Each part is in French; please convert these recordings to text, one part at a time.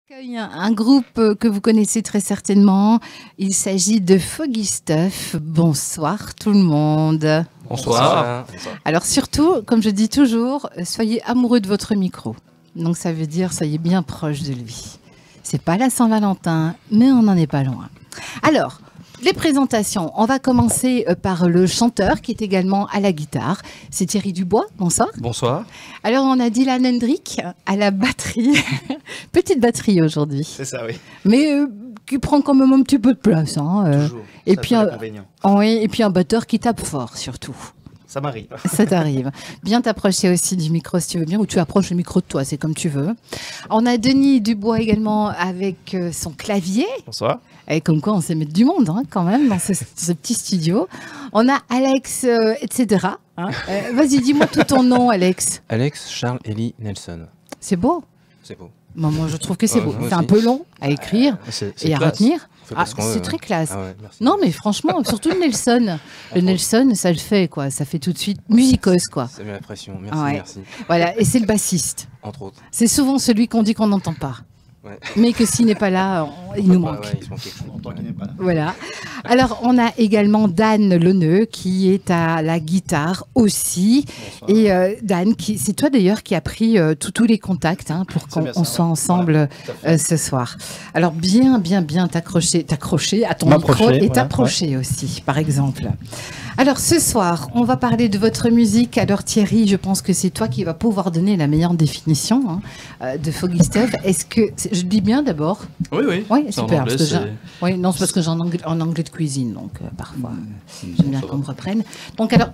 Un groupe que vous connaissez très certainement, il s'agit de Foggy Stuff. Bonsoir tout le monde. Bonsoir. Alors surtout, comme je dis toujours, soyez amoureux de votre micro. Donc ça veut dire soyez bien proche de lui. C'est pas la Saint-Valentin, mais on n'en est pas loin. Alors, les présentations, on va commencer par le chanteur qui est également à la guitare. C'est Thierry Dubois, bonsoir. Bonsoir. Alors on a Dylan Hendrick à la batterie. Petite batterie aujourd'hui. C'est ça, oui. Mais qui prend quand même un petit peu de place. Hein, Toujours. Et ça, puis, oui, et puis un batteur qui tape fort surtout. Ça m'arrive. Ça t'arrive. Bien t'approcher aussi du micro si tu veux bien, ou tu approches le micro de toi, c'est comme tu veux. On a Denis Dubois également avec son clavier. Bonsoir. Et comme quoi on sait mettre du monde hein, quand même dans ce petit studio. On a Alex, etc. Hein. Vas-y, dis-moi tout ton nom, Alex. Alex Charles Elie Nelson. C'est beau. C'est beau. Moi, je trouve que c'est beau. C'est un aussi. peu long à écrire et à retenir. C'est très classe. Ah ouais, merci. Non, mais franchement, surtout le Nelson. Le Nelson, ça le fait, quoi. Ça fait tout de suite musicose, quoi. Ça met la pression. Merci, Ouais. merci. Voilà, et c'est le bassiste. Entre autres. C'est souvent celui qu'on dit qu'on n'entend pas. Ouais. Mais que s'il n'est pas là, il nous manque. Ouais, il se manque quelque chose. On entend qu'il n'est pas là. Voilà. Alors, on a également Dan Leneux qui est à la guitare aussi. Bonsoir. Et Dan, c'est toi d'ailleurs qui a pris tous les contacts hein, pour C'est bien qu'on ça, soit ouais. ensemble Voilà, tout à fait. ce soir. Alors, bien t'accrocher à ton micro M'approcher, et voilà, t'approcher aussi, par exemple. Alors, ce soir, on va parler de votre musique. Alors, Thierry, je pense que c'est toi qui vas pouvoir donner la meilleure définition hein, de Foggy Stuff. Est-ce que... Je le dis bien d'abord? Oui, oui. Oui, C'est en super. anglais, Parce que c'est- oui, non, c'est parce que j'ai en anglais de cuisine, donc parfois, j'aime bien qu'on me reprenne. Donc alors,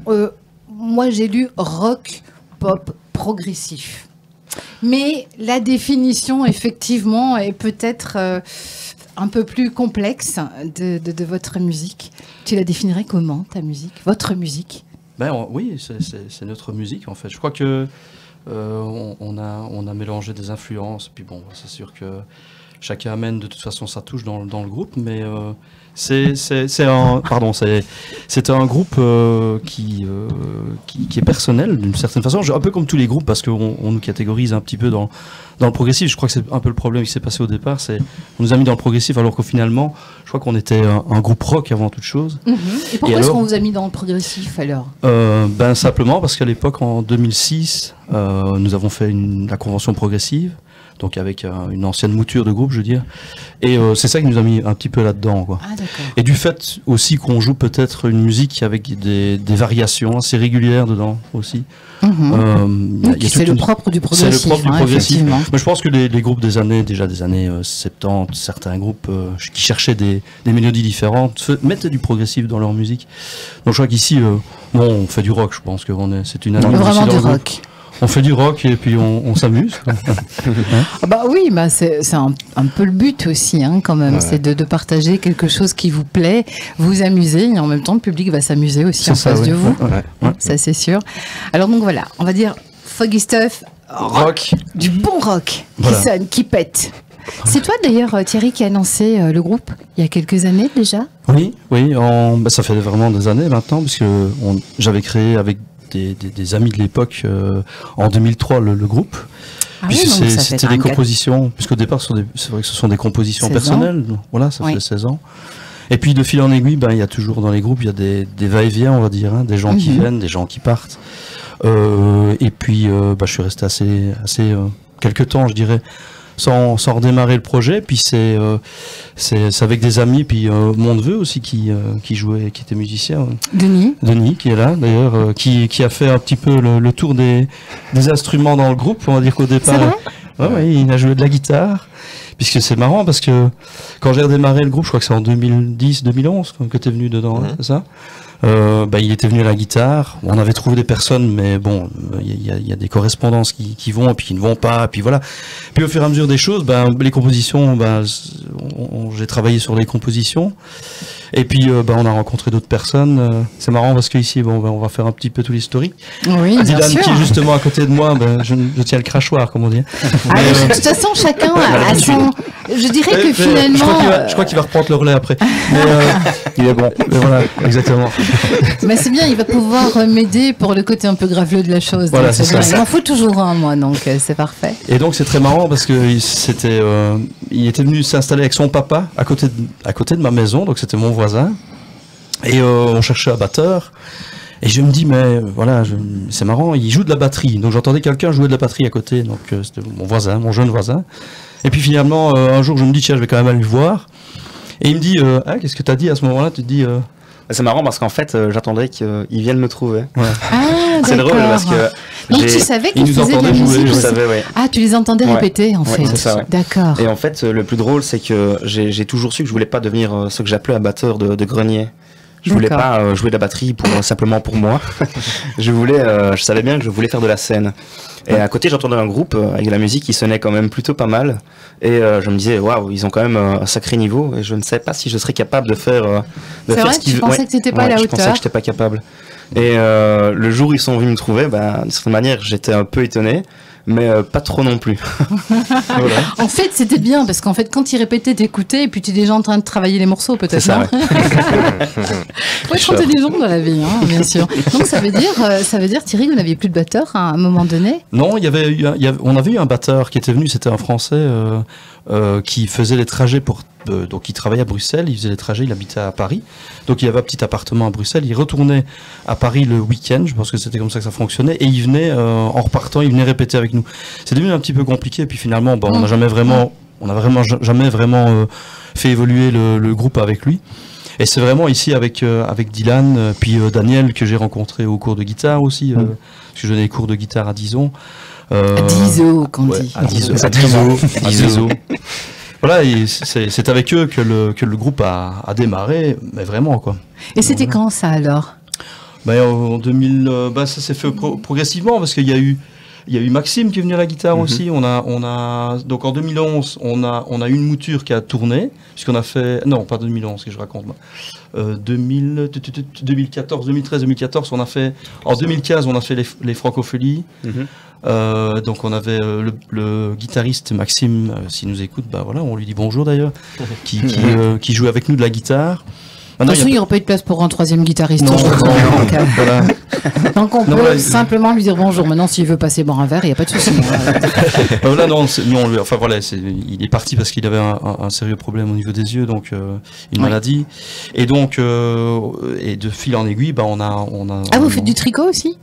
moi j'ai lu rock, pop, progressif. Mais la définition, effectivement, est peut-être un peu plus complexe de votre musique. Tu la définirais comment, ta musique? Votre musique? Oui, c'est notre musique en fait. Je crois que on a mélangé des influences. Puis bon, c'est sûr que chacun amène de toute façon sa touche dans le groupe, mais c'est un groupe qui est personnel d'une certaine façon, un peu comme tous les groupes parce qu'on nous catégorise un petit peu dans le progressif. Je crois que c'est un peu le problème qui s'est passé au départ, c'est on nous a mis dans le progressif alors qu'au finalement, je crois qu'on était un groupe rock avant toute chose. Et pourquoi est-ce qu'on vous a mis dans le progressif alors? Simplement parce qu'à l'époque, en 2006, nous avons fait la convention progressive, donc avec une ancienne mouture de groupe, je veux dire. Et c'est ça qui nous a mis un petit peu là-dedans, quoi. Ah d'accord. Et du fait aussi qu'on joue peut-être une musique avec des variations assez régulières dedans aussi. C'est le propre du progressif. C'est le propre du hein, progressif. effectivement. Mais je pense que les groupes des années 70, certains groupes qui cherchaient des mélodies différentes, mettaient du progressif dans leur musique. Donc je crois qu'ici, on fait du rock, je pense que c'est une analyse Vraiment aussi du dans le rock. groupe. On fait du rock et puis on s'amuse. Ah bah oui, bah c'est un peu le but aussi, hein, quand même. Ouais. C'est de partager quelque chose qui vous plaît, vous amuser, et en même temps, le public va s'amuser aussi en face de vous. Ouais. Ça, c'est sûr. Alors, donc voilà, on va dire Foggy Stuff, Rock. du bon rock Voilà. qui sonne, qui pète. C'est toi d'ailleurs, Thierry, qui a lancé le groupe il y a quelques années déjà? Oui, ça fait vraiment des années maintenant, parce que j'avais créé avec des amis de l'époque en 2003 le groupe. Ah Puis oui, donc ça fait c'était des compositions, puisqu'au départ c'est vrai que ce sont des compositions 16 personnelles, donc voilà, ça Oui. fait 16 ans. Et puis de fil en aiguille, il y a toujours dans les groupes, il y a des va-et-vient, on va dire, hein, des gens qui viennent, des gens qui partent. Et puis je suis resté assez quelques temps, je dirais, sans redémarrer le projet. Puis c'est avec des amis, puis mon neveu aussi qui jouait, qui était musicien. Denis qui est là d'ailleurs, qui a fait un petit peu le tour des instruments dans le groupe. On va dire qu'au départ, il a joué de la guitare. Puisque c'est marrant parce que quand j'ai redémarré le groupe, je crois que c'est en 2010-2011 que tu es venu dedans, hein, c'est ça? Il était venu à la guitare. On avait trouvé des personnes, mais bon, il y a des correspondances qui vont et puis qui ne vont pas. Puis voilà. Puis au fur et à mesure des choses, les compositions, j'ai travaillé sur les compositions. Et puis on a rencontré d'autres personnes. C'est marrant parce qu'ici, on va faire un petit peu tout l'historique. Oui, bien Dylan sûr. qui est justement à côté de moi, je tiens le crachoir, comme on dit. Ah, de toute façon, chacun Je dirais que Mais finalement... je crois qu'il va reprendre le relais après. Mais il est bon. Mais voilà, exactement. Mais c'est bien, il va pouvoir m'aider pour le côté un peu graveleux de la chose. Voilà, donc c'est bien. ça. Il m'en faut toujours un, moi, donc c'est parfait. Et donc c'est très marrant parce que il était venu s'installer avec son papa à côté de ma maison, donc c'était mon voisin. Et on cherchait un batteur. Et je me dis, mais voilà, c'est marrant, il joue de la batterie. Donc j'entendais quelqu'un jouer de la batterie à côté. Donc c'était mon voisin, mon jeune voisin. Et puis finalement, un jour, je me dis, tiens, je vais quand même aller le voir. Et il me dit, qu'est-ce que tu as dit à ce moment-là? Tu te dis... C'est marrant parce qu'en fait, j'attendais qu'ils viennent me trouver. Ouais. Ah, C'est drôle parce que donc tu savais Ils qu'ils nous faisaient de la entendaient jouer, musique je aussi. savais, ouais. Ah, tu les entendais Ouais. répéter, en Ouais, fait. c'est ça, ouais. D'accord. Et en fait, le plus drôle, c'est que j'ai toujours su que je voulais pas devenir ce que j'appelais un batteur de grenier. Je voulais D'accord. pas jouer de la batterie simplement pour moi. Je savais bien que je voulais faire de la scène. Et à côté, j'entendais un groupe avec de la musique qui sonnait quand même plutôt pas mal. Et je me disais, waouh, ils ont quand même un sacré niveau. Et je ne savais pas si je serais capable de faire. C'est vrai, tu pensais que t'étais pas à la Je pensais hauteur. que j'étais pas capable. Et le jour où ils sont venus me trouver, d'une certaine manière, j'étais un peu étonné. Mais pas trop non plus. Voilà. En fait, c'était bien, parce qu'en fait, quand il répétait, t'écoutais, et puis tu es déjà en train de travailler les morceaux, peut-être, C'est ça, non? Faut être intelligent dans la vie, hein, bien sûr. Donc, ça veut dire, Thierry, vous n'aviez plus de batteur à un moment donné? Non, on avait eu un batteur qui était venu, c'était un Français qui faisait les trajets donc il travaillait à Bruxelles, il faisait les trajets, il habitait à Paris. Donc il avait un petit appartement à Bruxelles, il retournait à Paris le week-end, je pense que c'était comme ça que ça fonctionnait, et il venait, en repartant, il venait répéter avec nous. C'est devenu un petit peu compliqué, et puis finalement, on n'a jamais vraiment fait évoluer le groupe avec lui. Et c'est vraiment ici avec Dylan, puis Daniel que j'ai rencontré au cours de guitare aussi, parce que je donnais des cours de guitare à Dizon. À Dizo, qu'on dit. À Dizo. Voilà, et c'est avec eux que le groupe a démarré, mais vraiment quoi. Et c'était quand ça alors? En 2000, ça s'est fait progressivement parce qu'il y a eu Maxime qui est venu à la guitare aussi. Donc en 2011, on a eu une mouture qui a tourné, puisqu'on a fait, non pas 2011 que je raconte, 2014, 2013, 2014, on a fait, en 2015 on a fait les Francopholies. Donc on avait le guitariste Maxime, s'il nous écoute, on lui dit bonjour d'ailleurs, qui joue avec nous de la guitare. De toute façon, il n'y aura pas eu de place pour un troisième guitariste. Non, Voilà. Donc on peut simplement lui dire bonjour. Maintenant, s'il veut passer boire un verre, il n'y a pas de souci. Il est parti parce qu'il avait un sérieux problème au niveau des yeux, donc une maladie. Et donc, et de fil en aiguille, on a. Ah, vous faites du tricot aussi?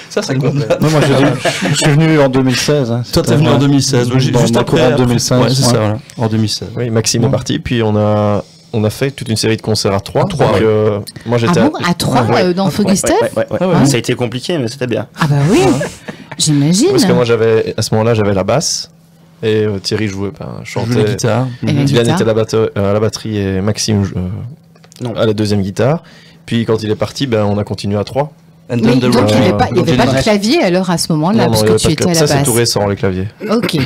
Ça compte. Non, moi, je suis venu en 2016. Hein. Toi, t'es venu en 2016. Juste après, en 2016. Ouais, c'est ça, voilà. En 2016. Oui, Maxime est parti, puis on a fait toute une série de concerts à 3. Moi, j'étais à 3 dans Foggy-Steph? Ouais. Ça a été compliqué, mais c'était bien. Ah bah oui, j'imagine. Parce que moi, à ce moment-là, j'avais la basse. Et Thierry chantait. La guitare. Dylan était à la batterie et Maxime à la deuxième guitare. Puis quand il est parti, on a continué à 3. Mais donc il n'y avait pas de clavier alors à ce moment-là, parce que tu étais à la basse. Ça, c'est tout récent, les claviers. Ok.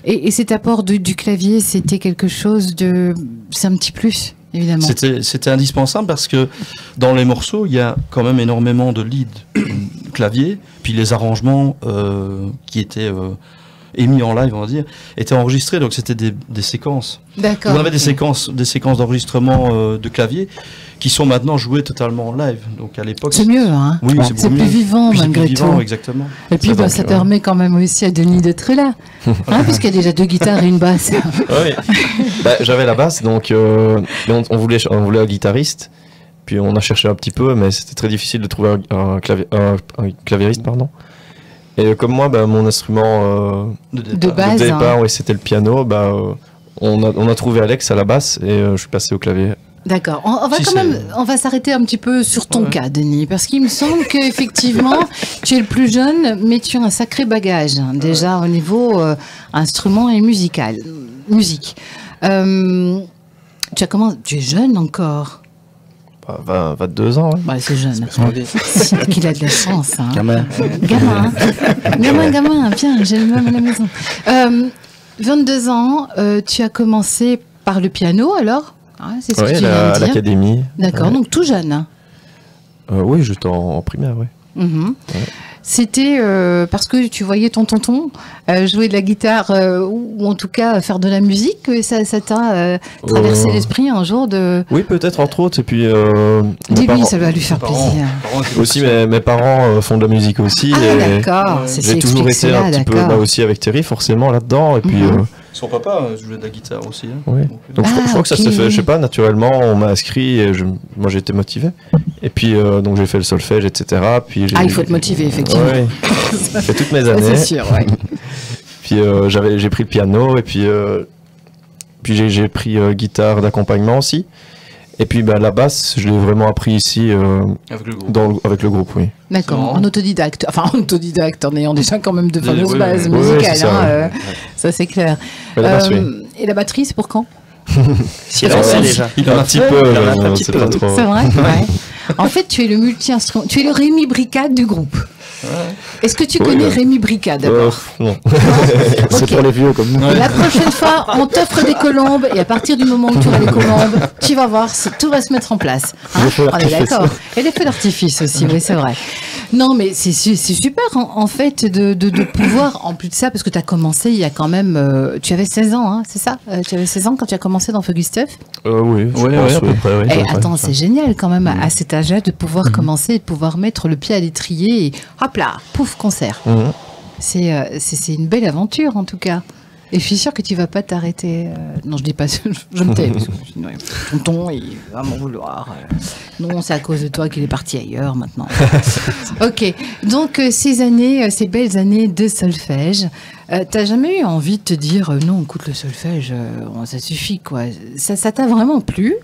Et cet apport du clavier, c'était quelque chose de... C'est un petit plus, évidemment. C'était indispensable parce que dans les morceaux, il y a quand même énormément de lead clavier, puis les arrangements qui étaient émis en live, on va dire, étaient enregistrés, donc c'était des séquences. D'accord. On avait des séquences d'enregistrement de clavier qui sont maintenant jouées totalement en live. Donc à l'époque, c'est mieux, hein. Oui, c'est plus vivant malgré tout. Exactement. Et puis ça permet quand même aussi à Denis d'être là, puisqu'il y a déjà 2 guitares et une basse. Oui. J'avais la basse, donc on voulait un guitariste. Puis on a cherché un petit peu, mais c'était très difficile de trouver un claviériste, pardon. Et comme moi, mon instrument de base, de départ, c'était le piano. On a trouvé Alex à la basse et je suis passé au clavier. D'accord. On va s'arrêter un petit peu sur ton cas, Denis, parce qu'il me semble qu'effectivement, tu es le plus jeune, mais tu as un sacré bagage, déjà au niveau instrument et musique. Tu es jeune encore. 22 ans, ouais. C'est jeune. C'est qu'il a de la chance. Hein. Gamin. Gamin, viens, j'ai le même à la maison. 22 ans, tu as commencé par le piano alors? C'est ce que tu viens de dire. À l'académie. D'accord, donc tout jeune. Oui, j'étais en primaire, oui. C'était parce que tu voyais ton tonton jouer de la guitare ou en tout cas faire de la musique que ça t'a traversé l'esprit un jour de... Oui, peut-être, entre autres. Et puis, Dis-lui, ça va lui faire plaisir. Aussi, mes parents font de la musique aussi. Ah, et d'accord. j'ai toujours été un petit peu là aussi avec Thierry, forcément, là-dedans. Et puis... Son papa jouait de la guitare aussi. Hein. Oui. Donc je crois que ça se fait, je sais pas, naturellement, on m'a inscrit et moi j'ai été motivé. Et puis donc j'ai fait le solfège, etc. Puis il faut te motiver, effectivement. Ouais, j'ai fait toutes mes années. C'est sûr, ouais. Puis j'ai pris le piano et puis j'ai pris guitare d'accompagnement aussi. Et puis la basse, je l'ai vraiment appris ici avec le groupe, oui. D'accord, en autodidacte. Enfin, en autodidacte, en ayant déjà quand même de fameuses bases musicales. Ça, ça c'est clair. Mais la basse, et la batterie, c'est pour quand? Si elle en sait déjà. Il en a un petit peu, c'est pas trop. C'est vrai, ouais. En fait, tu es le multi-instrument. Tu es le Rémi Bricade du groupe. Ouais. Est-ce que tu connais Rémi Bricade d'abord? Non. C'est pour les vieux comme nous. La prochaine fois, on t'offre des colombes et à partir du moment où tu auras les colombes, tu vas voir, tout va se mettre en place. Hein, on est d'accord. Et les feux d'artifice aussi, oui, c'est vrai. Non, mais c'est super en fait de pouvoir, en plus de ça, parce que tu as commencé il y a quand même... tu avais 16 ans, hein, c'est ça? Tu avais 16 ans quand tu as commencé dans Focus Stuff? Oui, à peu près. Et attends, c'est génial quand même à cet âge-là de pouvoir commencer et de pouvoir mettre le pied à l'étrier et hop là, pouf, concert. C'est une belle aventure en tout cas. Et je suis sûre que tu vas pas t'arrêter. Non, je dis pas, je me tais. Parce que sinon, tonton, il va m'en vouloir. Non, c'est à cause de toi qu'il est parti ailleurs maintenant. Ok. Donc ces années, ces belles années de solfège, t'as jamais eu envie de te dire non, écoute le solfège, ça suffit quoi. Ça t'a vraiment plu?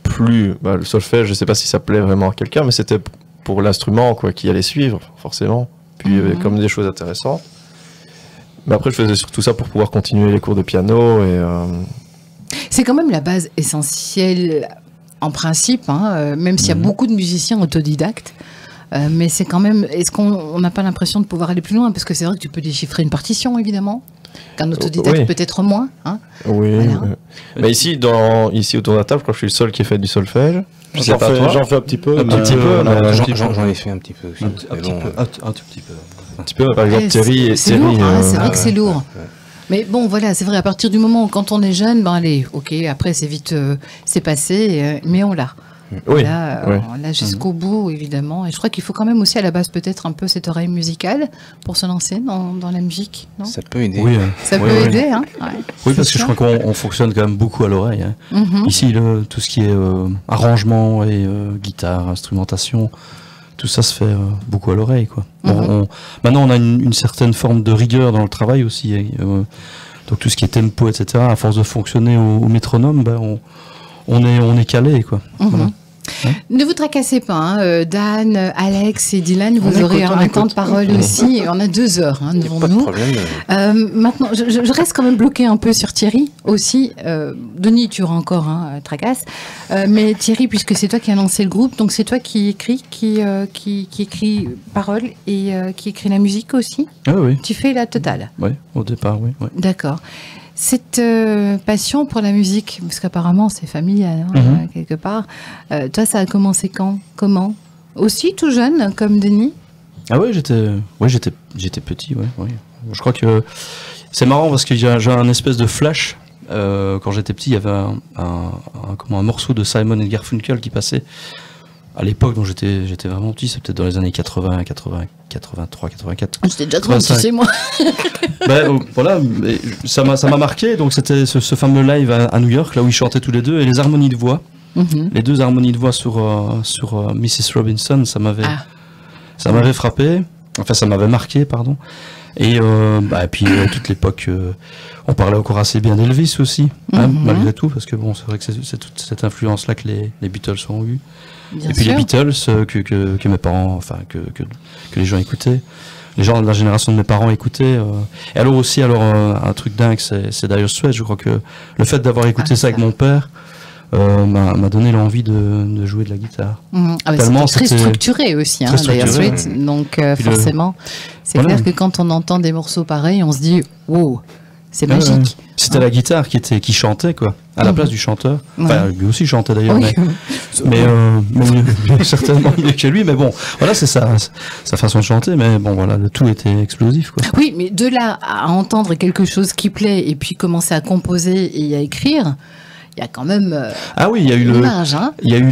Plus. Le solfège, je sais pas si ça plaît vraiment à quelqu'un, mais c'était pour l'instrument quoi qui allait suivre forcément. Puis il y avait comme des choses intéressantes. Mais après, je faisais surtout ça pour pouvoir continuer les cours de piano. C'est quand même la base essentielle, en principe, hein, même s'il y a beaucoup de musiciens autodidactes. Mais c'est quand même... Est-ce qu'on n'a pas l'impression de pouvoir aller plus loin? Parce que c'est vrai que tu peux déchiffrer une partition, évidemment. Qu'un autodidacte peut-être moins. Hein, oui. Voilà. Mais ici, autour de la table, je crois que je suis le seul qui a fait du solfège. J'en fais un petit peu. J'en ai fait un petit peu aussi. Un tout petit peu. Un petit peu, par exemple, Thierry. C'est lourd, c'est vrai que c'est lourd. Mais bon, voilà, c'est vrai, à partir du moment où, quand on est jeune, allez, ok, après, c'est vite, c'est passé, mais on l'a. Oui. On l'a jusqu'au bout, évidemment. Et je crois qu'il faut quand même aussi, à la base, peut-être un peu cette oreille musicale pour se lancer dans la musique, non? Ça peut aider. Oui, ça peut aider, hein. Ouais. Oui, parce que je crois qu'on fonctionne quand même beaucoup à l'oreille. Hein. Ici, tout ce qui est arrangement et guitare, instrumentation, tout ça se fait beaucoup à l'oreille, quoi. Maintenant, on a une certaine forme de rigueur dans le travail aussi. Donc tout ce qui est tempo, etc., à force de fonctionner au métronome, on est calé, quoi. Voilà. Ne vous tracassez pas, hein. Dan, Alex et Dylan, vous aurez un temps de parole aussi. On a 2 heures devant nous. Pas de problème. Maintenant, je reste quand même bloqué un peu sur Thierry aussi. Denis, tu auras encore tracasse. Mais Thierry, puisque c'est toi qui as lancé le groupe, donc c'est toi qui écris, qui écrit paroles et qui écrit la musique aussi. Ah oui. Tu fais la totale. Oui, au départ, oui. D'accord. Cette passion pour la musique, parce qu'apparemment c'est familial, quelque part, toi ça a commencé quand? Comment? Aussi tout jeune, comme Denis? Ah ouais, j'étais petit, ouais. Je crois que c'est marrant parce que j'ai un espèce de flash. Quand j'étais petit, il y avait un morceau de Simon & Garfunkel qui passait à l'époque dont j'étais vraiment petit, c'est peut-être dans les années 80, 83, 84. J'étais déjà grand, tu sais, moi. Voilà, ça m'a marqué. Donc c'était ce fameux live à New York, là où ils chantaient tous les deux, et les harmonies de voix. Les 2 harmonies de voix sur Mrs. Robinson, ça m'avait frappé. Enfin, ça m'avait marqué, pardon. Et puis toute l'époque, on parlait encore assez bien d'Elvis aussi, malgré tout, parce que bon, c'est vrai que c'est toute cette influence-là que les Beatles ont eu. Bien et puis sûr. les Beatles que mes parents, enfin que les gens écoutaient, les gens de la génération de mes parents écoutaient. Et alors aussi, un truc dingue, c'est Dire Straits. Je crois que le fait d'avoir écouté ça avec mon père m'a donné l'envie de jouer de la guitare. Tellement c'était très structuré aussi, hein, Dire Straits. Donc forcément, c'est clair que quand on entend des morceaux pareils, on se dit wow. C'est magique. C'était la guitare qui chantait, quoi, à la place du chanteur. Enfin, lui aussi chantait d'ailleurs, Oui. mais certainement mieux que lui. Mais bon, voilà, c'est sa façon de chanter. Mais bon, voilà, le tout était explosif, quoi. Oui, mais de là à entendre quelque chose qui plaît et puis commencer à composer et à écrire, il y a quand même Ah oui, il y a eu une marge, hein. il y a eu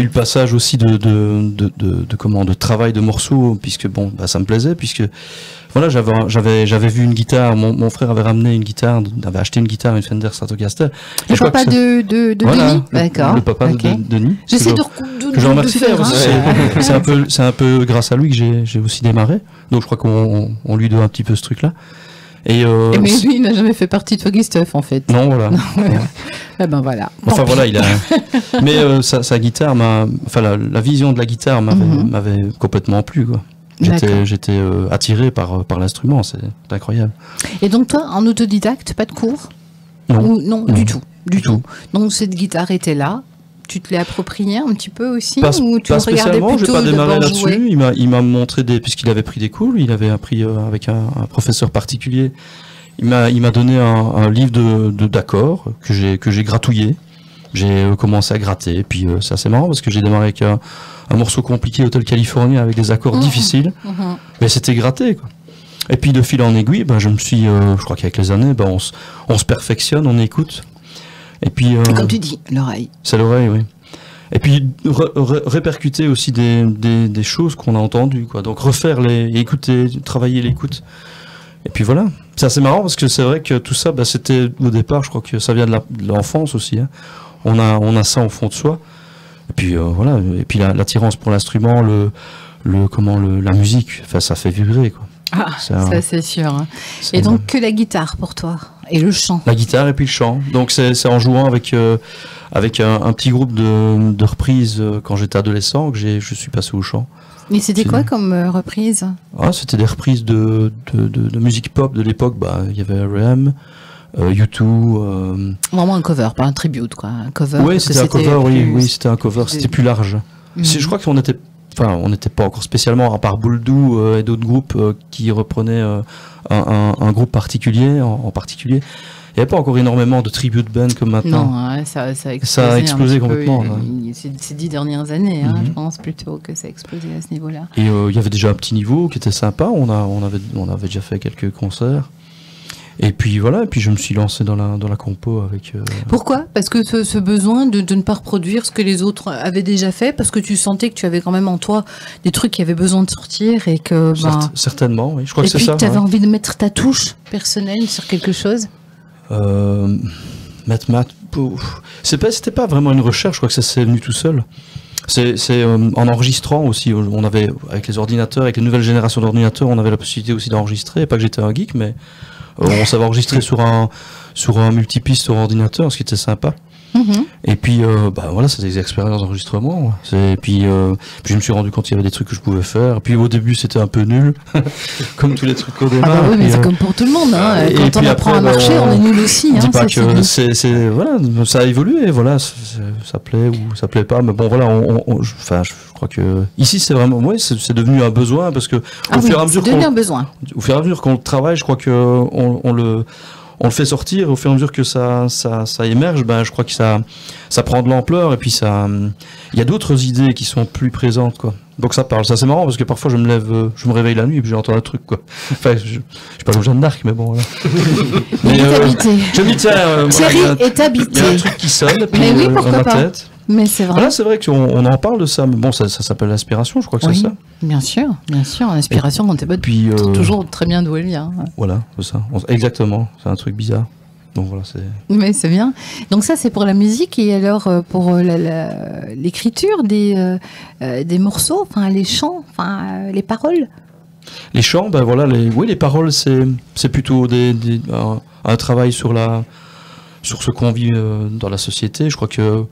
le passage aussi de travail de morceaux, puisque bon, bah, ça me plaisait, puisque voilà, j'avais vu une guitare, mon frère avait ramené une guitare, avait acheté une guitare, une Fender Stratocaster. Le papa de Denis, d'accord. Le papa de Denis. J'essaie de que je remercie faire, parce que c'est un peu grâce à lui que j'ai aussi démarré. Donc je crois qu'on lui doit un petit peu ce truc-là. Mais lui, il n'a jamais fait partie de Foggy Stuff, en fait. Non, voilà. Eh ben voilà. Enfin voilà, il a. Mais sa guitare la vision de la guitare m'avait complètement plu, quoi. J'étais attiré par l'instrument, c'est incroyable. Et donc toi, en autodidacte, pas de cours? Non, du tout. Donc cette guitare était là. Tu te l'es approprié un petit peu aussi, ou tu regardais plutôt? Je n'ai pas démarré là-dessus. Jouer? Il m'a montré puisqu'il avait pris des cours, il avait appris avec un professeur particulier. Il m'a donné un livre d'accords que j'ai gratouillé. J'ai commencé à gratter, et puis c'est assez marrant parce que j'ai démarré avec un morceau compliqué, Hotel California, avec des accords difficiles, mais c'était gratté, quoi. Et puis de fil en aiguille, je me suis, je crois qu'avec les années, on se perfectionne, on écoute. Et puis, comme tu dis, l'oreille. C'est l'oreille, oui. Et puis répercuter aussi des choses qu'on a entendues, quoi. Donc refaire écouter, travailler l'écoute. Et puis voilà. C'est assez marrant parce que c'est vrai que tout ça, c'était au départ, je crois que ça vient de l'enfance aussi, hein. On a ça au fond de soi. Et puis voilà. Et puis l'attirance pour l'instrument, la musique, enfin ça fait vibrer, quoi. Ah, ça c'est sûr. Hein. Et donc que la guitare pour toi et le chant. La guitare et puis le chant. Donc c'est en jouant avec un petit groupe de reprises quand j'étais adolescent que je suis passé au chant. Mais c'était quoi comme reprise? C'était des reprises de musique pop de l'époque. Il y avait R.E.M., U2. Vraiment un cover, pas un tribute, quoi. Un cover. Oui, c'était un cover. Oui, c'était un cover. C'était plus large. Je crois qu'on était. Enfin, on n'était pas encore spécialement, à part Bouledou et d'autres groupes qui reprenaient un groupe particulier, en particulier. Il n'y avait pas encore énormément de tribute band comme maintenant. Non, ça a explosé complètement. Ces 10 dernières années, je pense plutôt que ça a explosé à ce niveau-là. Et il y avait déjà un petit niveau qui était sympa. On avait déjà fait quelques concerts. Et puis voilà, et puis je me suis lancé dans la compo avec... Pourquoi? Parce que ce besoin de ne pas reproduire ce que les autres avaient déjà fait, parce que tu sentais que tu avais quand même en toi des trucs qui avaient besoin de sortir et que... Certainement, oui. Je crois que c'est ça. Et puis tu avais envie de mettre ta touche personnelle sur quelque chose? C'était pas vraiment une recherche, je crois que ça s'est venu tout seul. C'est en enregistrant aussi, on avait, avec les ordinateurs, avec les nouvelles générations d'ordinateurs, on avait la possibilité aussi d'enregistrer, pas que j'étais un geek, mais... on savait enregistrer sur un multipiste sur ordinateur, ce qui était sympa. Et puis voilà, c'est des expériences d'enregistrement. Puis je me suis rendu compte qu'il y avait des trucs que je pouvais faire. Et puis au début c'était un peu nul, comme tous les trucs au départ. Oui, mais c'est comme pour tout le monde. Hein. Quand on apprend à marcher, on est nul aussi. Dis pas que voilà, ça a évolué. Voilà, ça plaît ou ça plaît pas. Mais bon voilà, je crois que ici c'est vraiment, c'est devenu un besoin parce que au fur et à mesure qu'on le travaille, je crois que on le fait sortir, et au fur et à mesure que ça émerge, je crois que ça prend de l'ampleur, et puis il y a d'autres idées qui sont plus présentes, quoi. Donc ça parle, ça c'est marrant parce que parfois je me réveille la nuit et puis j'entends un truc, quoi. Enfin, je suis pas comme Jeanne d'Arc, mais bon, voilà. Thierry est habité. Il y a un truc qui sonne, puis mais oui, pourquoi dans ma pas. tête. Mais c'est vrai. Voilà, c'est vrai qu'on en parle de ça, mais bon, ça s'appelle l'inspiration, je crois que c'est ça. Bien sûr, l'inspiration quand t'es bonne, puis toujours très bien d'où elle vient. Voilà, c'est ça. Exactement, c'est un truc bizarre. Donc voilà, Mais c'est bien. Donc ça, c'est pour la musique, et alors pour l'écriture des morceaux, enfin les chants, enfin les paroles. Les chants, voilà, les paroles, c'est plutôt un travail sur ce qu'on vit dans la société. Je crois que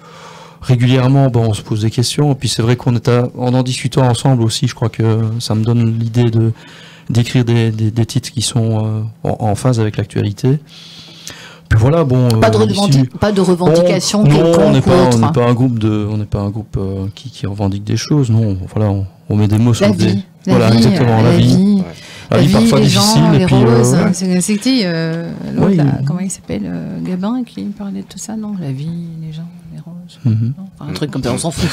régulièrement, on se pose des questions, et puis c'est vrai en discutant ensemble aussi, je crois que ça me donne l'idée d'écrire des titres qui sont en phase avec l'actualité. Puis voilà, pas de revendication quelconque. Non, on n'est pas un groupe qui revendique des choses. Non, voilà, on met des mots sur la vie. Voilà, exactement, la vie. La vie parfois les difficile. gens, Et les puis, roses. ouais. C'est qui l'autre, Oui. là, comment il s'appelle Gabin qui parlait de tout ça, non? La vie, les gens, les roses. Mhm. Non, enfin, un truc comme ça, on s'en fout.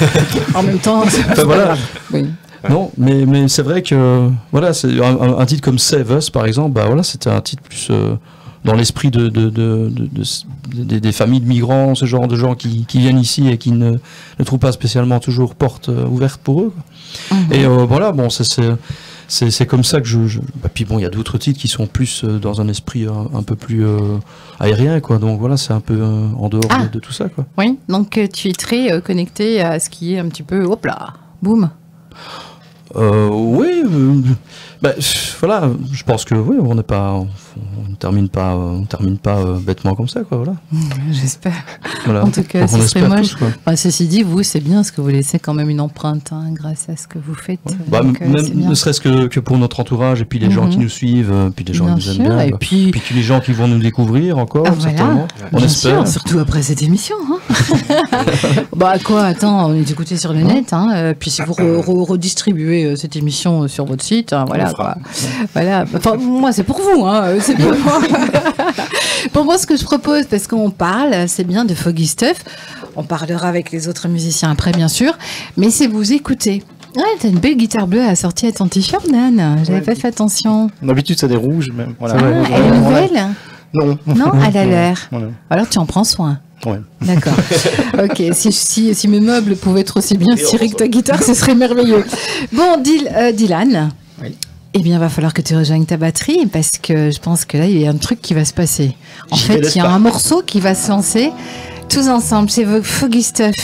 En même temps, Enfin, voilà. oui. Non, mais c'est vrai que voilà, c'est un titre comme Save Us par exemple, bah voilà, c'était un titre plus dans l'esprit des familles de migrants, ce genre de gens qui viennent ici et qui ne trouvent pas spécialement toujours porte ouverte pour eux, quoi. Et voilà, bon, c'est comme ça que bah, puis bon, il y a d'autres titres qui sont plus dans un esprit un peu plus aérien, quoi. Donc voilà, c'est un peu en dehors de tout ça, quoi. Oui, donc tu es très connecté à ce qui est un petit peu, hop là, boum. Oui, bah, voilà, je pense que oui, on termine pas bêtement comme ça, quoi, voilà. J'espère. Voilà. En tout cas, Donc, on ce serait espère moche. tous, quoi. Enfin, ceci dit, vous, c'est bien, parce que vous laissez quand même une empreinte, hein, grâce à ce que vous faites. Bah, Donc, c'est même bien. ne serait-ce que pour notre entourage et puis les gens qui nous suivent, puis les gens Bien qui nous sûr, aiment bien, et quoi. puis tous les gens qui vont nous découvrir encore, Ah, voilà. certainement. On Bien espère. sûr, surtout après cette émission. Hein. Bah quoi, attends, on est écouté sur le net. Hein, puis si vous redistribuez cette émission sur votre site, hein, voilà. Quoi. Voilà. Enfin, moi, c'est pour vous. Hein, c'est pour moi. Pour moi, ce que je propose, parce qu'on parle, c'est bien de Foggy Stuff. On parlera avec les autres musiciens après, bien sûr. Mais c'est vous écouter. Ouais, t'as une belle guitare bleue assortie à ton t-shirt, Dan. J'avais pas fait attention. D'habitude, c'est des rouges, même. Voilà. Ah, elle est nouvelle? Non. Non, elle a l'air. Voilà. Alors tu en prends soin. Ouais. D'accord. Ok, si mes meubles pouvaient être aussi bien cirés que ta guitare, ce serait merveilleux. Bon, Dylan. Oui. Eh bien, va falloir que tu rejoignes ta batterie parce que je pense que là, il y a un truc qui va se passer. En fait, il y a un morceau qui va se lancer tous ensemble. C'est Foggy Stuff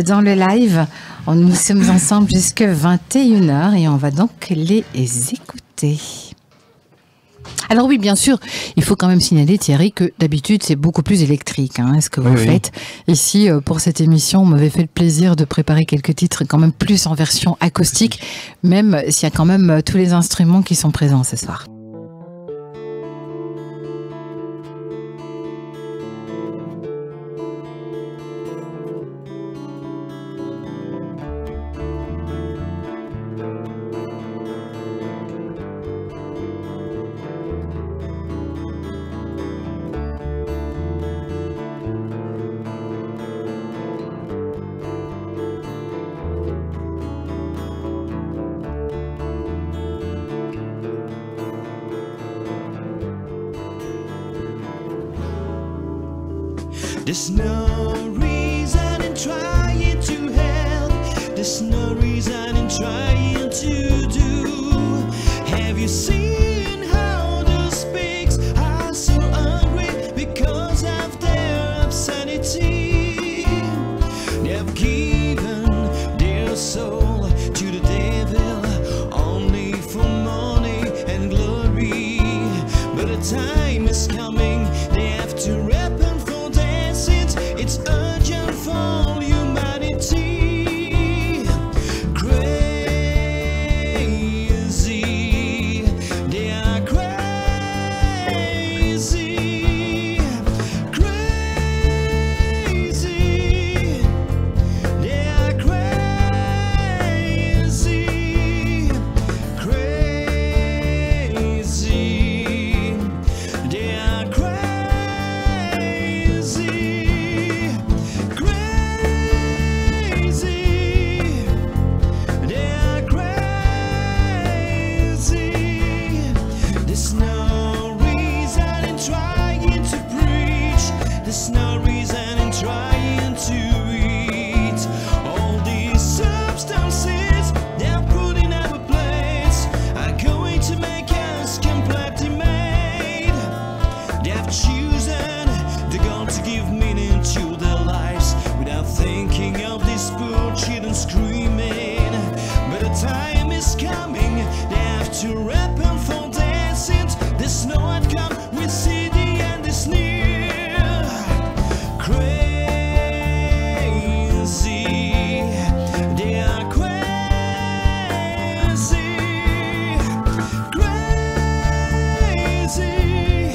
dans le live. Nous sommes ensemble jusqu'à 21h et on va donc les écouter. Alors oui, bien sûr, il faut quand même signaler, Thierry, que d'habitude, c'est beaucoup plus électrique, hein, ce que vous faites. Ici, pour cette émission, on m'avait fait le plaisir de préparer quelques titres quand même plus en version acoustique, même s'il y a quand même tous les instruments qui sont présents ce soir. There's no reason in trying to help. There's no reason in trying to do. Have you seen how those pigs are so hungry because of their obscenity? They've given their soul to the devil only for money and glory. But the time is coming, they have to repent. It's urgent for humanity. Crazy, they are crazy. Crazy, they are crazy. Crazy, they are crazy. There's no reason in trying to eat all these substances they're putting in our plates are going to make us completely made. They've chosen the goal to give meaning to their lives without thinking of these poor children screaming. But the time is coming, they have to repent for their sins. There's no outcome, we see the end is near. Crazy, they are crazy. Crazy,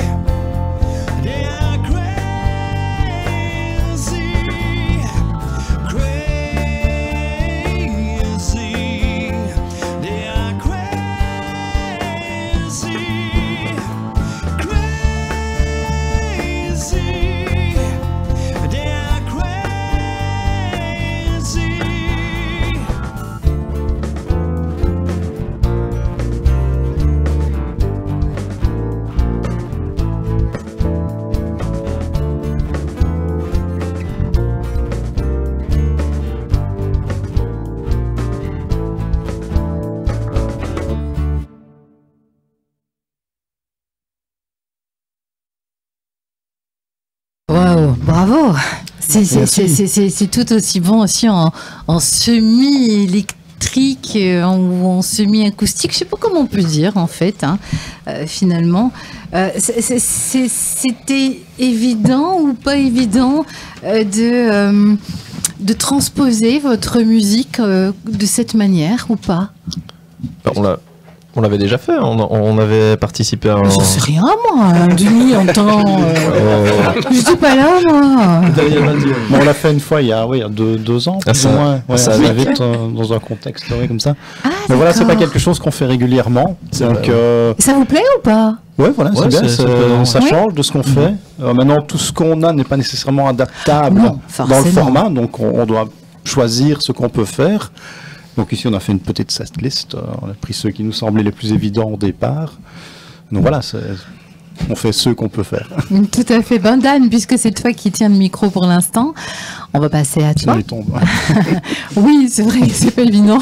Waouh, bravo. C'est tout aussi bon aussi en semi-électrique ou en semi-acoustique. Je sais pas comment on peut dire en fait, finalement. C'était évident ou pas évident de transposer votre musique de cette manière ou pas? On l'avait déjà fait, on avait participé à un... Je sais rien, moi, de nuit en temps. Je suis pas là, moi. Bon, on l'a fait une fois il y a 2 ans, plus ou moins. Ouais, ça va vite dans un contexte comme ça. Mais voilà, c'est pas quelque chose qu'on fait régulièrement. Donc, ça vous plaît ou pas? Ouais, voilà, c'est bien, ça Ouais. change de ce qu'on fait. Maintenant, tout ce qu'on a n'est pas nécessairement adaptable Non, dans le forcément. format, donc on doit choisir ce qu'on peut faire. Donc ici, on a fait une petite setlist, on a pris ceux qui nous semblaient les plus évidents au départ. Donc voilà, on fait ceux qu'on peut faire. Tout à fait. Ben Dan, puisque c'est toi qui tiens le micro pour l'instant, on va passer à toi. Sinon, il tombe. Oui, c'est vrai que c'est pas évident.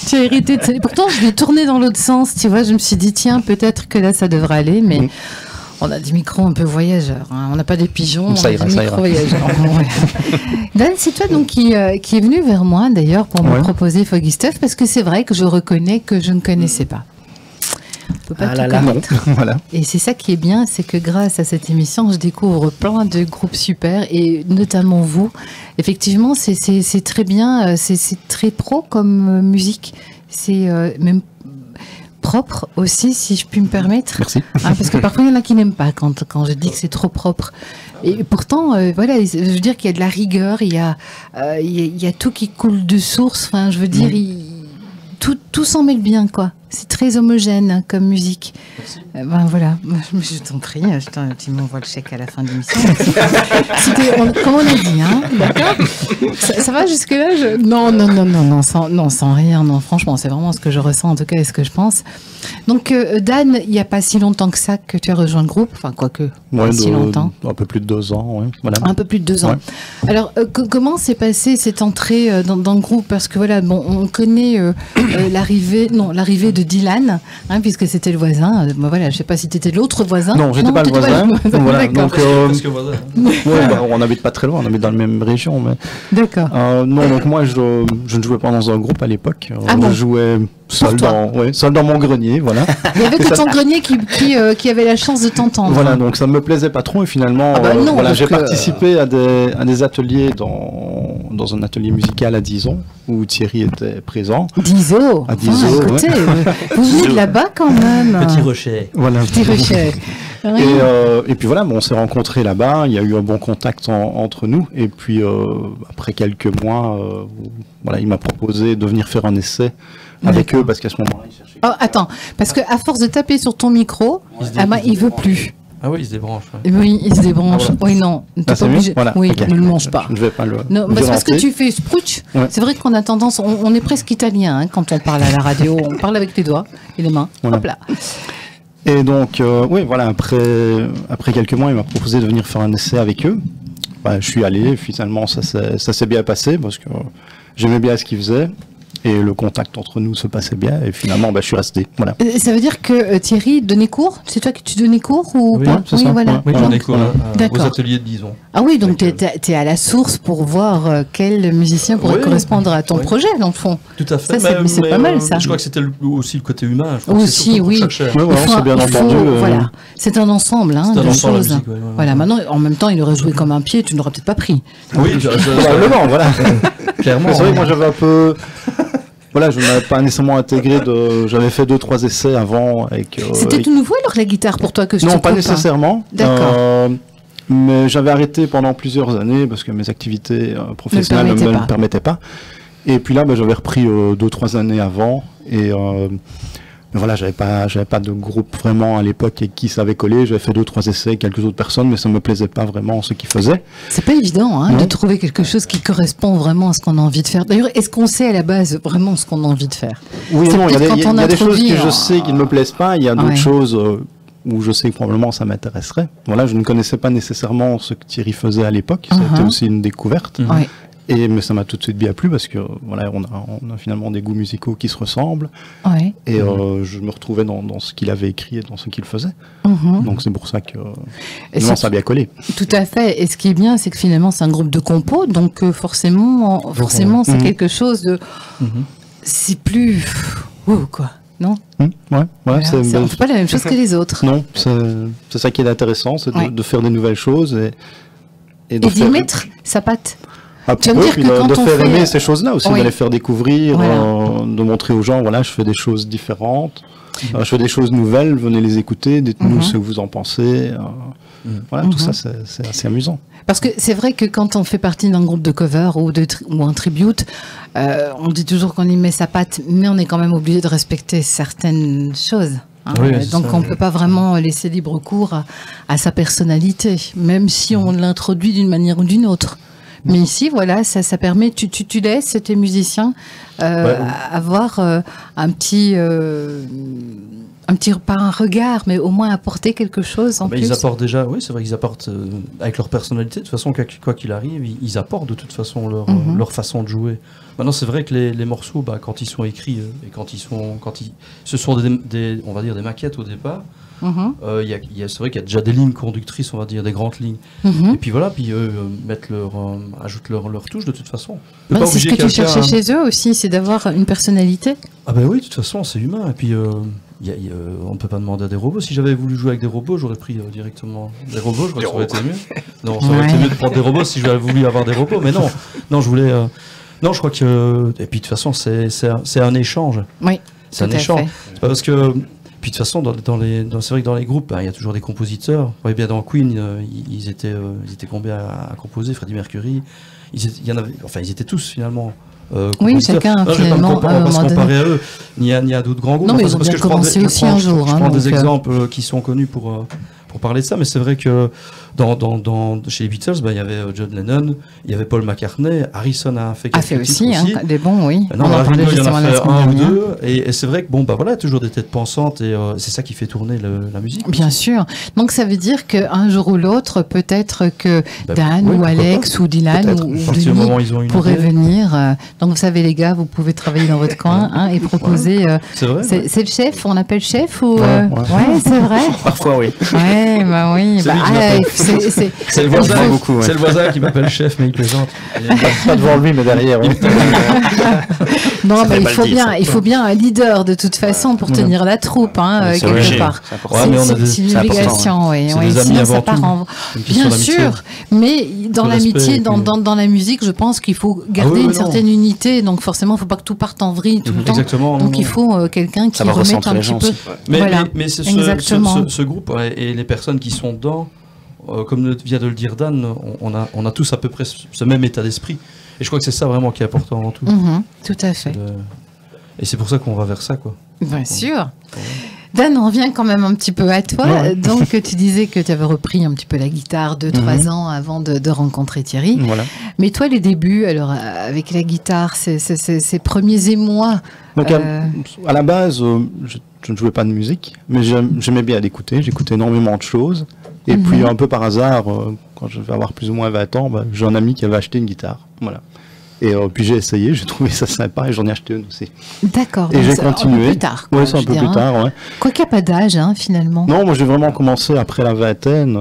Tu as hérité de ça. Et pourtant, je l'ai tourné dans l'autre sens, tu vois. Je me suis dit, tiens, peut-être que là, ça devrait aller, mais on a des micros un peu voyageurs. On n'a pas des pigeons, Ça on a ira, des ça micros ira. voyageurs. Ouais. Dan, c'est toi donc qui est venu vers moi, d'ailleurs, pour me proposer Foggy Stuff, parce que c'est vrai que je reconnais que je ne connaissais pas. On peut pas tout connaître. Voilà. Et c'est ça qui est bien, c'est que grâce à cette émission, je découvre plein de groupes super, et notamment vous. Effectivement, c'est très bien, c'est très pro comme musique. C'est même propre aussi, si je puis me permettre. Merci. Parce que parfois, il y en a qui n'aiment pas quand je dis que c'est trop propre. Et pourtant, voilà, je veux dire qu'il y a de la rigueur, il y a tout qui coule de source. Enfin, je veux dire, tout s'en mêle bien, quoi. C'est très homogène comme musique. Ben voilà, je t'en prie, tu m'envoies le chèque à la fin de l'émission. Comme on a dit, hein, d'accord. Ça va jusque-là Non, sans rire, non, franchement, c'est vraiment ce que je ressens, en tout cas, et ce que je pense. Donc, Dan, il n'y a pas si longtemps que ça que tu as rejoint le groupe, enfin, quoique, pas si longtemps. Un peu plus de 2 ans, oui. Voilà. Un peu plus de 2 ans. Ouais. Alors, comment s'est passée cette entrée dans le groupe? Parce que voilà, bon, on connaît l'arrivée de Dylan, hein, puisque c'était le voisin. Voilà, je sais pas si tu étais l'autre voisin. Non, j'étais pas le t'étais voisin. Voilà, D'accord. donc, on n'habite pas très loin, on habite dans la même région. Mais, D'accord. non, donc moi, je ne jouais pas dans un groupe à l'époque. Bon. Je jouais seul dans mon grenier, voilà. Il y avait que ton grenier qui avait la chance de t'entendre. Voilà, donc ça me plaisait pas trop et finalement, non, voilà, j'ai donc, participé à des ateliers dans un atelier musical à Dizon où Thierry était présent. Dizo. À Dizo, écoutez, vous venez de là-bas quand même. Petit rocher. Voilà. Petit rocher. Oui. Et puis voilà, on s'est rencontrés là-bas, il y a eu un bon contact entre nous, et puis après quelques mois, voilà, il m'a proposé de venir faire un essai avec eux, parce qu'à ce moment-là, il cherchait... Oh, attends, parce qu'à force de taper sur ton micro, il veut plus. Ah oui, il se débranche. Ouais. Oui, il se débranche. Ah, voilà. Oui, non, t'es Ah, pas c'est obligé. mieux voilà. Oui, Ok. ne le mange pas. Je ne vais pas le Non, c'est parce que violenter. tu fais sprouch. Ouais. C'est vrai qu'on a tendance, on est presque italien hein, quand on parle à la radio. On parle avec les doigts et les mains. Voilà. Hop là. Et donc, oui, voilà, après quelques mois, il m'a proposé de venir faire un essai avec eux. Bah, je suis allé, finalement, ça s'est bien passé, parce que j'aimais bien ce qu'ils faisaient. Et le contact entre nous se passait bien, et finalement, je suis resté. Voilà. Ça veut dire que Thierry donnait cours? C'est toi qui tu donnais cours ou Oui, pas? c'est ça. Voilà. Oui, j'en ai cours D'accord. aux ateliers de Dizon. Ah oui, donc t'es à la source pour voir quel musicien pourrait Oui. correspondre à ton Oui. projet, dans le fond. Tout à fait. Ça, c'est pas mal, ça. Je crois que c'était aussi le côté humain. Je crois que c'est Aussi, surtout oui. pour chaque chair. Ouais, voilà, Il faut- c'est bien il faut- entendu. Voilà, c'est un ensemble hein, C'est un de ensemble, la choses. musique, ouais. Voilà, maintenant, en même temps, il aurait joué comme un pied, tu n'aurais peut-être pas pris. Oui, Probablement, voilà. clairement. C'est vrai que moi, j'avais un peu... Voilà, je n'avais pas nécessairement intégré J'avais fait 2-3 essais avant avec... C'était tout nouveau alors la guitare pour toi que je Non, te pas coupe, nécessairement. D'accord. Mais j'avais arrêté pendant plusieurs années parce que mes activités professionnelles ne me le permettaient pas. Et puis là, j'avais repris 2-3 années avant. Et mais voilà, j'avais pas de groupe vraiment à l'époque avec qui ça avait collé. J'avais fait 2-3 essais avec quelques autres personnes, mais ça me plaisait pas vraiment ce qu'ils faisaient. C'est pas évident hein, de trouver quelque chose qui correspond vraiment à ce qu'on a envie de faire. D'ailleurs, est-ce qu'on sait à la base vraiment ce qu'on a envie de faire? Oui, C'est non, il y a peut-être des, quand on il y a des choses introduit, que je sais qui ne me plaisent pas. Il y a d'autres choses où je sais que probablement ça m'intéresserait. Voilà, je ne connaissais pas nécessairement ce que Thierry faisait à l'époque. C'était aussi une découverte. Ouais. Mais ça m'a tout de suite bien plu parce que voilà, on a finalement des goûts musicaux qui se ressemblent. Ouais. Et je me retrouvais dans ce qu'il avait écrit et dans ce qu'il faisait. Donc c'est pour ça que ça a bien collé. Tout à fait. Et ce qui est bien, c'est que finalement c'est un groupe de compos, donc forcément c'est quelque chose de... C'est plus... quoi, non? Ouais, Voilà, on ne fait pas la même chose que les autres. Non, c'est ça qui est intéressant, c'est de faire des nouvelles choses et d'y mettre sa patte. Tu vas me dire que quand de faire aimer ces choses-là aussi, de les faire découvrir, de montrer aux gens, voilà, je fais des choses différentes, je fais des choses nouvelles, venez les écouter, dites-nous ce que vous en pensez. Voilà, tout ça, c'est assez amusant. Parce que c'est vrai que quand on fait partie d'un groupe de cover ou un tribute, on dit toujours qu'on y met sa patte, mais on est quand même obligé de respecter certaines choses. Donc on ne peut pas vraiment laisser libre cours à sa personnalité, même si on l'introduit d'une manière ou d'une autre. Mais ici, voilà, ça permet, tu laisses tes musiciens avoir un petit, pas un regard, mais au moins apporter quelque chose en plus. Ils apportent déjà, oui, c'est vrai qu'ils apportent avec leur personnalité. De toute façon, quoi qu'il arrive, ils apportent de toute façon leur façon de jouer. Maintenant, c'est vrai que les morceaux, quand ils sont écrits et ce sont on va dire des maquettes au départ. C'est vrai qu'il y a déjà des lignes conductrices, on va dire, des grandes lignes. Et puis voilà, eux ajoutent leur touche de toute façon. C'est ce que tu cherchais chez eux aussi, c'est d'avoir une personnalité. Ah ben oui, de toute façon, c'est humain. Et puis on ne peut pas demander à des robots. Si j'avais voulu jouer avec des robots, j'aurais pris directement des robots. Je crois que ça aurait été mieux. Non, ça aurait été mieux de prendre des robots si j'avais voulu avoir des robots. Mais non, je voulais. Non, je crois que. Et puis de toute façon, c'est un échange. Oui. C'est un échange. C'est pas parce que. Puis de toute façon, c'est vrai que dans les groupes, il y a toujours des compositeurs. Vous voyez bien dans Queen, ils étaient combien à composer? Freddie Mercury, ils étaient tous finalement. Oui, chacun finalement. On va pas se comparer à eux, ni à d'autres grands groupes. Non, mais ils ont bien commencé aussi un jour. Je prends des exemples qui sont connus pour parler de ça, mais c'est vrai que chez les Beatles, il y avait John Lennon, il y avait Paul McCartney, Harrison a fait quelques titres aussi. Des bons, oui. On en parlait justement la semaine dernière. Un ou deux, et c'est vrai que voilà, toujours des têtes pensantes, et c'est ça qui fait tourner la musique. Bien sûr. Donc ça veut dire qu'un jour ou l'autre, peut-être que Dan ou Alex ou Dylan ou Denis pourraient venir. Donc vous savez les gars, vous pouvez travailler dans votre coin et proposer. C'est vrai. C'est le chef, on appelle chef ou ouais, c'est vrai. Parfois oui. Ouais, oui. C'est le voisin, c'est le voisin qui m'appelle chef, mais il plaisante. Pas devant lui, mais derrière. Non, mais il faut bien un leader de toute façon pour tenir la troupe, quelque part. C'est une obligation, oui. Sinon, ça part en... Bien sûr, mais dans l'amitié, dans la musique, je pense qu'il faut garder une certaine unité. Donc forcément, il ne faut pas que tout parte en vrille tout le temps. Exactement. Donc il faut quelqu'un qui remette un petit peu. Mais ce groupe et les personnes qui sont dedans, comme vient de le dire Dan, on a tous à peu près ce même état d'esprit. Et je crois que c'est ça vraiment qui est important avant tout. Tout à fait. Et c'est pour ça qu'on va vers ça, quoi. Bien sûr. Dan, on revient quand même un petit peu à toi. Ouais. Donc, tu disais que tu avais repris un petit peu la guitare 2-3 ans avant de rencontrer Thierry. Voilà. Mais toi, les débuts, alors, avec la guitare, ces premiers émois... Donc, à la base, je ne jouais pas de musique, mais j'aimais bien l'écouter. J'écoutais énormément de choses. Et puis, un peu par hasard, quand je vais avoir plus ou moins 20 ans, j'ai un ami qui avait acheté une guitare. Voilà. Et puis j'ai essayé, j'ai trouvé ça sympa et j'en ai acheté une aussi. D'accord. Et j'ai continué. Un peu plus tard. Oui, c'est un peu plus tard, ouais. Quoi qu'il n'y a pas d'âge, finalement. Non, moi j'ai vraiment commencé après la vingtaine.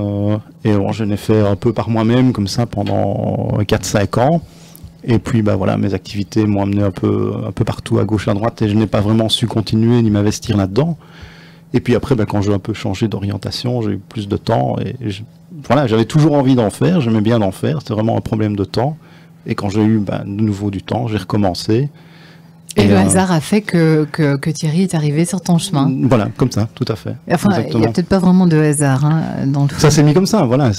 Et je l'ai fait un peu par moi-même, comme ça, pendant 4-5 ans. Et puis, voilà, mes activités m'ont amené un peu partout, à gauche, à droite, et je n'ai pas vraiment su continuer ni m'investir là-dedans. Et puis après, quand j'ai un peu changé d'orientation, j'ai eu plus de temps. Et j'avais toujours envie d'en faire, j'aimais bien d'en faire, c'était vraiment un problème de temps. Et quand j'ai eu de nouveau du temps, j'ai recommencé. Et le hasard a fait que Thierry est arrivé sur ton chemin. Voilà, comme ça, tout à fait. Enfin, il n'y a peut-être pas vraiment de hasard dans le Ça s'est mis comme ça, voilà.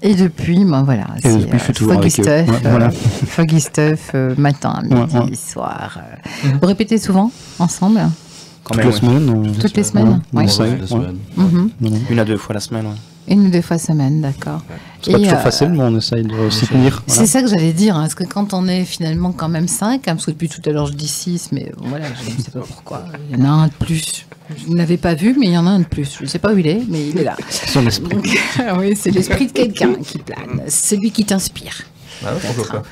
Et depuis, voilà, c'est Foggy Stuff, Foggy Stuff, matin, midi, soir. Vous répétez souvent, ensemble? Toutes les semaines. Toutes les semaines, oui. Une à deux fois la semaine, oui. Une ou deux fois semaine, d'accord. C'est pas toujours facile, mais on essaye de s'y tenir. C'est ça que j'allais dire, parce que quand on est finalement quand même 5, parce que depuis tout à l'heure je dis 6, mais voilà, je ne sais pas pourquoi. Il y en a un de plus. Je ne l'avais pas vu, mais il y en a un de plus. Je ne sais pas où il est, mais il est là. Son esprit. Donc, oui, c'est l'esprit de quelqu'un qui plane. C'est lui qui t'inspire. Ah ouais, pourquoi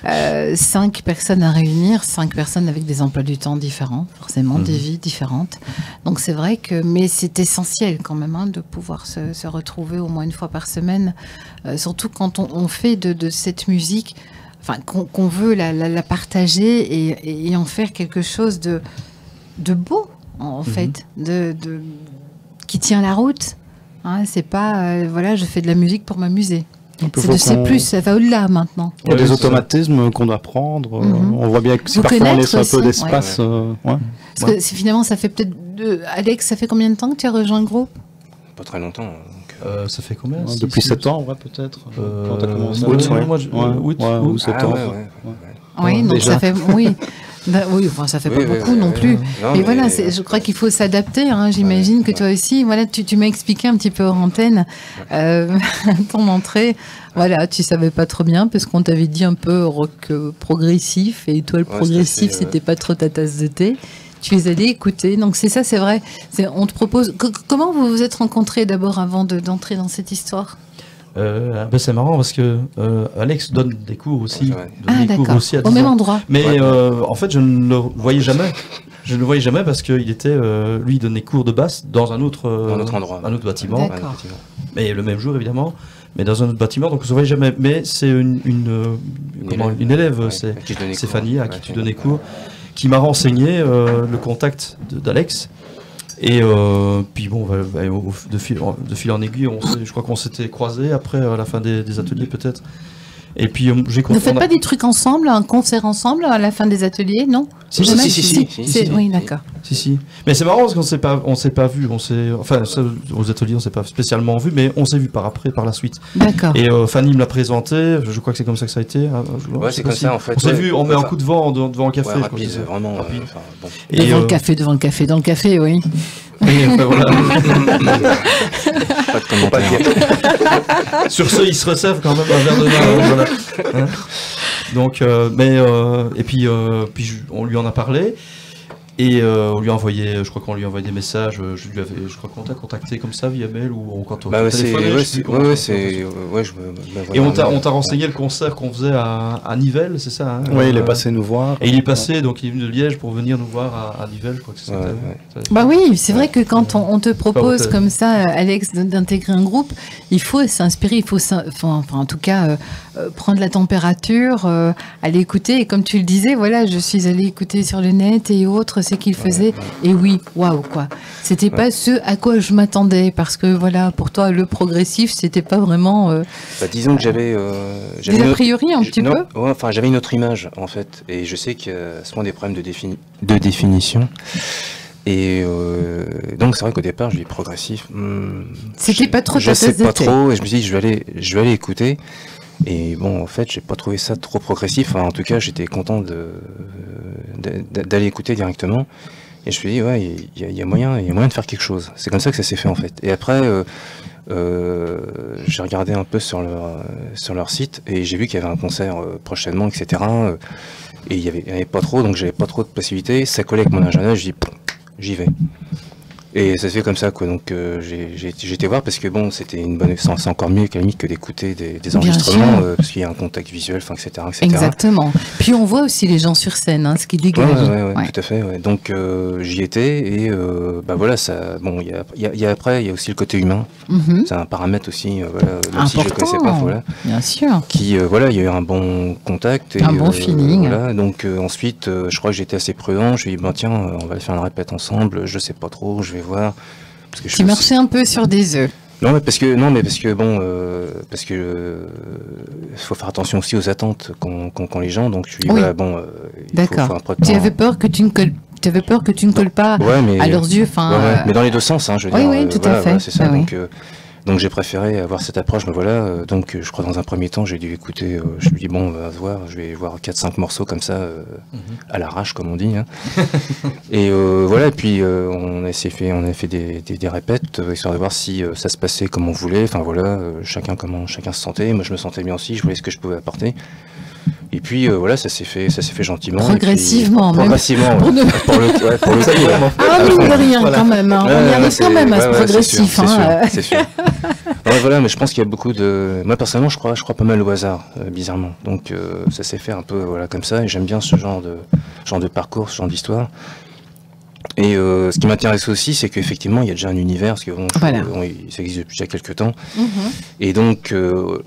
pas. 5 personnes à réunir, 5 personnes avec des emplois du temps différents, forcément, des vies différentes. Donc c'est vrai que, mais c'est essentiel quand même de pouvoir se retrouver au moins une fois par semaine, surtout quand on fait de cette musique, enfin qu'on veut la partager et en faire quelque chose de beau en fait, qui tient la route. Hein, c'est pas voilà, je fais de la musique pour m'amuser. C'est plus, ça va au-delà maintenant. Il y a des automatismes qu'on doit prendre. On voit bien que si parfois on laisse un peu d'espace. Parce que finalement, ça fait peut-être. Alex, ça fait combien de temps que tu as rejoint le groupe? Pas très longtemps. Ça fait combien? Depuis 7 ans, peut-être. Quand tu as commencé. Août, 7 ans. Oui, donc déjà. ça fait. Oui. Oui, enfin, ça fait pas beaucoup non plus. Non, mais voilà, je crois qu'il faut s'adapter. J'imagine que toi aussi, voilà, tu m'as expliqué un petit peu hors antenne ton entrée. Voilà, tu savais pas trop bien parce qu'on t'avait dit un peu rock progressif et toi le progressif, c'était pas trop ta tasse de thé. Tu les allais écouter. Donc c'est ça, c'est vrai. On te propose. Comment vous vous êtes rencontrés d'abord avant d'entrer dans cette histoire? C'est marrant parce que Alex donne des cours aussi, d'accord. Au même endroit. Mais en fait, je ne le voyais jamais. Je ne le voyais jamais parce qu'il était, lui, il donnait cours de basse dans un autre endroit, un autre bâtiment. D'accord. Mais le même jour évidemment, mais dans un autre bâtiment, donc on ne se voyait jamais. Mais c'est une élève, c'est Stéphanie à qui tu donnais cours, qui m'a renseigné le contact d'Alex. Et puis bon, de fil en aiguille, je crois qu'on s'était croisés après à la fin des ateliers peut-être. Et puis j'ai Ne faites pas des trucs ensemble, un concert ensemble à la fin des ateliers, non? Si. Oui, d'accord. Si. Mais c'est marrant parce qu'on s'est pas vu, enfin aux ateliers on s'est pas spécialement vu, mais on s'est vu par la suite. D'accord. Et Fanny me l'a présenté, je crois que c'est comme ça que ça a été. Ouais, c'est comme ça en fait. On s'est vu, on met un coup de vent devant le café. Ouais, rapide, vraiment rapide. Bon. Devant le café, dans le café, oui. Et voilà. Pas de commentaire. Sur ce, ils se reçoivent quand même un verre de vin. Voilà. Hein, donc, et puis on lui en a parlé. Et on lui a envoyé, je crois qu'on lui a envoyé des messages. Je crois qu'on t'a contacté comme ça via mail ou quand on téléphoné. Et on t'a renseigné le concert qu'on faisait à Nivelles, c'est ça, hein? Oui, il est passé nous voir. Et il est passé, donc il est venu de Liège pour venir nous voir à Nivelles, je crois que c'est ça. Bah oui, c'est vrai que quand on te propose comme ça, Alex, d'intégrer un groupe, il faut s'inspirer, il faut, en tout cas, prendre la température, aller écouter. Et comme tu le disais, voilà, je suis allée écouter sur le net et autres. C'est qu'il faisait, et oui, waouh quoi. C'était pas ce à quoi je m'attendais, parce que voilà, pour toi, le progressif, c'était pas vraiment. Disons que j'avais des a priori un petit peu. Ouais, enfin, j'avais une autre image en fait, et je sais que souvent des problèmes de définition. Et donc c'est vrai qu'au départ, je dis progressif. C'était pas trop ta tasse de thé. Je sais pas trop, et je me suis dit, je vais aller écouter. Et bon, en fait, j'ai pas trouvé ça trop progressif. Enfin, en tout cas, j'étais content d'aller écouter directement. Et je me suis dit, ouais, il y a moyen de faire quelque chose. C'est comme ça que ça s'est fait, en fait. Et après, j'ai regardé un peu sur leur site et j'ai vu qu'il y avait un concert prochainement, etc. Et il y avait pas trop, donc j'avais pas trop de possibilités. Ça collait avec mon agenda, je dis, j'y vais. Et ça se fait comme ça, quoi. Donc j'ai été voir parce que bon, c'était une bonne, c'est encore mieux qu'à la limite que d'écouter des enregistrements parce qu'il y a un contact visuel, enfin, etc., etc. Exactement. Puis on voit aussi les gens sur scène, hein, ce qui dégage. Ouais, tout à fait. Ouais. Donc j'y étais et bah voilà, ça. Bon, il y a aussi le côté humain. C'est un paramètre aussi, voilà, même si je le connaissais pas, voilà. Bien sûr. Qui voilà, il y a eu un bon contact et un bon feeling. Voilà. Donc ensuite, je crois que j'étais assez prudent. Je me suis dit, bah tiens, on va faire une répète ensemble. Je sais pas trop, je vais voir. Parce que tu marchais un peu sur des œufs. Non, mais parce que bon, faut faire attention aussi aux attentes qu'ont les gens. Donc je suis voilà, bon. D'accord. Tu avais peur que tu ne colles. Tu avais peur que tu ne colles pas à leurs yeux, mais dans les deux sens, hein, je veux dire. Oui, tout à fait. Voilà, c'est ça. Donc j'ai préféré avoir cette approche, mais voilà, donc je crois dans un premier temps j'ai dû écouter, je me dis bon, on va voir, je vais voir 4-5 morceaux comme ça, à l'arrache comme on dit, hein. Et voilà, et puis on a fait des répètes, histoire de voir si ça se passait comme on voulait, enfin voilà, chacun se sentait, moi je me sentais bien aussi, je voyais ce que je pouvais apporter. Et puis voilà, ça s'est fait gentiment. Progressivement, progressivement. Pour le coup. Ah, mine de rien, quand même. Hein. On y arrive quand même à ce progressif. C'est sûr. Ouais, voilà, mais je pense qu'il y a beaucoup de... Moi, personnellement, je crois pas mal au hasard, bizarrement. Donc, ça s'est fait un peu voilà, comme ça, et j'aime bien ce genre de parcours, ce genre d'histoire. Et ce qui m'intéresse aussi, c'est qu'effectivement, il y a déjà un univers, parce que bon, ça existe depuis déjà quelques temps. Et donc,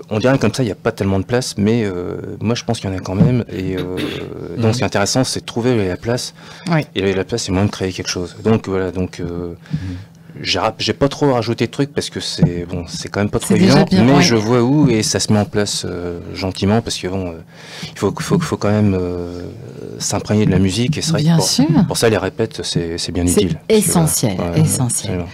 on dirait comme ça, il n'y a pas tellement de place, mais moi, je pense qu'il y en a quand même. Et donc, ce qui est intéressant, c'est de trouver la place. Et la place, c'est moins de créer quelque chose. Donc, voilà, donc... j'ai pas trop rajouté de trucs parce que c'est quand même pas trop évident, mais je vois où et ça se met en place gentiment parce que il faut quand même s'imprégner de la musique et c'est vrai que pour ça les répètes c'est bien utile. Essentiel, essentiel.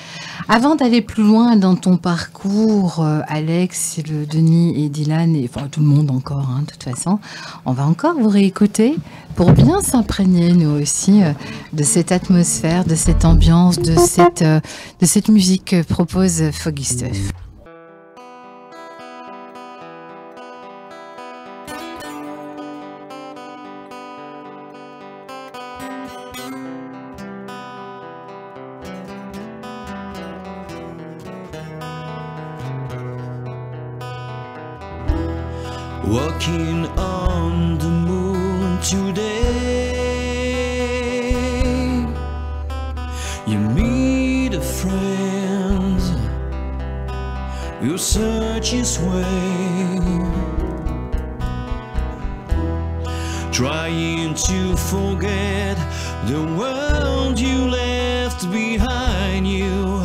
Avant d'aller plus loin dans ton parcours, Alex, Denis et Dylan, et enfin tout le monde encore, de toute façon, on va encore vous réécouter pour bien s'imprégner, nous aussi, de cette atmosphère, de cette ambiance, de cette musique que propose Foggy Stuff. Walking on the moon today, you meet a friend, you search his way, trying to forget the world you left behind you.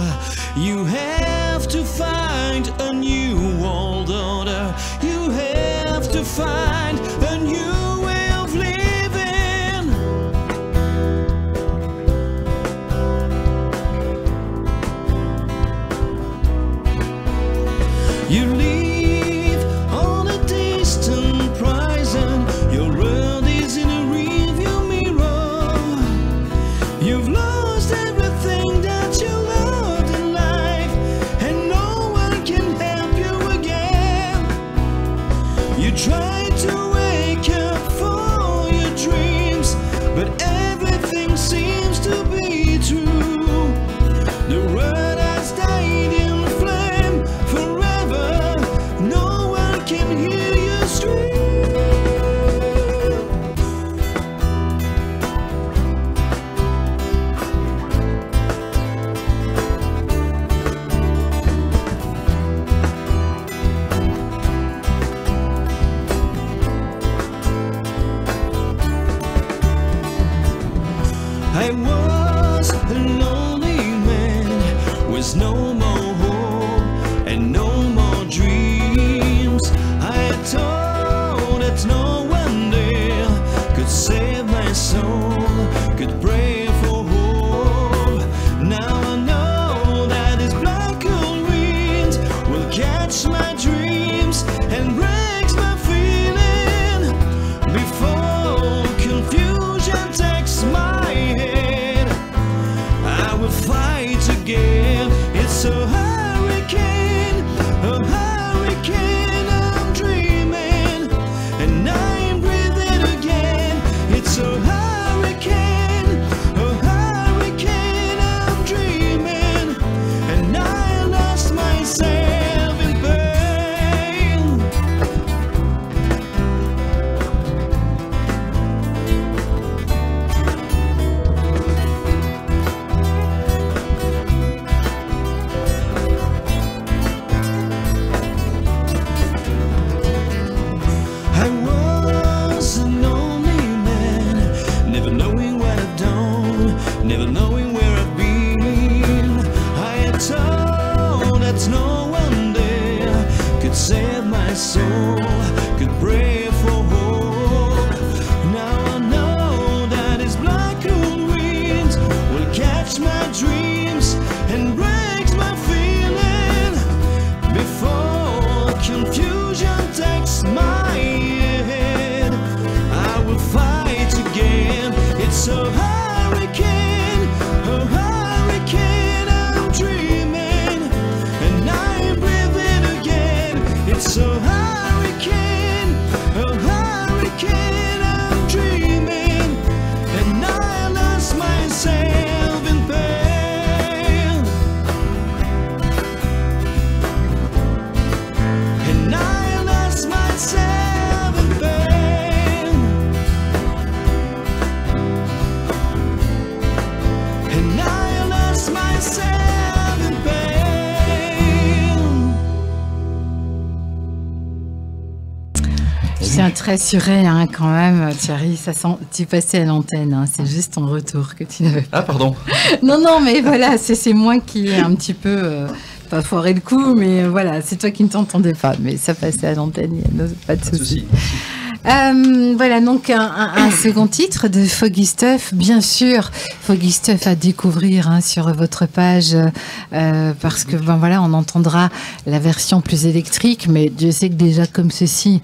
You have to find a new world order. You have to find a new way of living. You live on a distant horizon. Your world is in a rearview mirror. You've lost everything that you loved in life, and no one can help you again. You try to wake up for your dreams, but everything seems to be true. The world has died in flame forever. No one can hear you scream. I was a lonely man with no more hope and no more dreams. I thought that no one there could save my soul, could pray for hope. Now I know that this black cold wind will catch my dreams and breaks my feeling before confusion takes my head. I will fight again. It's a hurricane I'm dreaming, and I'm breathing again. It's a hurricane I'm dreaming, and I lost myself in pain. I was a lonely man, never knowing what I've done, never knowing where I've been. I had thought that no one there could save my soul, could pray for hope. Now I know that this black cold wind will catch my dreams and breaks my feeling before confusion takes my head. I will fight again. It's a hurricane I'm dreaming, and I'm breathing again. It's a hurricane tiens, très suré quand même, Thierry. Ça sent, tu passais à l'antenne. C'est juste ton retour que tu n'avais pas. Ah, pardon. Non, mais voilà, c'est moi qui ai un petit peu pas foiré le coup, mais voilà, c'est toi qui ne t'entendais pas. Mais ça passait à l'antenne, il n'y a pas de souci. Voilà, donc un second titre de Foggy Stuff, bien sûr, Foggy Stuff à découvrir sur votre page, parce que voilà, on entendra la version plus électrique, mais Dieu sait que déjà comme ceci,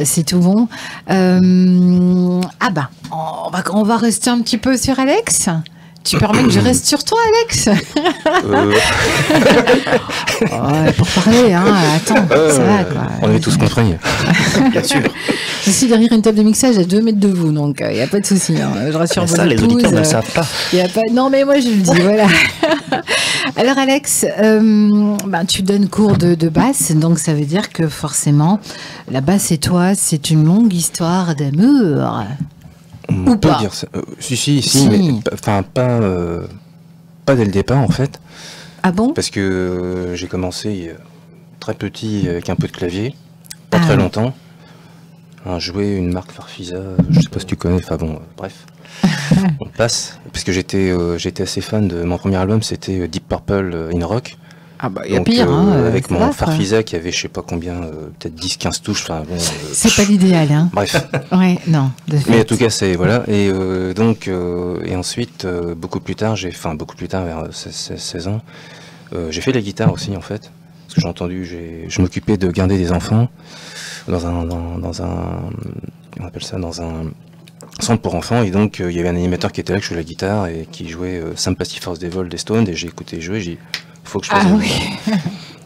c'est tout bon. On va rester un petit peu sur Alex. Tu permets que je reste sur toi, Alex? Pour parler, attends, ça va quoi. On est tous compris. Bien sûr. Je suis derrière une table de mixage à 2 mètres de vous, donc il n'y a pas de souci. Je rassure vos ça, les épouses, auditeurs ne le savent pas. Y a pas. Non, mais moi je le dis, voilà. Alors Alex, tu donnes cours de basse, donc ça veut dire que forcément, la basse et toi, c'est une longue histoire d'amour. On peut dire ça. Si, mais pas dès le départ en fait. Ah bon? Parce que j'ai commencé très petit avec un peu de clavier, pas très longtemps. Jouer une marque Farfisa, je sais pas si tu connais, bref. On passe. Parce que j'étais assez fan de mon premier album, c'était Deep Purple in Rock. Ah bah, il y a pire, avec mon Farfisa qui avait je sais pas combien, peut-être 10-15 touches. C'est pas l'idéal, Bref. Ouais, non. Mais en tout cas, c'est voilà. Et et ensuite, beaucoup plus tard, vers 16 ans, j'ai fait de la guitare aussi en fait. Parce que j'ai entendu, je m'occupais de garder des enfants dans un centre pour enfants, et donc il y avait un animateur qui était là, qui jouait la guitare et qui jouait Sympathy for the Devil des Stones, et j'ai écouté jouer, j'ai dit faut que je fasse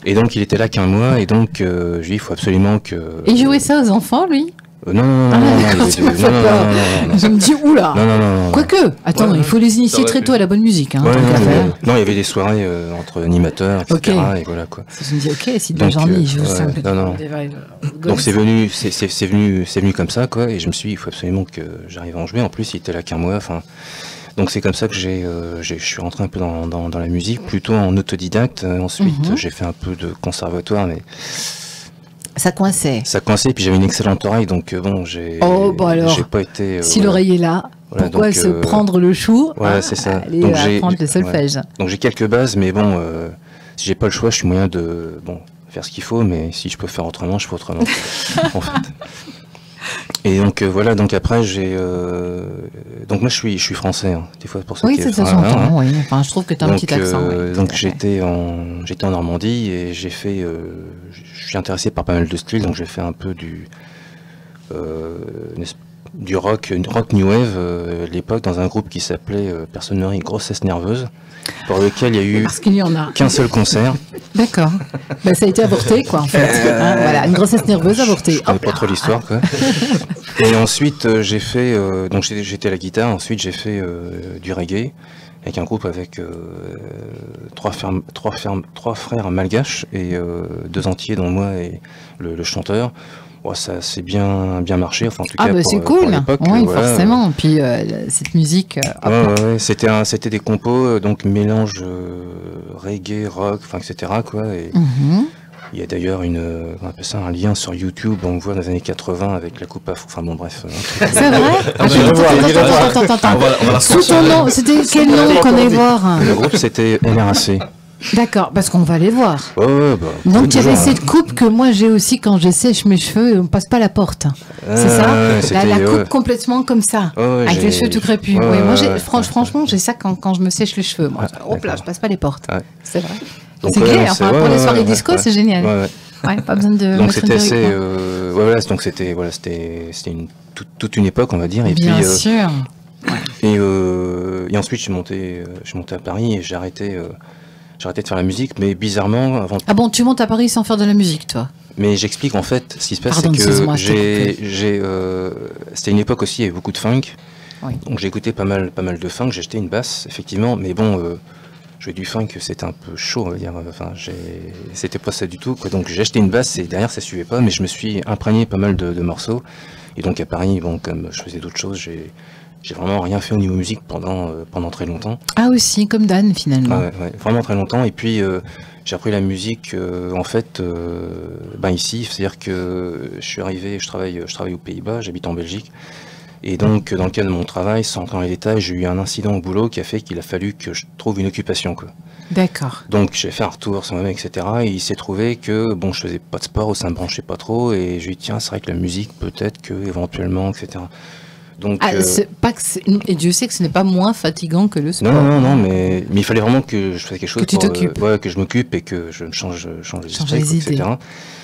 Et donc il était là qu'un mois, et donc j'ai dit il faut absolument que... Et il jouait ça aux enfants, lui? Non. Je me dis, oula. Non. Quoique, attends, il faut les initier très tôt à la bonne musique. Non, il y avait des soirées entre animateurs, etc. Et voilà quoi. Je me dis, ok, si de j'en ai, je vous sens. Non. Donc c'est venu comme ça quoi, et je me suis dit, il faut absolument que j'arrive à en jouer. En plus, il était là qu'un mois. Donc c'est comme ça que je suis rentré un peu dans la musique, plutôt en autodidacte. Ensuite, j'ai fait un peu de conservatoire, mais ça coinçait. Puis j'avais une excellente oreille, donc j'ai pas été... si l'oreille est là, voilà, pourquoi se prendre le chou? Voilà, c'est ça. Aller apprendre le solfège. Donc j'ai quelques bases, mais si j'ai pas le choix, je suis moyen de faire ce qu'il faut, mais si je peux faire autrement, je fais autrement. En fait. Et donc voilà, donc après donc moi je suis français, des fois pour ça. Oui, c'est ça, j'entends. Oui. Enfin, je trouve que tu as un petit accent. Donc j'étais en Normandie, et je suis intéressé par pas mal de styles, donc j'ai fait un peu du rock new wave à l'époque, dans un groupe qui s'appelait Personnerie Grossesse Nerveuse, pour lequel il y a eu qu'un seul concert. D'accord. Ça a été avorté quoi en fait. Voilà, une grossesse nerveuse avortée. Je connais pas trop l'histoire quoi. Et ensuite j'ai fait donc j'étais à la guitare, ensuite j'ai fait du reggae avec un groupe avec trois frères malgaches et 2 entiers, dont moi et le chanteur. Ça s'est bien marché, enfin en tout cas c'est pour cool. l'époque. Oui, forcément. Puis cette musique. C'était des compos, donc mélange reggae, rock, etc. quoi. Et il y a d'ailleurs on appelle ça un lien sur YouTube, on voit dans les années 80 avec la coupe afro. Enfin bon, bref. C'est vrai? Attends. Sous ton nom, c'était quel nom qu'on allait voir? Le groupe c'était LRAC. D'accord, parce qu'on va les voir. Donc tu avais cette coupe que moi j'ai aussi quand je sèche mes cheveux, on passe pas la porte. C'est ça? La coupe complètement comme ça, avec les cheveux tout crépus. Moi, franchement, j'ai ça quand je me sèche les cheveux. Moi. Hop là, je passe pas les portes. C'est vrai. C'est gay, pour les soirées disco, c'est génial. Pas besoin de. Donc c'était assez. Donc c'était toute une époque, on va dire. Et bien sûr. Et ensuite, je suis monté à Paris, et j'ai arrêté de faire la musique, mais bizarrement avant. Ah bon, tu montes à Paris sans faire de la musique, toi? Mais j'explique en fait, ce qui se passe, c'est que c'était une époque aussi, il y avait beaucoup de funk. Oui. Donc j'ai écouté pas mal de funk, j'ai acheté une basse, effectivement, mais jouer du funk, c'était un peu chaud, on va dire. C'était pas ça du tout, quoi. Donc j'ai acheté une basse, et derrière ça suivait pas, mais je me suis imprégné pas mal de morceaux. Et donc à Paris, comme je faisais d'autres choses, j'ai vraiment rien fait au niveau musique pendant très longtemps. Ah aussi, comme Dan finalement. Ouais, vraiment très longtemps. Et puis j'ai appris la musique en fait ici, c'est-à-dire que je suis arrivé, je travaille aux Pays-Bas, j'habite en Belgique. Et donc dans le cadre de mon travail, sans entrer dans les détails, j'ai eu un incident au boulot qui a fait qu'il a fallu que je trouve une occupation, quoi. D'accord. Donc j'ai fait un retour sur moi-même, etc. Et il s'est trouvé que bon, je faisais pas de sport ou ça me branchait pas trop. Et je lui ai dit tiens, c'est vrai que la musique peut-être que éventuellement, etc. Donc, et Dieu sait que ce n'est pas moins fatigant que le sport. Non, mais il fallait vraiment que je fasse quelque chose que tu t'occupes. Que je m'occupe et que je change les idées. etc.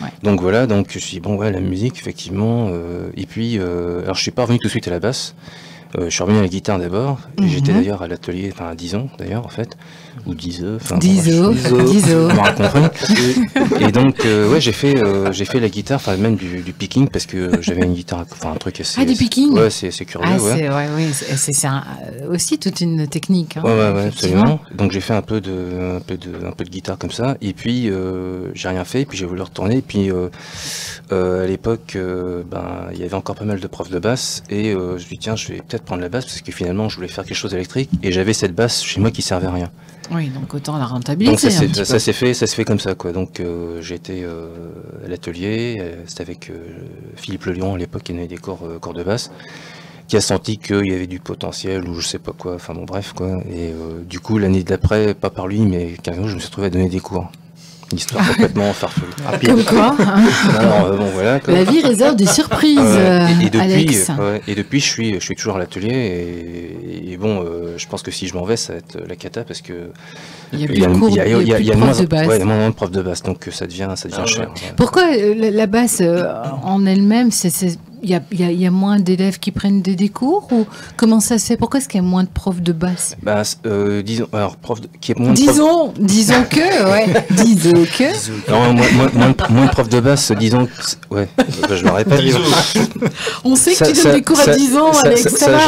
Ouais. Donc voilà, donc je me suis dit, bon, ouais, la musique, effectivement. Et puis, alors je suis pas revenu tout de suite à la basse. Je suis revenu à la guitare d'abord. J'étais d'ailleurs à l'atelier, à 10 ans d'ailleurs, en fait. Ou 10 ans. 10 ans. On m'a compris. Et donc, j'ai fait la guitare, même du picking, parce que j'avais une guitare, un truc assez. Ah, du picking. Ouais, c'est curieux. C'est aussi toute une technique. Hein, ouais, absolument. Donc j'ai fait un peu de guitare comme ça. Et puis, j'ai rien fait. Et puis j'ai voulu retourner. Et puis, à l'époque, il y avait encore pas mal de profs de basse. Et je me suis dit, tiens, je vais peut-être prendre la basse, parce que finalement, je voulais faire quelque chose d'électrique. Et j'avais cette basse chez moi qui servait à rien. Oui, donc autant la rentabilité. Donc ça s'est fait comme ça, quoi. Donc j'ai été à l'atelier, c'était avec Philippe Lelion à l'époque qui donnait des corps de basse, qui a senti qu'il y avait du potentiel ou je sais pas quoi, enfin bon bref quoi. Et du coup l'année d'après, pas par lui mais carrément, je me suis retrouvé à donner des cours. Une histoire complètement farfelue. Comme quoi Alors, bon, voilà, quoi. La vie réserve des surprises, Alex. Et depuis, je suis toujours à l'atelier. Et bon, je pense que si je m'en vais, ça va être la cata parce que il y a plus de profs de basse. Ouais, il y a moins de profs de basse, donc ça devient cher. Pourquoi la basse en elle-même, il y a moins d'élèves qui prennent des cours ou comment ça se fait? Pourquoi est-ce qu'il y a moins de profs de basse? Disons, alors disons que, ouais. Disons que. Non, moins de profs de basse, disons que, ouais. Je le répète. On sait que tu donnes des cours à 10 ans, Alex. Ça va.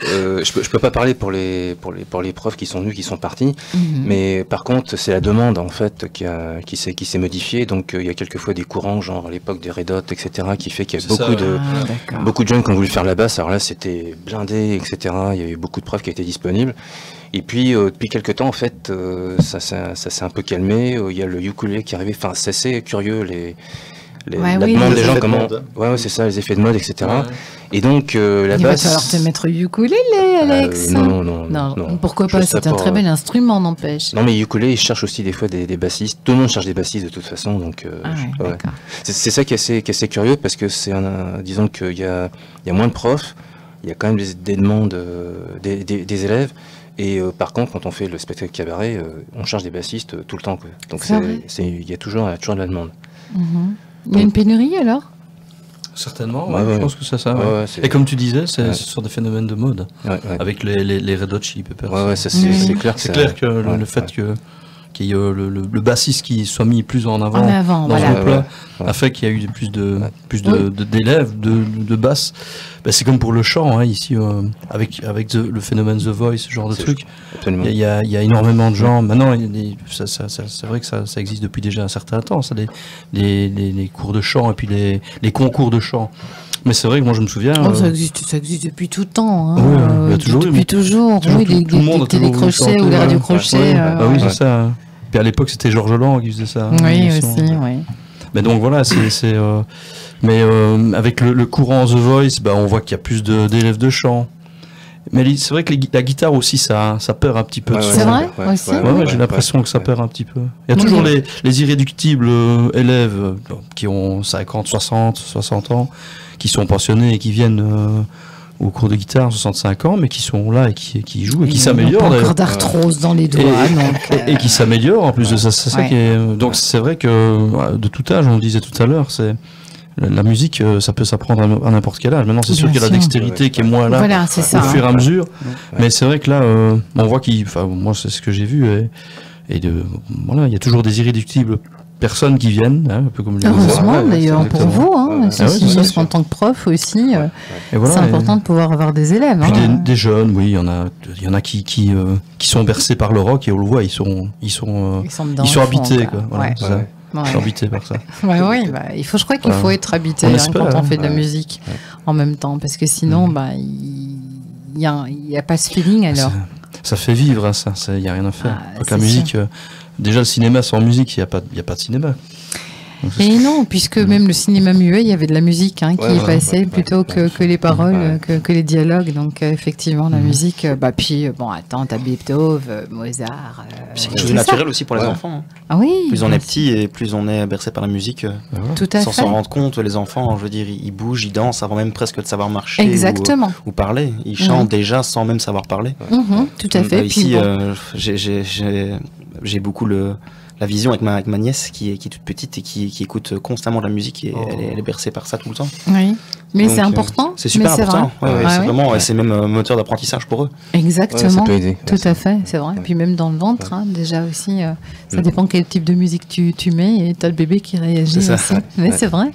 Je peux pas parler pour les profs qui sont venus, qui sont partis, mais par contre c'est la demande en fait qui s'est modifiée. Donc il y a quelquefois des courants, genre à l'époque des Red Hot, etc., qui fait qu'il y a beaucoup de jeunes qui ont voulu faire la basse. Alors là c'était blindé, etc. Il y avait beaucoup de profs qui étaient disponibles. Et puis depuis quelques temps en fait ça s'est un peu calmé. Il y a le ukulélé qui est arrivé. Enfin c'est assez curieux la demande des gens, comment. Ouais, c'est ça, les effets de mode, etc. Ouais. Et donc, la basse. Il va falloir te mettre ukulélé, Alex. Non. Pourquoi pas? C'est un très bel instrument, n'empêche. Non, mais ukulélé, ils cherchent aussi des fois des bassistes. Tout le monde cherche des bassistes de toute façon. Donc, c'est ça qui est assez curieux parce que disons qu'il y a moins de profs, il y a quand même des demandes des élèves. Et par contre, quand on fait le spectacle cabaret, on cherche des bassistes tout le temps, quoi. Donc, il y a toujours de la demande. Il y a une pénurie alors? Certainement, je pense que c'est ça. Ouais. Et comme tu disais, c'est sur des phénomènes de mode, avec les Red Hot Chili Peppers. C'est clair. C'est clair que le fait qu'il y ait le bassiste qui soit mis plus en avant dans le plat a fait qu'il y a eu plus d'élèves de basse. C'est comme pour le chant, ici, avec le phénomène The Voice, ce genre de truc. Il y a énormément de gens. Maintenant, c'est vrai que ça existe depuis déjà un certain temps, ça, les cours de chant et puis les concours de chant. Mais c'est vrai que moi je me souviens. Ça existe depuis tout le temps. Il y a toujours depuis toujours. Les télécrochets ou les radiocrochets. Oui, c'est ça. Puis à l'époque, c'était Georges Lang qui faisait ça. Oui, aussi, oui. Mais donc voilà, mais avec le courant The Voice, on voit qu'il y a plus d'élèves de chant. Mais c'est vrai que la guitare aussi, ça perd un petit peu. C'est vrai aussi. J'ai l'impression que ça perd un petit peu. Il y a toujours les irréductibles élèves qui ont 50, 60 ans, qui sont pensionnés et qui viennent au cours de guitare, 65 ans, mais qui sont là et qui jouent et qui s'améliorent. Encore d'arthrose dans les doigts. Et qui s'améliorent en plus de ça. C'est ça qui est. Donc c'est vrai que de tout âge, on le disait tout à l'heure, la musique, ça peut s'apprendre à n'importe quel âge. Maintenant, c'est sûr qu'il y a la dextérité qui est moins là au fur et à mesure. Mais c'est vrai que là, on voit moi, c'est ce que j'ai vu. Et il y a toujours des irréductibles personnes qui viennent, un peu comme les heureusement d'ailleurs pour vous, en tant que prof aussi, c'est important de pouvoir avoir des élèves. Puis des jeunes, oui, il y en a qui sont bercés par le rock et on le voit, ils sont habités, quoi. Ouais. Je suis habité par ça. Ouais, oui, je crois qu'il faut être habité On hein, espère, quand on fait de la ouais. musique en même temps, parce que sinon, il n'y a pas ce feeling alors. Ça fait vivre, hein, ça. Il n'y a rien à faire. Ah, Donc la c'est musique, déjà le cinéma sans musique, il n'y a pas de cinéma. Donc, c'est- Et non, puisque même le cinéma muet, il y avait de la musique qui Ouais, passait ouais, plutôt ouais. que les paroles, Ouais. que les dialogues. Donc effectivement, la musique, puis bon, attends, t'as Beethoven, Mozart. C'est quelque chose tout de ça. naturel aussi pour les Ouais. enfants. Hein. Ah oui. Plus on est petit et plus on est bercé par la musique, Tout à sans fait. s'en rendre compte, les enfants, je veux dire, ils bougent, ils dansent avant même presque de savoir marcher Exactement. ou parler. Ils chantent déjà sans même savoir parler. Tout à fait. Ici, Puis bon. j'ai beaucoup la vision avec ma nièce qui est toute petite et qui écoute constamment de la musique et elle est bercée par ça tout le temps. Oui. Mais Donc, c'est important. C'est super mais important. vrai. Ouais, Ouais, c'est ouais. vraiment, c'est même un moteur d'apprentissage pour eux. Ouais, ça Exactement. peut aider. Tout à fait, c'est vrai. Et puis même dans le ventre, hein, déjà aussi, ça dépend quel type de musique tu mets et t'as le bébé qui réagit C'est ça. aussi. Mais c'est vrai,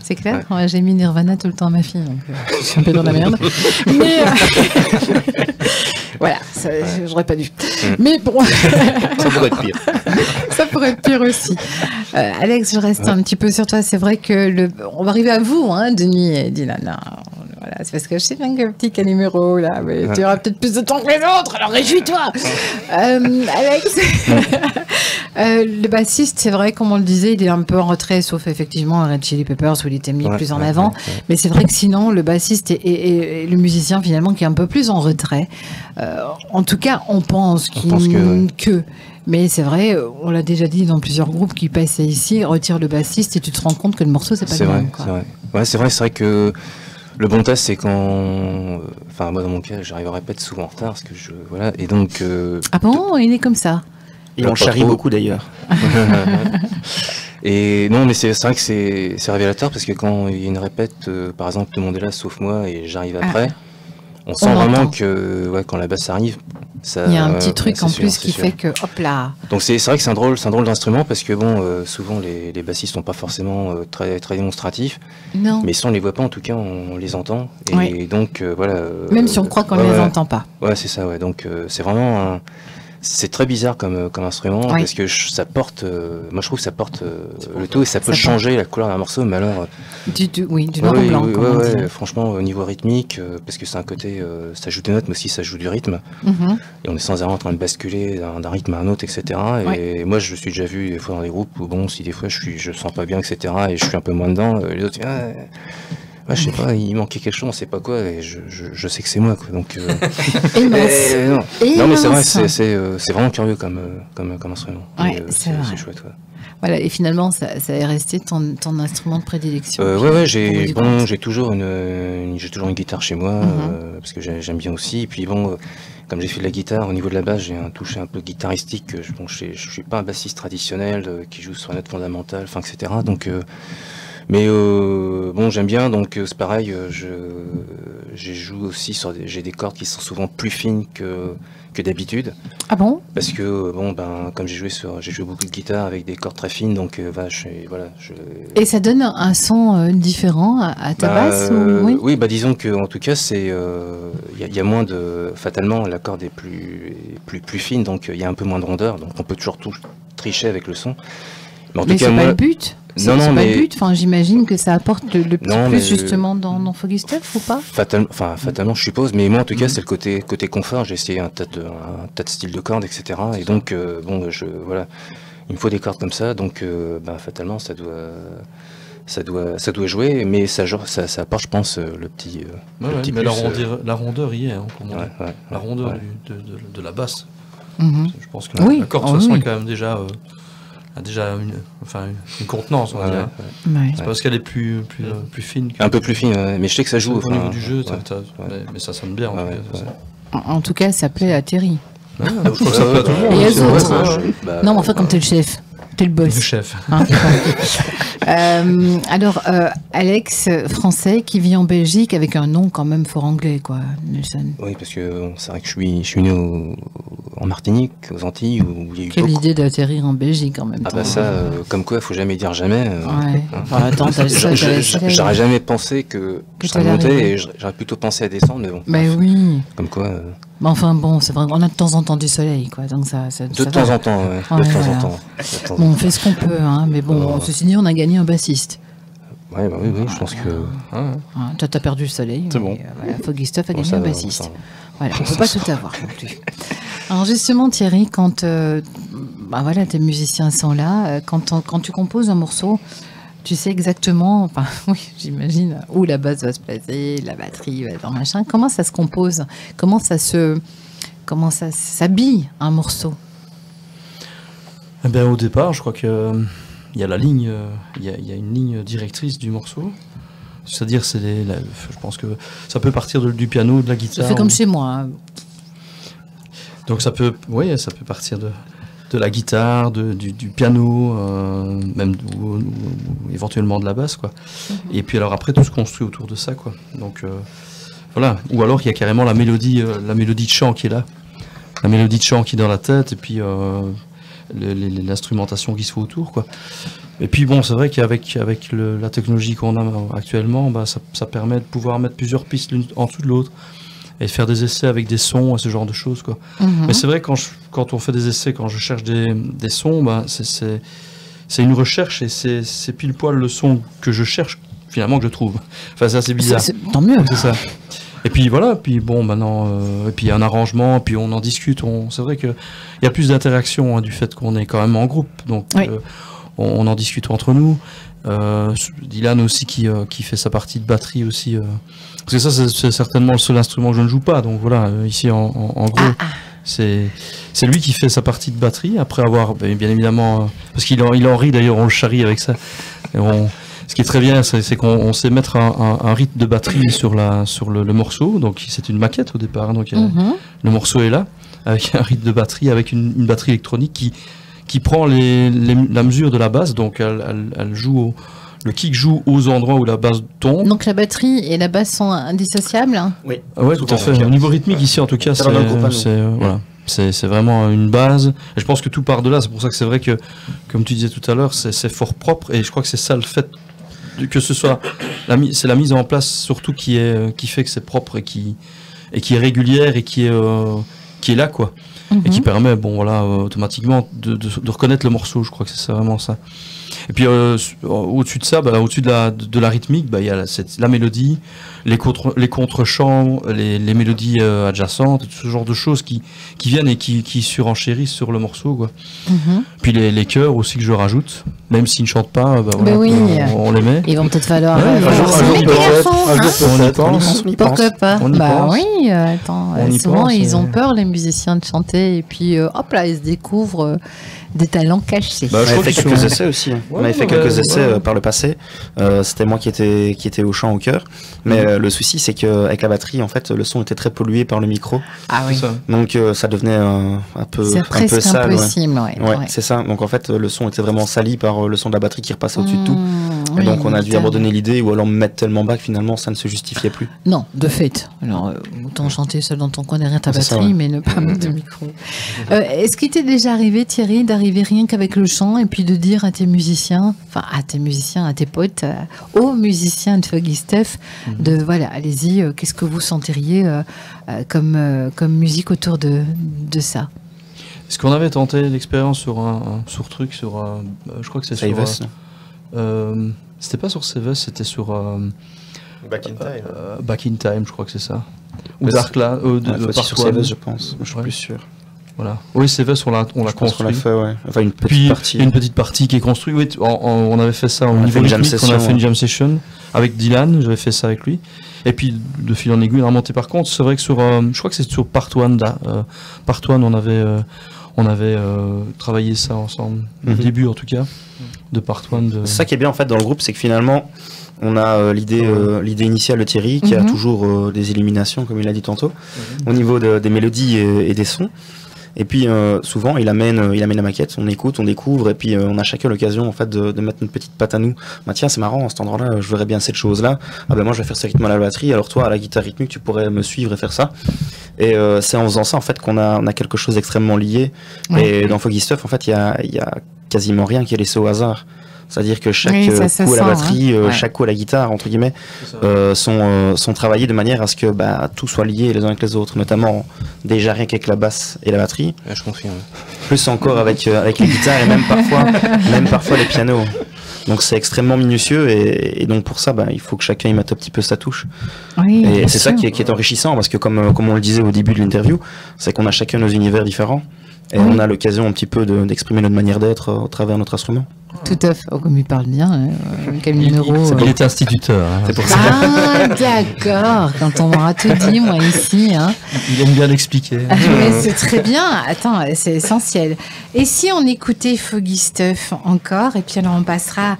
c'est clair. Ouais, j'ai mis Nirvana tout le temps à ma fille, donc je suis un peu dans la merde. Mais voilà, j'aurais pas dû. Mais bon, Ça pourrait être pire. ça pourrait être pire aussi. Alex, je reste un petit peu sur toi. C'est vrai que on va arriver à vous, hein, Denis et Dylan. Voilà, c'est parce que je sais bien que le petit Calimero, là, mais tu auras peut-être plus de temps que les autres, alors réjouis-toi. Alex, le bassiste, c'est vrai, comme on le disait, il est un peu en retrait, sauf effectivement Red Chili Peppers où il était mis plus en avant. Mais c'est vrai que sinon, le bassiste et le musicien, finalement, qui est un peu plus en retrait. En tout cas, on pense que. Mais c'est vrai, on l'a déjà dit dans plusieurs groupes qui passaient ici, retire le bassiste et tu te rends compte que le morceau, c'est pas le même. C'est vrai. Ouais, c'est vrai que le bon test, c'est quand. Enfin, moi, dans mon cas, j'arrive à répéter souvent en retard, parce que voilà. Et donc. Ah bon, il est comme ça. Et on le charrie beaucoup d'ailleurs. Et non, mais c'est vrai que c'est révélateur, parce que quand il y a une répète, par exemple, tout le monde est là sauf moi et j'arrive après, on sent vraiment que quand la basse arrive, ça. Il y a un petit truc en sûr, plus qui fait que, hop là. Donc c'est vrai que c'est un drôle d'instrument, parce que bon, souvent les bassistes sont pas forcément très démonstratifs, Non. mais si on les voit pas, en tout cas, on les entend. Et Oui. donc voilà. Même si on croit qu'on ne les entend pas. Ouais, c'est ça. Ouais. Donc c'est vraiment c'est très bizarre comme instrument, Oui. parce que ça porte. Moi, je trouve que ça porte le tout, et ça peut changer la couleur d'un morceau, mais alors. Du noir au blanc, comme on dit. Franchement, au niveau rythmique, parce que c'est un côté, ça joue des notes, mais aussi ça joue du rythme. Mhm. Et on est sans arrêt en train de basculer d'un rythme à un autre, etc. Et moi, je me suis déjà vu des fois dans des groupes où, bon, si des fois je sens pas bien, etc., et je suis un peu moins dedans, les autres, je sais pas, il manquait quelque chose, on sait pas quoi, et je sais que c'est moi, quoi. Donc, Et mince. non, mais c'est vrai, c'est vraiment curieux comme instrument. Ouais, Et, c'est vrai. c'est chouette, ouais. Voilà, et finalement, ça est resté ton instrument de prédilection. Ouais, j'ai j'ai toujours une guitare chez moi, parce que j'aime bien aussi. Et puis bon, comme j'ai fait de la guitare, au niveau de la basse, j'ai un toucher un peu guitaristique. Je suis pas un bassiste traditionnel qui joue sur une note fondamentale, enfin, etc. Donc, mais bon, j'aime bien. Donc c'est pareil, je joue aussi j'ai des cordes qui sont souvent plus fines que d'habitude. Ah bon? Parce que bon, comme j'ai joué beaucoup de guitare avec des cordes très fines, donc Et ça donne un son différent à ta basse ou... Oui, disons que en tout cas, il y a moins de, fatalement, la corde est plus fine, donc il y a un peu moins de rondeur, donc on peut toujours tricher avec le son. Mais en tout cas, c'est pas le but. Non, c'est pas mais le but. Enfin, j'imagine que ça apporte le petit Non, plus mais justement dans Foggy Stuff ou pas? Fatalement, je suppose. Mais moi, en tout cas, c'est le côté confort. J'ai essayé un tas de styles de cordes, etc. Et donc, voilà, il me faut des cordes comme ça. Donc, fatalement, ça doit jouer. Mais ça apporte, je pense, le petit. Mais plus, la rondeur y est, hein, comme on dit. Ouais. La rondeur de la basse. Mhm. Je pense que la corde, de toute façon, est quand même déjà. A déjà une contenance, on va dire. Ouais. C'est parce qu'elle est plus fine. Un peu plus fine, mais je sais que ça joue. Au niveau du jeu, ouais. mais ça sonne bien. En tout cas, ça plaît à Terry. Je crois que ça plaît à tout le monde. Et aux autres, hein. Non, mais enfin, comme t'es le chef, t'es le boss. Le chef. Hein, alors, Alex, français, qui vit en Belgique avec un nom quand même fort anglais, quoi, Nelson. Oui, parce que c'est vrai que je suis né en Martinique, aux Antilles, où il y a eu Quelle beaucoup. idée d'atterrir en Belgique en même Ah temps. bah ça, comme quoi, faut jamais dire jamais. Ouais. Enfin, attends, J'aurais jamais pensé que je serais t'allais monté, arriver. et j'aurais plutôt pensé à descendre, mais bon. Ben oui. Comme quoi. Enfin bon, c'est vrai, on a de temps en temps du soleil, quoi. Donc ça de temps en temps, ouais. De temps en temps. Bon, on fait ce qu'on peut, hein, mais bon, ceci dit, on a gagné un bassiste. Ouais, bah oui, je pense que. Toi, t'as perdu le soleil. C'est bon. Voilà, Foggy Stuff a gagné un bassiste. Voilà, on peut pas tout avoir non plus. Alors justement, Thierry, quand voilà, tes musiciens sont là, quand tu composes un morceau, tu sais exactement, enfin, oui, j'imagine, où la basse va se placer, la batterie va être en machin. Comment ça se compose? Comment ça s'habille un morceau? Eh ben, au départ, je crois que il y a la ligne, il y a une ligne directrice du morceau. C'est-à-dire, je pense que ça peut partir du piano, de la guitare. Ça fait comme chez moi. Hein. Donc ça peut partir de la guitare, du piano, même ou éventuellement de la basse, quoi. Et puis alors après tout se construit autour de ça, quoi. Donc voilà. Ou alors il y a carrément la mélodie de chant qui est là, la mélodie de chant qui est dans la tête, et puis l'instrumentation qui se fait autour, quoi. Et puis bon, c'est vrai qu'avec la technologie qu'on a actuellement, ça permet de pouvoir mettre plusieurs pistes l'une en dessous de l'autre et faire des essais avec des sons et ce genre de choses, quoi. Mais c'est vrai, quand on fait des essais, quand je cherche des sons, c'est une recherche, et c'est pile poil le son que je cherche finalement que je trouve. Enfin, c'est assez bizarre. Tant mieux. C'est ça. Et puis voilà, puis bon, maintenant, et puis il y a un arrangement, puis on en discute. C'est vrai qu'il y a plus d'interaction, hein, du fait qu'on est quand même en groupe, donc oui. On en discute entre nous. Dylan aussi qui fait sa partie de batterie aussi, parce que ça c'est certainement le seul instrument que je ne joue pas, donc voilà, ici en gros c'est lui qui fait sa partie de batterie après avoir bien évidemment, parce qu'il en rit d'ailleurs, on le charrie avec ça, et ce qui est très bien, c'est qu'on sait mettre un rythme de batterie sur le morceau, donc c'est une maquette au départ, donc le morceau est là avec un rythme de batterie, avec une batterie électronique qui prend la mesure de la basse, donc elle joue le kick joue aux endroits où la basse tombe. Donc la batterie et la basse sont indissociables, hein? Oui. Ouais, tout à fait. Au niveau rythmique ici, en tout cas, c'est vraiment une base. Et je pense que tout part de là. C'est pour ça que c'est vrai que, comme tu disais tout à l'heure, c'est fort propre. Et je crois que c'est ça le fait que ce soit c'est la mise en place surtout qui fait que c'est propre et qui est régulière et qui est là, quoi. Et qui permet, automatiquement de reconnaître le morceau. Je crois que c'est vraiment ça. Et puis au-dessus de ça, au-dessus de la rythmique, il y a la mélodie, les contre-chants, les mélodies adjacentes, ce genre de choses qui viennent et qui surenchérissent sur le morceau, quoi. Puis les chœurs aussi que je rajoute, même s'ils ne chantent pas, on les met. Ils vont peut-être falloir. On y pense. Pourquoi pas? On y pense. Oui, attends. Souvent ils ont peur, les musiciens, de chanter, et puis hop là, ils se découvrent des talents cachés. On avait fait quelques essais aussi. On avait fait quelques essais par le passé. C'était moi qui étais au chant, au chœur. Mais le souci, c'est qu'avec la batterie, en fait, le son était très pollué par le micro. Ah oui. Donc ça devenait un peu sale. C'est presque impossible, ouais. C'est ça. Donc en fait, le son était vraiment sali par le son de la batterie qui repassait au-dessus de tout. Et donc on a dû abandonner l'idée, ou alors me mettre tellement bas que finalement ça ne se justifiait plus. Non, de fait. Alors autant chanter seul dans ton coin derrière ta batterie, mais ne pas mettre de micro. Est-ce qu'il t'est déjà arrivé, Thierry, d'arriver rien qu'avec le chant et puis de dire à tes musiciens, à tes potes, aux musiciens de Foggy Stuff, allez-y, qu'est-ce que vous sentiriez comme musique autour de ça? Est-ce qu'on avait tenté l'expérience sur je crois que c'est sur c'était pas sur Seves, c'était sur Back in Time. Back in Time, je crois que c'est ça. Ou Dark Cloud, sur Seves, je pense. Je suis plus sûr. Voilà. Oui, Seves, on l'a construit. On l'a fait, ouais. Enfin, une petite partie. Il y a une petite partie qui est construite. Oui, on avait fait ça au niveau rythmique. On a fait une jam session avec Dylan. J'avais fait ça avec lui. Et puis, de fil en aiguille, on a remonté. Par contre, c'est vrai que je crois que c'est sur Part 1, on avait travaillé ça ensemble. Au début, en tout cas, de Part 1. C'est ça qui est bien, en fait, dans le groupe, c'est que finalement, on a l'idée initiale de Thierry, qui a toujours des éliminations, comme il l'a dit tantôt, au niveau des mélodies et des sons. Et puis souvent il amène la maquette, on écoute, on découvre, et puis on a chacun l'occasion en fait de mettre une petite patte à nous. Tiens, c'est marrant, à cet endroit-là, je verrais bien cette chose-là. Moi je vais faire ce rythme à la batterie, alors toi à la guitare rythmique tu pourrais me suivre et faire ça. Et c'est en faisant ça en fait qu'on a quelque chose d'extrêmement lié. Et dans Foggy Stuff en fait il y a quasiment rien qui est laissé au hasard. C'est-à-dire que chaque Oui, ça coup à la sent, batterie, hein. Ouais. chaque coup à la guitare, entre guillemets, sont travaillés de manière à ce que tout soit lié les uns avec les autres, notamment déjà rien qu'avec la basse et la batterie, Ouais, je confirme. plus encore avec les guitares et même parfois les pianos. Donc c'est extrêmement minutieux et donc pour ça il faut que chacun y mette un petit peu sa touche. Oui, Et bien c'est ça sûr. qui est enrichissant parce que comme on le disait au début de l'interview, c'est qu'on a chacun nos univers différents et Oui. on a l'occasion un petit peu d'exprimer notre manière d'être au travers de notre instrument. Tout à fait. Oh, comme il parle bien, quel numéro. Il était instituteur. Hein. C'est pour ça. Ah, d'accord. Quand on m'aura tout dit, moi, ici. Hein. Il aime bien l'expliquer. Mais c'est très bien. Attends, c'est essentiel. Et si on écoutait Foggy Stuff encore, et puis alors on passera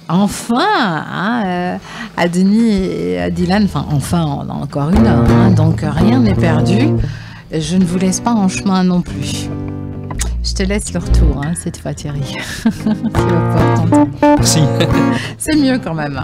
enfin à Denis et à Dylan. Enfin, on a encore une heure. Hein, donc rien n'est perdu. Je ne vous laisse pas en chemin non plus. Je te laisse le retour, hein, cette fois, Thierry. Tu vas pouvoir t'entendre. Merci. C'est mieux quand même.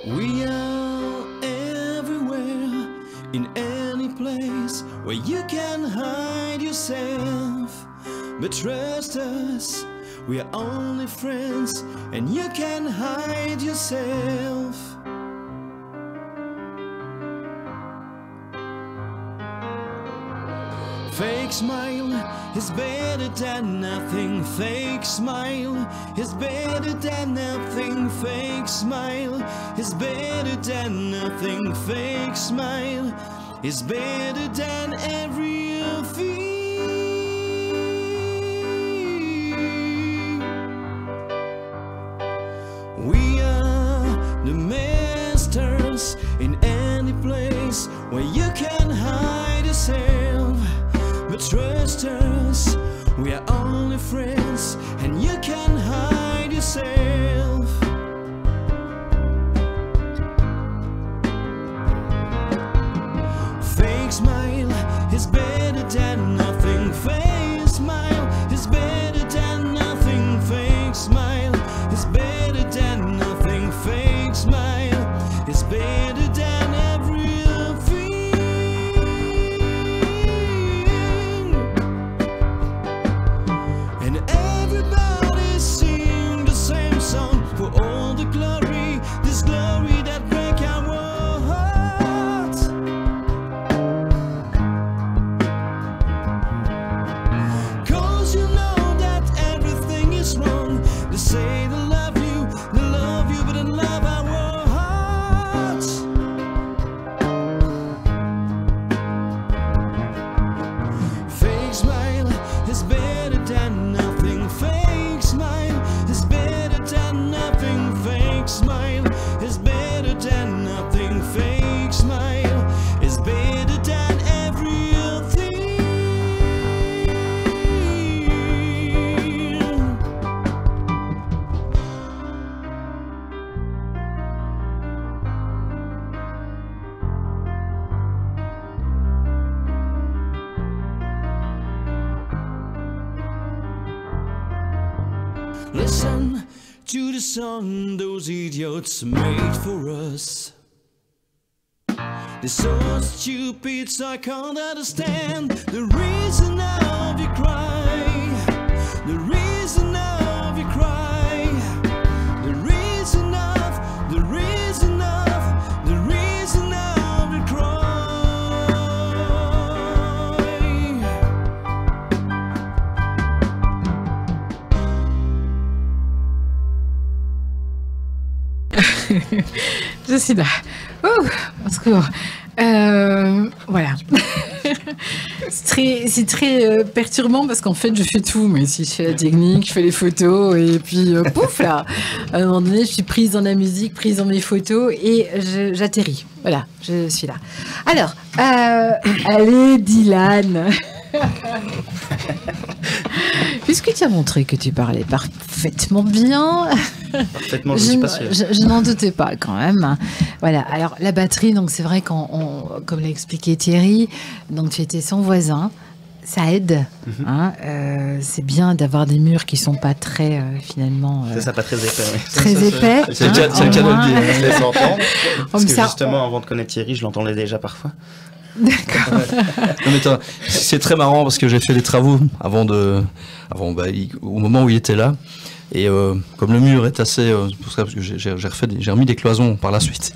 We are everywhere, in any place where you can hide yourself. But trust us, we are only friends, and you can hide yourself. Fake smile is better than nothing. Fake smile is better than nothing. Fake smile is better than nothing. Fake smile is better than everything. We are the masters in any place where you can hide yourself. But trust us, we are only friends, and you can hide yourself. Fake smile is better than nothing. Fake smile is better than nothing. Fake smile is better than nothing. Fake smile is better than everything. And everybody sing the same song for all the glory, this glory that break our hearts. Cause you know that everything is wrong. They say they love you, but they love our hearts. Fake smile is better than nothing. Fake smile is better than nothing. Fake smile is better than nothing. Fake smile is better than everything. Listen to the song those idiots made for us. They're so stupid, so I can't understand the reason of your cry. The reason of your cry. The reason of, the reason of, the reason of your cry. Je suis là. Ouh, au secours. Voilà. C'est très perturbant parce qu'en fait, je fais tout. Mais si je fais la technique, je fais les photos et puis pouf là. À un moment donné, je suis prise dans la musique, prise dans mes photos et j'atterris. Voilà, je suis là. Alors, allez, Dylan. Puisque tu as montré que tu parlais parfaitement bien, Parfaitement, je suis pas sûr. je n'en doutais pas quand même. Voilà. Alors la batterie, donc c'est vrai comme l'a expliqué Thierry, donc tu étais son voisin, ça aide. Hein, c'est bien d'avoir des murs qui sont pas très finalement. Ça, pas très épais. Oui. Très épais. C'est le cas de le dire. Je laisse entendre. Parce que ça, justement, avant de connaître Thierry, je l'entendais déjà parfois. D'accord. Non, mais c'est très marrant parce que j'ai fait les travaux au moment où il était là. Et comme le mur est assez, pour ça, parce que j'ai remis des cloisons par la suite.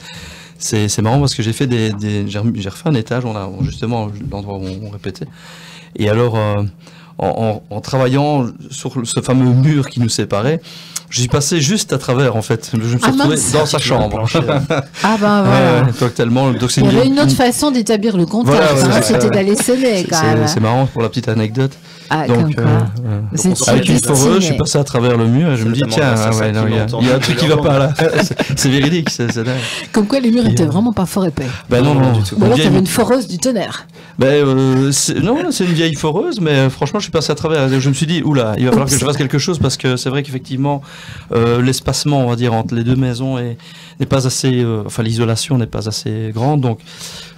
C'est marrant parce que j'ai refait un étage, justement l'endroit où on répétait. Et alors, en travaillant sur ce fameux mur qui nous séparait, je suis passé juste à travers, en fait. Je me suis retrouvé dans sa chambre. Ah ben voilà. Donc, tellement, donc il y avait une autre façon d'établir le contact, voilà, c'était d'aller sonner quand même. C'est marrant pour la petite anecdote. Ah, donc, avec une foreuse, je suis passé à travers le mur et je me dis, tiens, il y a un truc qui va pas là. C'est véridique, c'est dingue. Comme quoi les murs étaient vraiment pas fort épais. Ben non, du tout. Ou alors tu avais une foreuse du tonnerre. Non, c'est une vieille foreuse, mais franchement, je suis passé à travers. Je me suis dit, oula, il va falloir que je fasse quelque chose parce que c'est vrai qu'effectivement, l'espacement, on va dire, entre les deux maisons n'est pas assez, l'isolation n'est pas assez grande. Donc,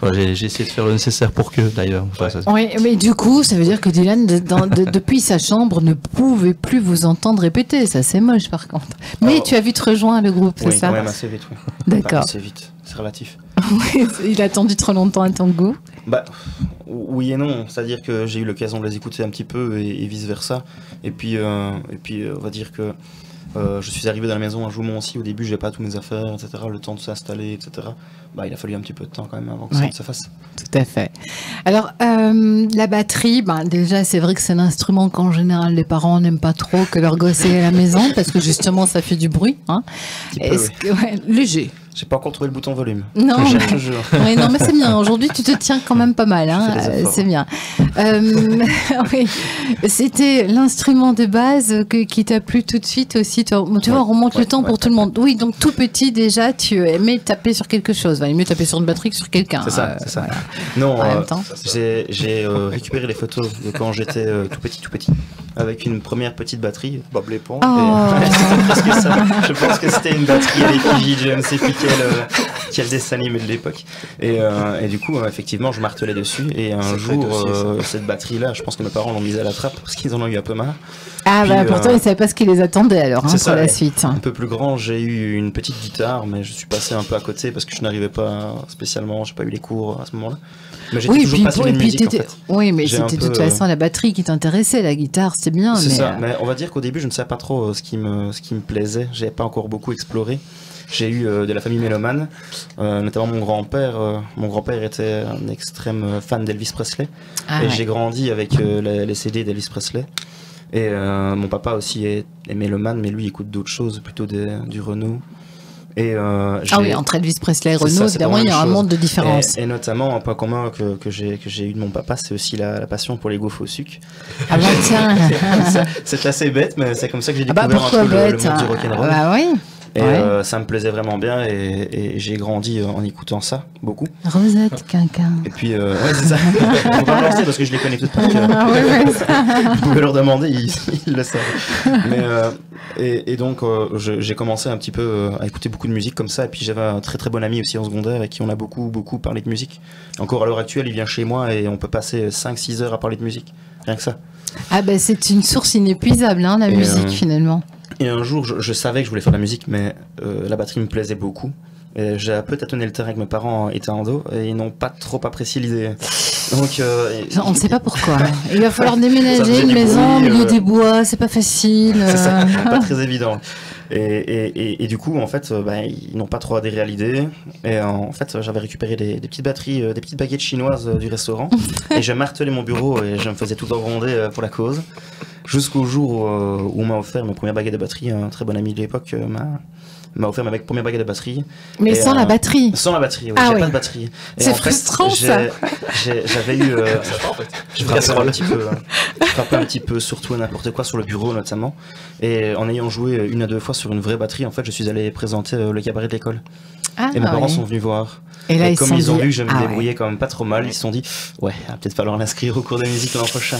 voilà, j'ai essayé de faire le nécessaire pour que, d'ailleurs. Oui, mais du coup, ça veut dire que Dylan, depuis sa chambre, ne pouvait plus vous entendre répéter. Ça, c'est moche, par contre. Mais tu as vite rejoint le groupe, c'est ça? Oui, quand même assez vite, oui. D'accord. Assez vite, c'est relatif. Oui, il a attendu trop longtemps à ton goût. Bah, oui et non. C'est-à-dire que j'ai eu l'occasion de les écouter un petit peu et vice-versa. Et puis, on va dire que je suis arrivé dans la maison un jour aussi. Au début, j'ai pas tous mes affaires, etc. Le temps de s'installer, etc. Bah, il a fallu un petit peu de temps quand même avant que ça se fasse. Tout à fait. Alors, la batterie, déjà, c'est vrai que c'est un instrument qu'en général, les parents n'aiment pas trop que leur gosse ait à la maison parce que justement, ça fait du bruit. Hein. Léger. J'ai pas encore trouvé le bouton volume. Non, toujours. Oui, non, mais c'est bien. Aujourd'hui, tu te tiens quand même pas mal. Hein. C'est bien. Oui. C'était l'instrument de base qui t'a plu tout de suite aussi. Tu vois, on remonte le temps pour tout le monde. Oui, donc tout petit déjà, tu aimais taper sur quelque chose. Il vaut mieux taper sur une batterie que sur quelqu'un. C'est ça, c'est ça. Voilà. Non, en même temps, j'ai récupéré les photos de quand j'étais tout petit, avec une première petite batterie, Bob l'éponge. Je pense que c'était une batterie à l'effigie de je ne sais plus quel dessin animé de l'époque. Et du coup, effectivement, je martelais dessus. Et un jour, cette batterie-là, je pense que mes parents l'ont mise à la trappe parce qu'ils en ont eu un peu marre. Ah, puis, pourtant, ils ne savaient pas ce qui les attendait alors pour la suite. Un peu plus grand, j'ai eu une petite guitare, mais je suis passé un peu à côté parce que je n'arrivais pas spécialement, je n'ai pas eu les cours à ce moment-là. Mais j'étais toujours passionné de musique, en fait. Oui, mais c'était de toute façon la batterie qui t'intéressait, la guitare, c'était bien. C'est ça, mais on va dire qu'au début, je ne savais pas trop ce qui me plaisait. Je n'avais pas encore beaucoup exploré. J'ai eu de la famille mélomane, notamment mon grand-père. Mon grand-père était un extrême fan d'Elvis Presley. Et j'ai grandi avec les CD d'Elvis Presley. Et mon papa aussi est mélomane, mais lui, il écoute d'autres choses, plutôt du Renaud. Et entre Elvis Presley et Renaud, évidemment, il y a un monde de différence. Et notamment, un point commun que j'ai eu de mon papa, c'est aussi la passion pour les gaufres au sucre. Ah bah tiens. C'est assez bête, mais c'est comme ça que j'ai découvert un peu le monde du rock'n'roll. Bah oui. Et ça me plaisait vraiment bien et j'ai grandi en écoutant ça beaucoup. Rosette, Quinquin. Et puis, c'est ça. Faut pas me lancer parce que je les connais toutes par cœur. Vous pouvez leur demander, ils le savent. Et donc, j'ai commencé un petit peu à écouter beaucoup de musique comme ça. Et puis, j'avais un très très bon ami aussi en secondaire avec qui on a beaucoup parlé de musique. Encore à l'heure actuelle, il vient chez moi et on peut passer 5-6 heures à parler de musique. Rien que ça. Ah ben, c'est une source inépuisable, la musique finalement. Et un jour, je savais que je voulais faire de la musique, mais la batterie me plaisait beaucoup. Et j'ai un peu tâtonné le terrain avec mes parents étant ado, et ils n'ont pas trop apprécié l'idée. Donc, on ne sait pas pourquoi. Il va falloir déménager une maison au milieu des bois, c'est pas facile. C'est ça, pas très évident. Et du coup, en fait, ils n'ont pas trop adhéré à l'idée. Et en fait, j'avais récupéré des petites batteries, des petites baguettes chinoises du restaurant. Et je martelais mon bureau et je me faisais tout engronder pour la cause. Jusqu'au jour où on m'a offert mes premières baguettes de batterie. Un très bon ami de l'époque m'a offert ma première baguette de batterie. Mais sans la batterie. Sans la batterie, oui, Ah j'ai oui. pas de batterie. Et C'est en fait, frustrant, ça. J'avais eu. Je frappais un petit peu surtout n'importe quoi sur le bureau notamment. Et en ayant joué 1 à 2 fois sur une vraie batterie, en fait, je suis allé présenter le cabaret de l'école. Ah, Et mes parents oui. sont venus voir. Et là, Et ils comme se sont ils ont dit, vu que je me ah ouais. débrouillais quand même pas trop mal, ils se sont dit ouais, il va peut-être falloir l'inscrire au cours de musique l'an prochain.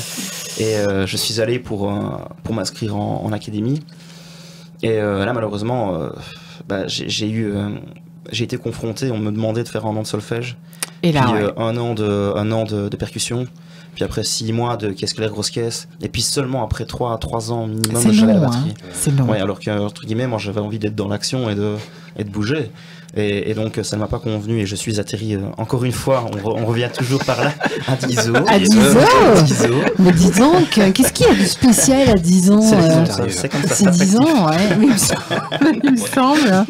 Et je suis allé pour m'inscrire en académie. Et là, malheureusement, j'ai été confronté, on me demandait de faire 1 an de solfège, Et là, puis ouais. 1 an de percussion, puis après 6 mois de caisse claire, grosse caisse, et puis seulement après 3 ans minimum, C'est j'avais la long, batterie. hein. C'est long. Ouais, alors que, entre guillemets, moi j'avais envie d'être dans l'action et de bouger. Et donc ça ne m'a pas convenu et je suis atterri encore une fois, on revient toujours par là, à Dizo. À Dizo. Mais dis donc, qu'est-ce qu'il y a de spécial à Dijon C'est comme ça. C'est Dijon, ouais. Il me semble.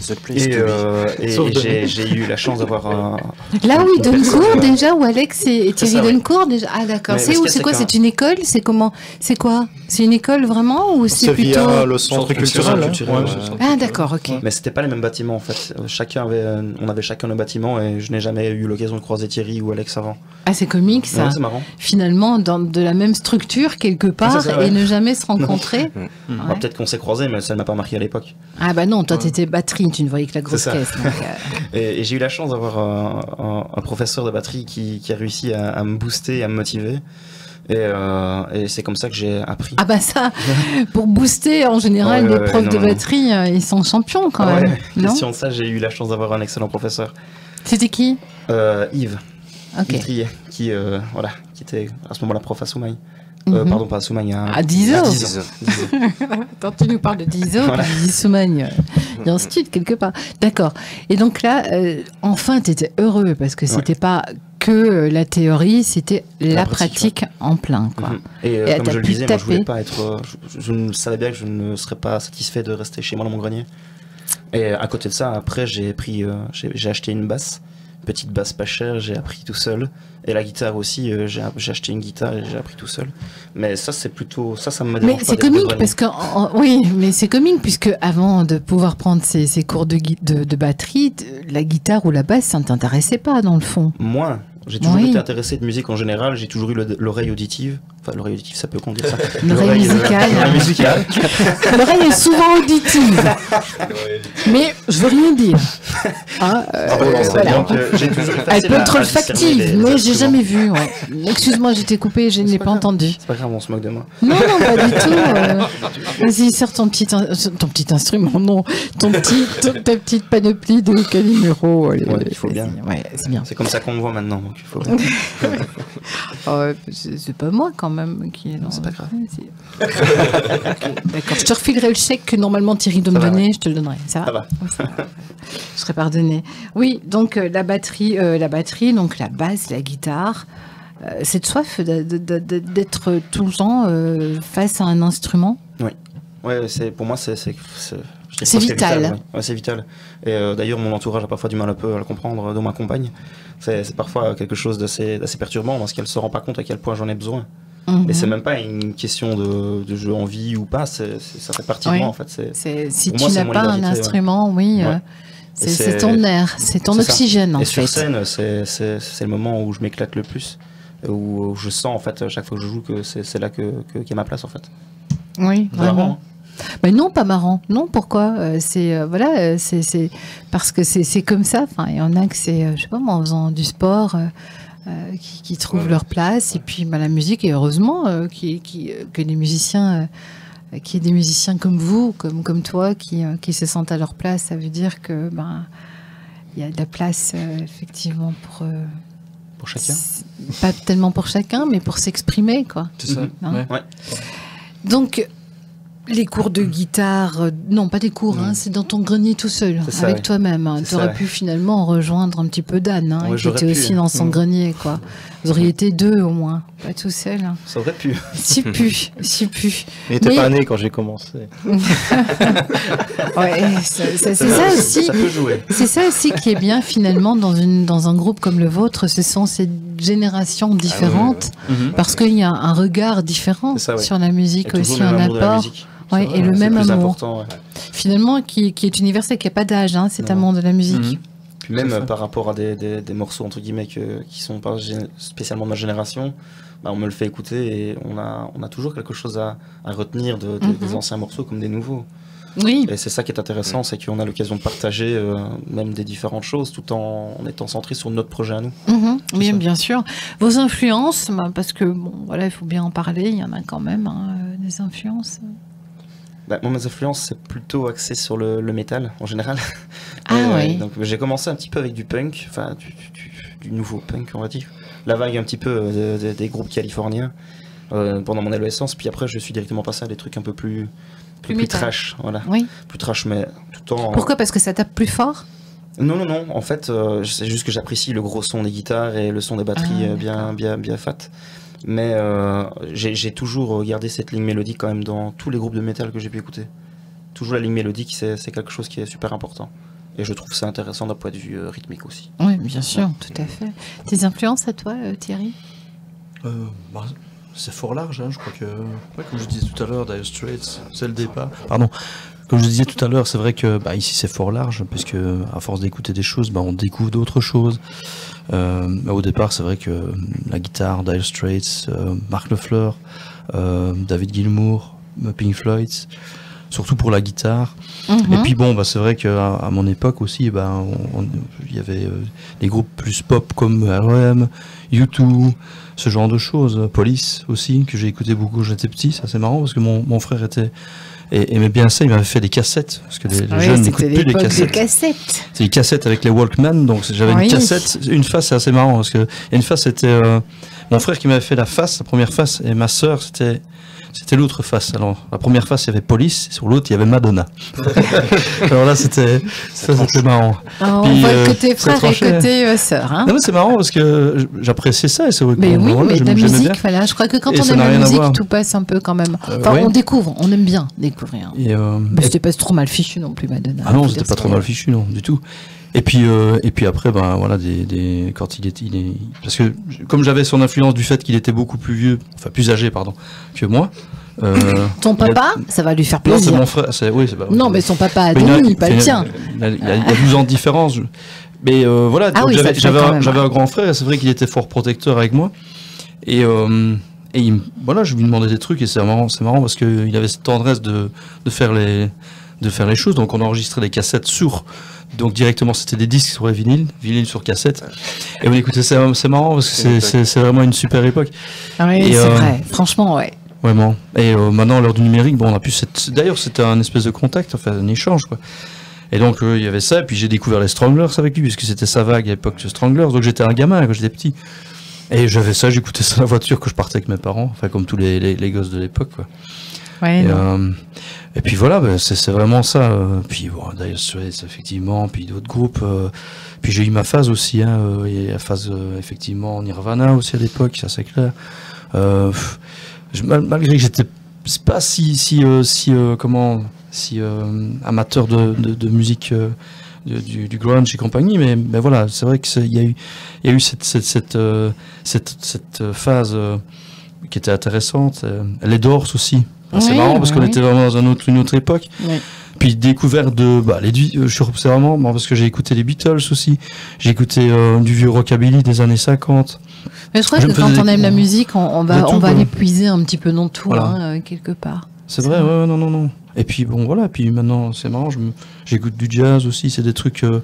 The place Et, to be. j'ai eu la chance d'avoir un... Là où ils donnent cours déjà, où Alex et Thierry ça, ouais. donnent cours déjà. Ah d'accord. Mais C'est ce où? qu'il y a, C'est quoi? c'est C'est une école? C'est comment? C'est quoi? C'est une école vraiment ou c'est C'est plutôt? via le centre culturel. hein. culturel, Ouais, ouais. c'est ça. Ah d'accord, ok. Mais c'était pas les mêmes bâtiments en fait. On avait chacun nos bâtiments et je n'ai jamais eu l'occasion de croiser Thierry ou Alex avant. Ah c'est comique ça. Ouais, c'est marrant. Finalement, dans de la même structure quelque part C'est ça, ouais. et ne jamais se rencontrer. Bah, Ouais. peut-être qu'on s'est croisés, mais ça ne m'a pas marqué à l'époque. Ah bah non, toi t'étais batterie, tu ne voyais que la grosse C'est ça. caisse. Donc, Et j'ai eu la chance d'avoir un professeur de batterie qui a réussi à me booster, à me motiver. Et c'est comme ça que j'ai appris. Ah bah ça, pour booster en général Ouais, les ouais, profs non, de non. batterie, ils sont champions quand Ouais, même. Non? question de ça, j'ai eu la chance d'avoir un excellent professeur. C'était qui? Yves. Ok. Yves Trier, qui était à ce moment-là prof à Soumagne. Mhm. Pardon, pas à Soumagne. À Dizo. Dizo. Quand tu nous parles de Dizo, Voilà. tu dis Soumagne. Il y a un style quelque part. D'accord. Et donc là, enfin, tu étais heureux parce que c'était pas que la théorie, c'était la pratique en plein. Quoi. Mhm. Et Et comme t'as je le pu disais, moi, je voulais taper. pas être. Je savais bien que je ne serais pas satisfait de rester chez moi dans mon grenier. Et à côté de ça, après, j'ai acheté une basse. Petite basse pas chère, j'ai appris tout seul. Et la guitare aussi, j'ai acheté une guitare et j'ai appris tout seul. Mais ça, c'est plutôt. Ça me dérange Mais pas c'est d'être comique grenier. parce que oui, mais c'est comique puisque avant de pouvoir prendre ces cours de batterie, la guitare ou la basse, ça ne t'intéressait pas dans le fond. Moi, j'ai toujours Oui. été intéressé de musique en général. J'ai toujours eu l'oreille auditive. Enfin, l'oreille auditive, ça peut qu'on dise ça. L'oreille musicale. L'oreille musicale. L'oreille est souvent auditive. Mais je veux rien dire. Hein, voilà. Donc, j'ai toujours Elle facile peut à- être à discerner olfactive, les mais j'ai instruments. jamais vu. Ouais. Excuse-moi, j'étais coupée, je n'ai pas entendu. C'est pas grave, on se moque de moi. Non, non, pas du tout. Vas-y, sors ton petit instrument, non. Ta petite panoplie de Calimero. Ouais, il faut bien. Ouais, c'est bien. C'est comme ça qu'on me voit maintenant. Donc il faut... C'est pas moi quand même qui est dans. c'est pas grave. Ok, d'accord. Je te refilerai le chèque que normalement Thierry doit me Ça va, donner, je te le donnerai. Ça va? Ça va. Ça va. Je serai pardonné. Oui, donc la batterie, donc la basse, la guitare. Cette soif d'être tout le temps face à un instrument. Ouais, pour moi, c'est C'est vital. Ouais, c'est vital. Et d'ailleurs, mon entourage a parfois du mal un peu à le comprendre, dont ma compagne. C'est parfois quelque chose d'assez perturbant parce qu'elle ne se rend pas compte à quel point j'en ai besoin. Mhm. Et c'est même pas une question de jeu en vie ou pas, ça fait partie de moi en fait. Si pour tu moi, c'est n'as mon pas un identité, ouais. instrument, oui, Ouais. c'est ton air, c'est ton c'est ça. oxygène en Et fait. sur scène, c'est le moment où je m'éclate le plus, où je sens en fait à chaque fois que je joue que c'est là qu'il y a ma place en fait. Oui, C'est marrant, vraiment. hein. Mais non, pas marrant. Non, pourquoi c'est parce que c'est comme ça. Enfin, il y en a que c'est, je sais pas moi, en faisant du sport, qui trouvent leur place. Et puis, la musique, et heureusement que les musiciens, qu'il y ait des musiciens comme vous, comme toi, qui se sentent à leur place. Ça veut dire que il y a de la place effectivement Pour chacun. pas tellement pour chacun, mais pour s'exprimer, quoi. C'est ça. Hein. Ouais. Ouais. Donc, les cours de guitare, non, pas des cours, hein, c'est dans ton grenier tout seul, C'est ça, avec ouais. toi-même. Hein. C'est Tu aurais ça, pu finalement rejoindre un petit peu Dan, hein, Ouais, qui j'aurais était pu, aussi hein. dans son grenier, quoi. Vous auriez été deux au moins, pas tout seul. Hein. Ça aurait pu. Si pu, si pu. Il n'était Mais- pas né quand j'ai commencé. Ouais, c'est ça aussi. Ça peut jouer. C'est ça aussi qui est bien finalement dans un groupe comme le vôtre, ce sont ces générations différentes, parce qu'il y a un regard différent C'est ça, ouais. sur la Il y musique a toujours aussi, le un même amour de la apport. musique. Ouais, et le même plus amour. important, ouais. Finalement, qui est universel, qui n'a pas d'âge, hein, cet Non. amour de la musique. Puis même par rapport à des morceaux entre guillemets qui sont pas spécialement de ma génération, bah, on me le fait écouter et on a toujours quelque chose à retenir des anciens morceaux comme des nouveaux. Oui. Et c'est ça qui est intéressant, c'est qu'on a l'occasion de partager même des différentes choses tout en étant centré sur notre projet à nous. Oui, bien sûr. Vos influences, bah, parce que bon, voilà, il faut bien en parler, il y en a quand même des influences. Bah, moi, mes influences, c'est plutôt axé sur le métal en général. Oui. Donc j'ai commencé un petit peu avec du punk, enfin du nouveau punk, on va dire. La vague un petit peu des groupes californiens pendant mon adolescence, puis après je suis directement passé à des trucs un peu plus trash, voilà. Oui. Plus trash, mais tout en... Pourquoi? Parce que ça tape plus fort? Non, en fait, c'est juste que j'apprécie le gros son des guitares et le son des batteries bien fat. Mais j'ai toujours gardé cette ligne mélodique quand même dans tous les groupes de métal que j'ai pu écouter. Toujours la ligne mélodique, c'est quelque chose qui est super important. Et je trouve ça intéressant d'un point de vue rythmique aussi. Oui, bien sûr, tout à fait. Tes influences à toi, Thierry? C'est fort large, hein, je crois que, comme je disais tout à l'heure, Dire Straits, c'est le départ. Pardon. Comme je disais tout à l'heure, c'est vrai que ici c'est fort large, puisque à force d'écouter des choses, on découvre d'autres choses. Au départ, c'est vrai que la guitare, Dire Straits, Mark Knopfler, David Gilmour, Pink Floyd, surtout pour la guitare. Et puis c'est vrai qu'à mon époque aussi, il y avait des groupes plus pop comme R.E.M., U2, ce genre de choses. Police aussi, que j'ai écouté beaucoup quand j'étais petit. Ça c'est marrant parce que mon frère aimait bien ça, il m'avait fait des cassettes, parce que les jeunes n'écoutent plus les cassettes. C'est des cassettes avec les Walkman, donc j'avais une cassette, une face, c'est assez marrant, parce que il y a une face, c'était mon frère qui m'avait fait la première face, et ma sœur, c'était l'autre face. Alors, la première face, il y avait Police, et sur l'autre, il y avait Madonna. Alors là, c'était marrant. Alors, on voit le côté frère et côté sœur. Hein. Non, mais c'est marrant parce que j'appréciais ça, et c'est vrai que mais mais la musique, voilà, je crois que quand on aime la musique, tout passe un peu quand même. Enfin, on découvre, on aime bien découvrir. Mais c'était pas trop mal fichu non plus, Madonna. Ah non, c'était pas trop mal fichu, non, du tout. Et puis après, voilà, quand il est, parce que comme j'avais son influence du fait qu'il était beaucoup plus âgé, que moi. Ton papa, ça va lui faire plaisir. Non, c'est mon frère. Non, mais son papa a Denis, pas le tien. Il y a 12 ans de différence. Mais voilà, j'avais un grand frère. C'est vrai qu'il était fort protecteur avec moi. Et voilà, je lui demandais des trucs et c'est marrant parce qu'il avait cette tendresse de faire les choses. Donc on enregistrait des cassettes donc directement c'était des disques sur les vinyles sur cassette. Et on écoutait ça, c'est marrant parce que c'est vraiment une super époque. Oui, c'est vrai, franchement, ouais. Vraiment. Et maintenant, à l'heure du numérique, on a pu d'ailleurs c'était un espèce de contact, un échange, quoi. Et donc il y avait ça, et puis j'ai découvert les Stranglers avec lui, puisque c'était sa vague à l'époque de Stranglers, donc j'étais un gamin quand j'étais petit. Et j'avais ça, j'écoutais ça dans la voiture quand je partais avec mes parents, comme tous les gosses de l'époque, quoi. Ouais, et puis voilà, c'est vraiment ça. Puis Dire Straits, effectivement, puis d'autres groupes. Puis j'ai eu ma phase aussi, et la phase effectivement Nirvana aussi à l'époque, ça c'est clair. Malgré que j'étais pas si amateur de musique du grunge et compagnie, mais voilà, c'est vrai que il y a eu cette phase qui était intéressante. Les Doors aussi. C'est marrant parce qu'on était vraiment dans une autre époque. Oui. Puis découvert c'est vraiment parce que j'ai écouté les Beatles aussi. J'ai écouté du vieux rockabilly des années 50. Mais je crois que quand on aime la musique, on va l'épuiser un petit peu dans tout, voilà. Quelque part. C'est vrai, ouais, non. Et puis voilà, puis maintenant c'est marrant, j'écoute du jazz aussi, c'est des trucs que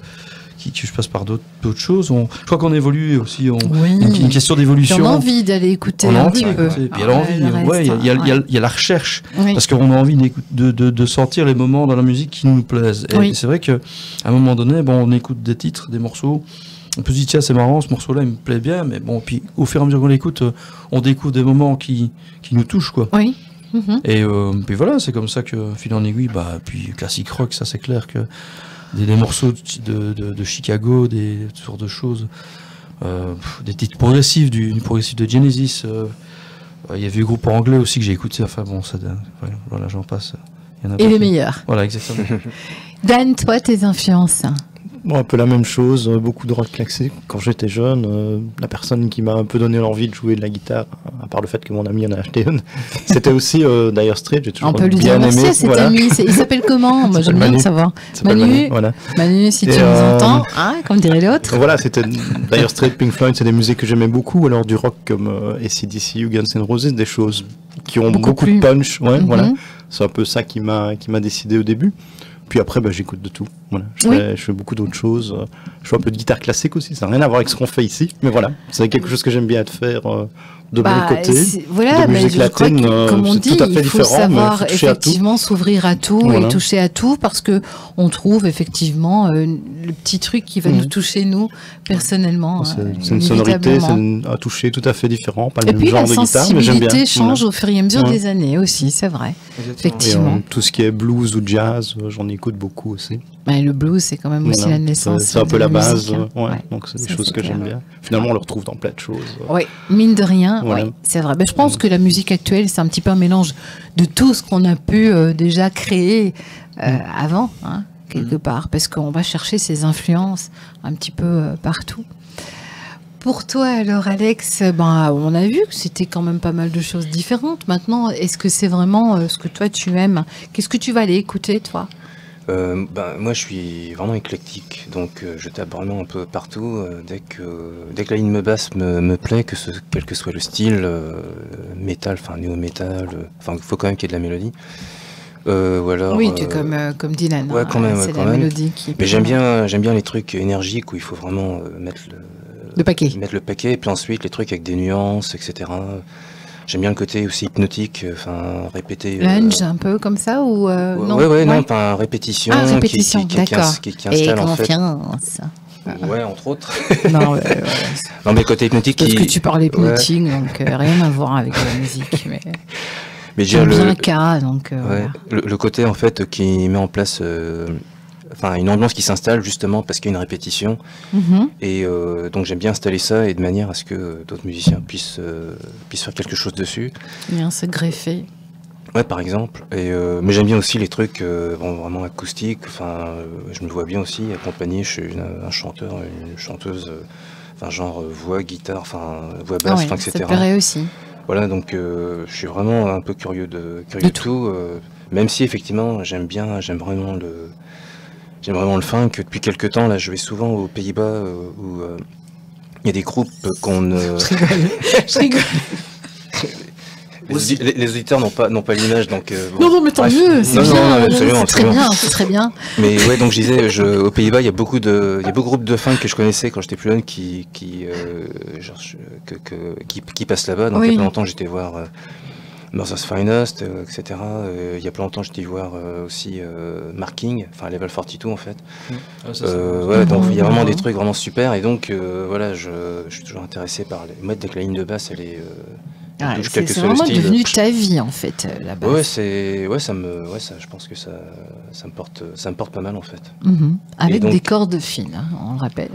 je passe par d'autres choses. Je crois qu'on évolue aussi. Une question d'évolution. On a envie d'aller écouter un petit peu. Puis il y a la recherche. Oui. Parce qu'on a envie de sentir les moments dans la musique qui nous plaisent. Et c'est vrai qu'à un moment donné, on écoute des titres, des morceaux. On peut se dire, tiens, c'est marrant, ce morceau-là, il me plaît bien. Mais puis au fur et à mesure qu'on l'écoute, on découvre des moments qui nous touchent, quoi. Oui. Et puis voilà, c'est comme ça que, fil en aiguille, puis classique rock, ça c'est clair que des morceaux de Chicago, des sortes de choses, des titres progressifs, du progressif de Genesis. Il y avait des groupes anglais aussi que j'ai écouté. Voilà, j'en passe. Et les meilleurs. Voilà, exactement. Dan, toi, tes influences? Un peu la même chose, beaucoup de rock classique. Quand j'étais jeune, la personne qui m'a un peu donné l'envie de jouer de la guitare, part le fait que mon ami en a acheté une, c'était aussi Dire Straits. J'ai toujours On peut lui bien dire merci aimé. à cet ami. Il s'appelle comment? Moi, j'aime bien le savoir. Manu, Voilà. Manu, si tu Et, nous entends, hein, comme dirait l'autre. Voilà, c'était Dire Straits, Pink Floyd, c'est des musiques que j'aimais beaucoup. Alors du rock comme AC/DC ou Guns N' Roses, des choses qui ont beaucoup de punch. Ouais, voilà. C'est un peu ça qui m'a décidé au début. Puis après, j'écoute de tout. Voilà. Je fais beaucoup d'autres choses. Je fais un peu de guitare classique aussi. Ça n'a rien à voir avec ce qu'on fait ici. Mais voilà, c'est quelque chose que j'aime bien faire de mon côté. Voilà, de musique je crois latine, que, comme on dit, tout à fait il faut différent, savoir mais toucher à tout. effectivement s'ouvrir à tout Voilà. et toucher à tout, parce que on trouve effectivement le petit truc qui va nous toucher nous personnellement. C'est une sonorité, c'est un toucher tout à fait différent, pas le et même puis genre de la guitare, mais j'aime bien. sensibilité change Voilà. au fur et à mesure Ouais. des années aussi, c'est vrai. Effectivement. Et, tout ce qui est blues ou jazz, j'en écoute beaucoup aussi. Le blues, c'est quand même aussi Voilà. la naissance. C'est un peu de la base. musique, hein. Ouais. Ouais. Donc c'est des Ça, choses c'est que clair. j'aime bien. Finalement, on le retrouve dans plein de choses. Oui, mine de rien, Voilà. oui, c'est vrai. Mais je pense que la musique actuelle, c'est un petit peu un mélange de tout ce qu'on a pu déjà créer avant, hein, quelque part, parce qu'on va chercher ces influences un petit peu partout. Pour toi, alors, Alex, on a vu que c'était quand même pas mal de choses différentes. Maintenant, est-ce que c'est vraiment ce que toi tu aimes? Qu'est-ce que tu vas aller écouter, toi? Moi, je suis vraiment éclectique, donc je tape vraiment un peu partout. Dès que la ligne me plaît, quel que soit le style, métal, enfin néo-métal, il faut quand même qu'il y ait de la mélodie. Oui, tu es comme Dylan. Ouais, quand même, c'est quand la même. mélodie qui. Mais j'aime bien les trucs énergiques où il faut vraiment mettre le paquet. Mettre le paquet, et puis ensuite les trucs avec des nuances, etc. J'aime bien le côté aussi hypnotique, répéter. Lunge un peu comme ça ou non? Non, répétition. Ah, répétition, d'accord. Qui installe en fait. Ouais, entre autres. Non, non, mais côté hypnotique. Parce que tu parles hypnotique, donc rien à voir avec la musique. Mais j'aime bien le cas, donc. Le côté en fait qui met en place. Une ambiance qui s'installe justement parce qu'il y a une répétition. Et donc j'aime bien installer ça et de manière à ce que d'autres musiciens puissent faire quelque chose dessus. Bien se greffer. Ouais, par exemple. Mais j'aime bien aussi les trucs vraiment acoustiques. Je me vois bien aussi accompagner chez un chanteur, une chanteuse, genre voix, guitare, voix basse, etc. Ça te plairait aussi. Voilà, donc je suis vraiment un peu curieux de tout. Même si effectivement j'aime vraiment le funk. Depuis quelques temps, là, je vais souvent aux Pays-Bas où il y a des groupes qu'on ne... Je rigole. Les auditeurs n'ont pas l'image, donc... Non, mais tant mieux, c'est bien, c'est très bien. Mais ouais, donc je disais, aux Pays-Bas, il y a beaucoup de groupes de funk que je connaissais quand j'étais plus jeune qui passent là-bas. Donc il y a pas longtemps, j'étais voir... Mother's Finest, etc. Il y a pas longtemps, j'étais voir aussi Marking, Level 42 en fait. Donc il y a vraiment des trucs vraiment super et donc je suis toujours intéressé par les modes dès que la ligne de basse elle est. C'est vraiment devenu ta vie en fait la basse. Je pense que ça me porte pas mal en fait. Avec donc, des cordes fines, hein, on le rappelle.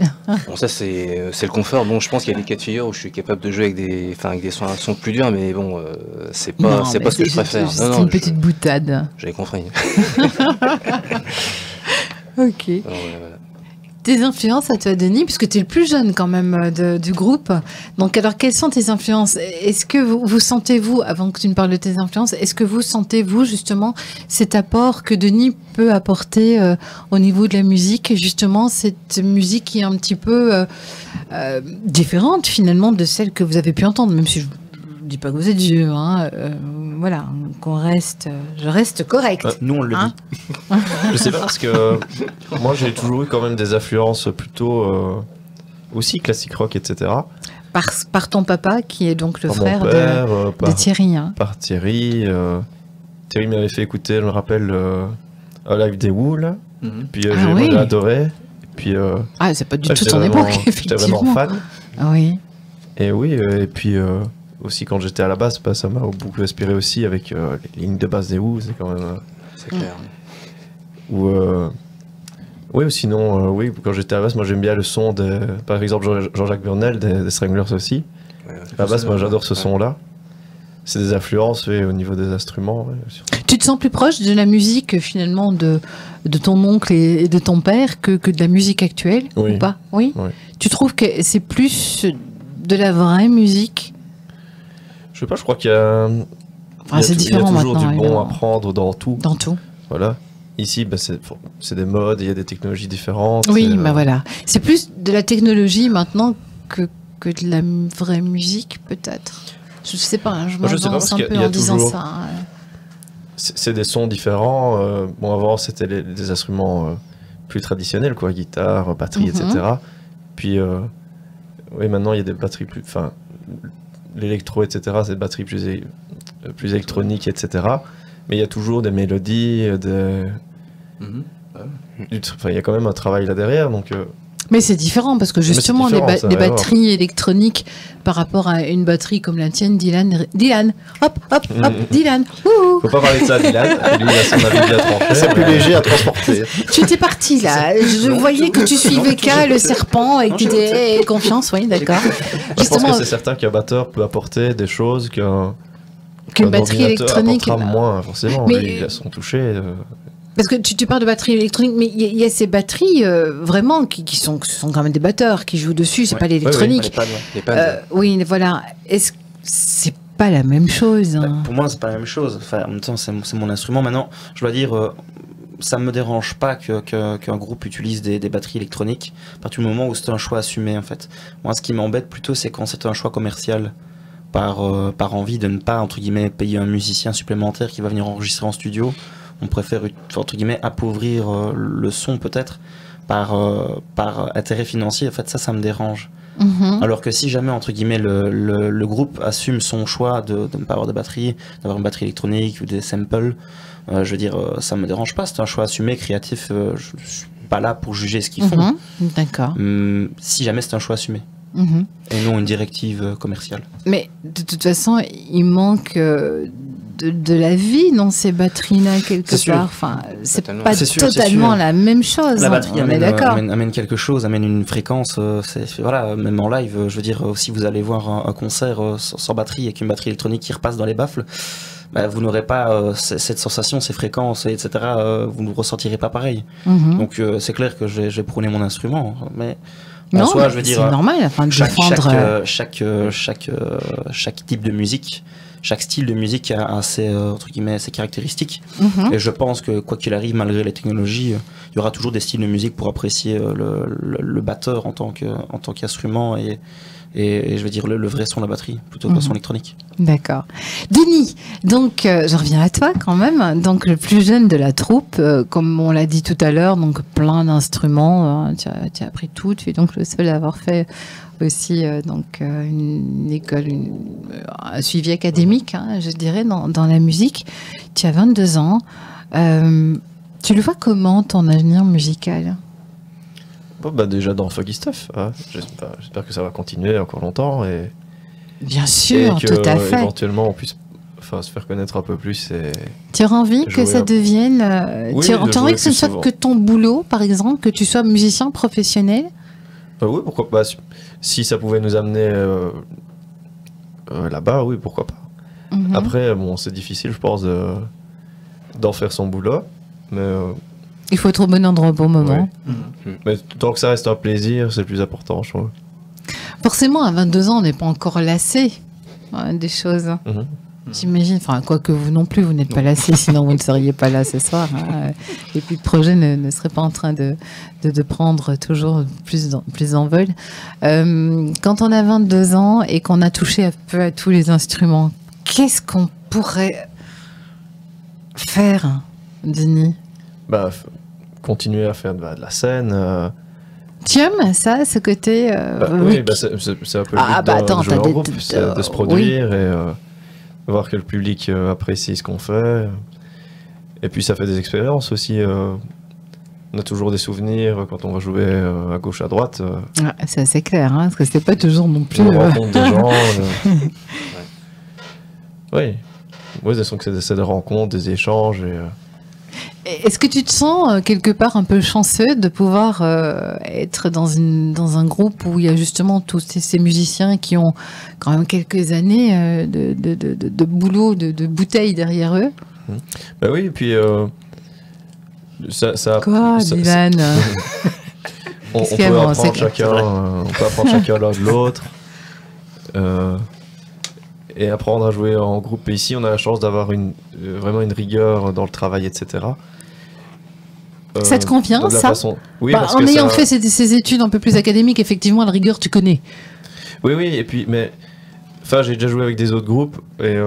Bon, ça c'est le confort. Bon, je pense qu'il y a des cas de figure où je suis capable de jouer avec des sons plus durs, mais bon, c'est pas ce que je préfère. C'est une petite boutade. J'avais compris. Ok. Voilà. Tes influences à toi, Denis, puisque tu es le plus jeune quand même du groupe. Donc, alors, quelles sont tes influences? Est-ce que vous sentez-vous, avant que tu ne parles de tes influences, est-ce que vous sentez-vous justement cet apport que Denis peut apporter au niveau de la musique, justement, cette musique qui est un petit peu différente finalement de celle que vous avez pu entendre, même si je ne dis pas que vous êtes vieux, hein, voilà, je reste correct. Nous on le dit. Je sais pas parce que moi j'ai toujours eu quand même des influences plutôt aussi classique rock, etc. Par ton papa qui est donc le frère de Thierry. Hein. Par Thierry. Thierry m'avait fait écouter, je me rappelle, Live des Who là. Puis j'ai adoré. Puis, c'est pas du tout ton époque, effectivement. J'étais vraiment fan. Oui. Et oui, et puis aussi quand j'étais à la basse, ça m'a beaucoup inspiré aussi avec les lignes de basse des Who, c'est quand même... c'est clair. Oui, ou sinon, quand j'étais à la basse, moi j'aime bien le son de, par exemple, Jean-Jacques Burnel, des Stranglers aussi. À la basse, moi j'adore ce son-là. C'est des influences au niveau des instruments. Tu te sens plus proche de la musique finalement de ton oncle et de ton père que de la musique actuelle ou pas? Oui. Tu trouves que c'est plus de la vraie musique? Je sais pas, je crois qu'il y a... c'est différent il y a toujours maintenant, du bon évidemment. à prendre dans tout. Dans tout. Voilà. Ici, bah, c'est des modes, il y a des technologies différentes. Oui, et, bah voilà. C'est plus de la technologie maintenant que de la vraie musique, peut-être. Je sais pas, hein, je Moi, je sais pas, m'avance parce un qu'il peu y a en disant toujours- ça. Hein. C'est des sons différents. Bon, avant, c'était des instruments plus traditionnels, quoi, guitare, batterie, Mhm. etc. Puis, oui, maintenant, il y a des batteries plus... Enfin, l'électro, etc., c'est des batteries plus électroniques, etc. Mais il y a toujours des mélodies, Enfin, il y a quand même un travail là derrière, donc... Mais c'est différent parce que c'est justement, différent, ça les n'a rien à voir. batteries électroniques par rapport à une batterie comme la tienne, Dylan, hop, Dylan, wouhou. Faut pas parler de ça, Dylan. Lui, il a son avis bien tranché. C'est plus léger à transporter. Tu étais parti là, je voyais que tu suivais K, le serpent, et que tu étais confiance, oui, d'accord. Je pense Justement, que c'est certain qu'un batteur peut apporter des choses qu'une qu'une batterie électronique. moins, forcément. Mais- Lui, il a son toucher. Parce que tu parles de batterie électronique, mais il y a ces batteries vraiment qui sont quand même des batteurs qui jouent dessus, c'est Ouais. pas l'électronique. Les pads, Oui, voilà. Est-ce que c'est pas la même chose hein. Pour moi, c'est pas la même chose. Enfin, en même temps, c'est mon instrument. Maintenant, je dois dire, ça me dérange pas qu'un groupe utilise des batteries électroniques à partir du moment où c'est un choix assumé, en fait. Moi, ce qui m'embête plutôt, c'est quand c'est un choix commercial. Par envie de ne pas, entre guillemets, payer un musicien supplémentaire qui va venir enregistrer en studio. On préfère, entre guillemets, appauvrir le son, peut-être, par intérêt financier. En fait, ça me dérange. Mhm. Alors que si jamais, entre guillemets, le groupe assume son choix de ne pas avoir de batterie, d'avoir une batterie électronique ou des samples, je veux dire, ça me dérange pas. C'est un choix assumé, créatif. Je suis pas là pour juger ce qu'ils font. Mhm. D'accord. Si jamais c'est un choix assumé. Mhm. Et non une directive commerciale. Mais de toute façon, il manque de la vie dans ces batteries-là quelque C'est sûr. part. Enfin, c'est Totalement. pas C'est sûr, totalement c'est sûr. la même chose. La batterie on est d'accord. amène quelque chose, amène une fréquence. Voilà, même en live, je veux dire, si vous allez voir un concert sans batterie avec une batterie électronique qui repasse dans les baffles, bah, vous n'aurez pas cette sensation, ces fréquences, etc. Vous ne ressentirez pas pareil. Mhm. Donc c'est clair que j'ai prôné mon instrument, mais en Non, soi, mais je veux c'est dire, normal, enfin, de défendre. chaque type de musique, chaque style de musique a ses, entre guillemets, ses caractéristiques. Mhm. Et je pense que quoi qu'il arrive, malgré les technologies, il y aura toujours des styles de musique pour apprécier le batteur en tant qu'instrument et je veux dire le vrai son de la batterie plutôt que le son électronique. D'accord. Denis, donc je reviens à toi quand même. Donc le plus jeune de la troupe, comme on l'a dit tout à l'heure, donc plein d'instruments. Hein, tu as appris tout. Tu es donc le seul à avoir fait aussi une école, un suivi académique, hein, je dirais, dans la musique. Tu as 22 ans. Tu le vois comment ton avenir musical ? Bon, bah, déjà dans Foggy Stuff. Hein. J'espère que ça va continuer encore longtemps et Bien sûr, que tout à fait. éventuellement on puisse se faire connaître un peu plus. Et... Tu aurais envie que jouer ça un- devienne... Oui, tu de aurais jouer envie que ce ne plus soit souvent. que ton boulot, par exemple, que tu sois musicien professionnel ? Oui, pourquoi pas. Si ça pouvait nous amener là-bas, oui, pourquoi pas. Mhm. Après, bon, c'est difficile, je pense, d'en faire son boulot. Mais, Il faut être au bon endroit au bon moment. mais tant que ça reste un plaisir, c'est le plus important, je trouve. Forcément, à 22 ans, on n'est pas encore lassé des choses. Mhm. J'imagine, enfin, quoique vous non plus, vous n'êtes pas lassé, sinon vous ne seriez pas là ce soir. Hein. Et puis le projet ne serait pas en train de prendre toujours plus d'envol. Quand on a 22 ans et qu'on a touché un peu à tous les instruments, qu'est-ce qu'on pourrait faire, Denis ? Bah, continuer à faire de la scène. Tu aimes ça, ce côté Oui, bah, c'est un peu le Ah, but bah, d'un attends, joueur t'as en des- groupe, c'est de se produire et voir que le public apprécie ce qu'on fait. Et puis ça fait des expériences aussi. On a toujours des souvenirs quand on va jouer à gauche, à droite. Ah, c'est assez clair, hein, parce que c'est pas toujours non plus. On rencontre des gens. Oui. Oui, c'est des rencontres, des échanges. Est-ce que tu te sens quelque part un peu chanceux de pouvoir être dans un groupe où il y a justement tous ces musiciens qui ont quand même quelques années de boulot, de bouteilles derrière eux ? Bah oui, et puis ça. Quoi, ça- Dylan on Qu'est-ce peut qu'il y a, bon, apprendre c'est- chacun, on peut apprendre chacun l'un de l'autre. et apprendre à jouer en groupe. Et ici, on a la chance d'avoir vraiment une rigueur dans le travail, etc. Ça te convient, ça Oui, parce en ayant fait ces études un peu plus académiques, effectivement, la rigueur, tu connais. Oui, et puis, mais enfin, j'ai déjà joué avec des autres groupes et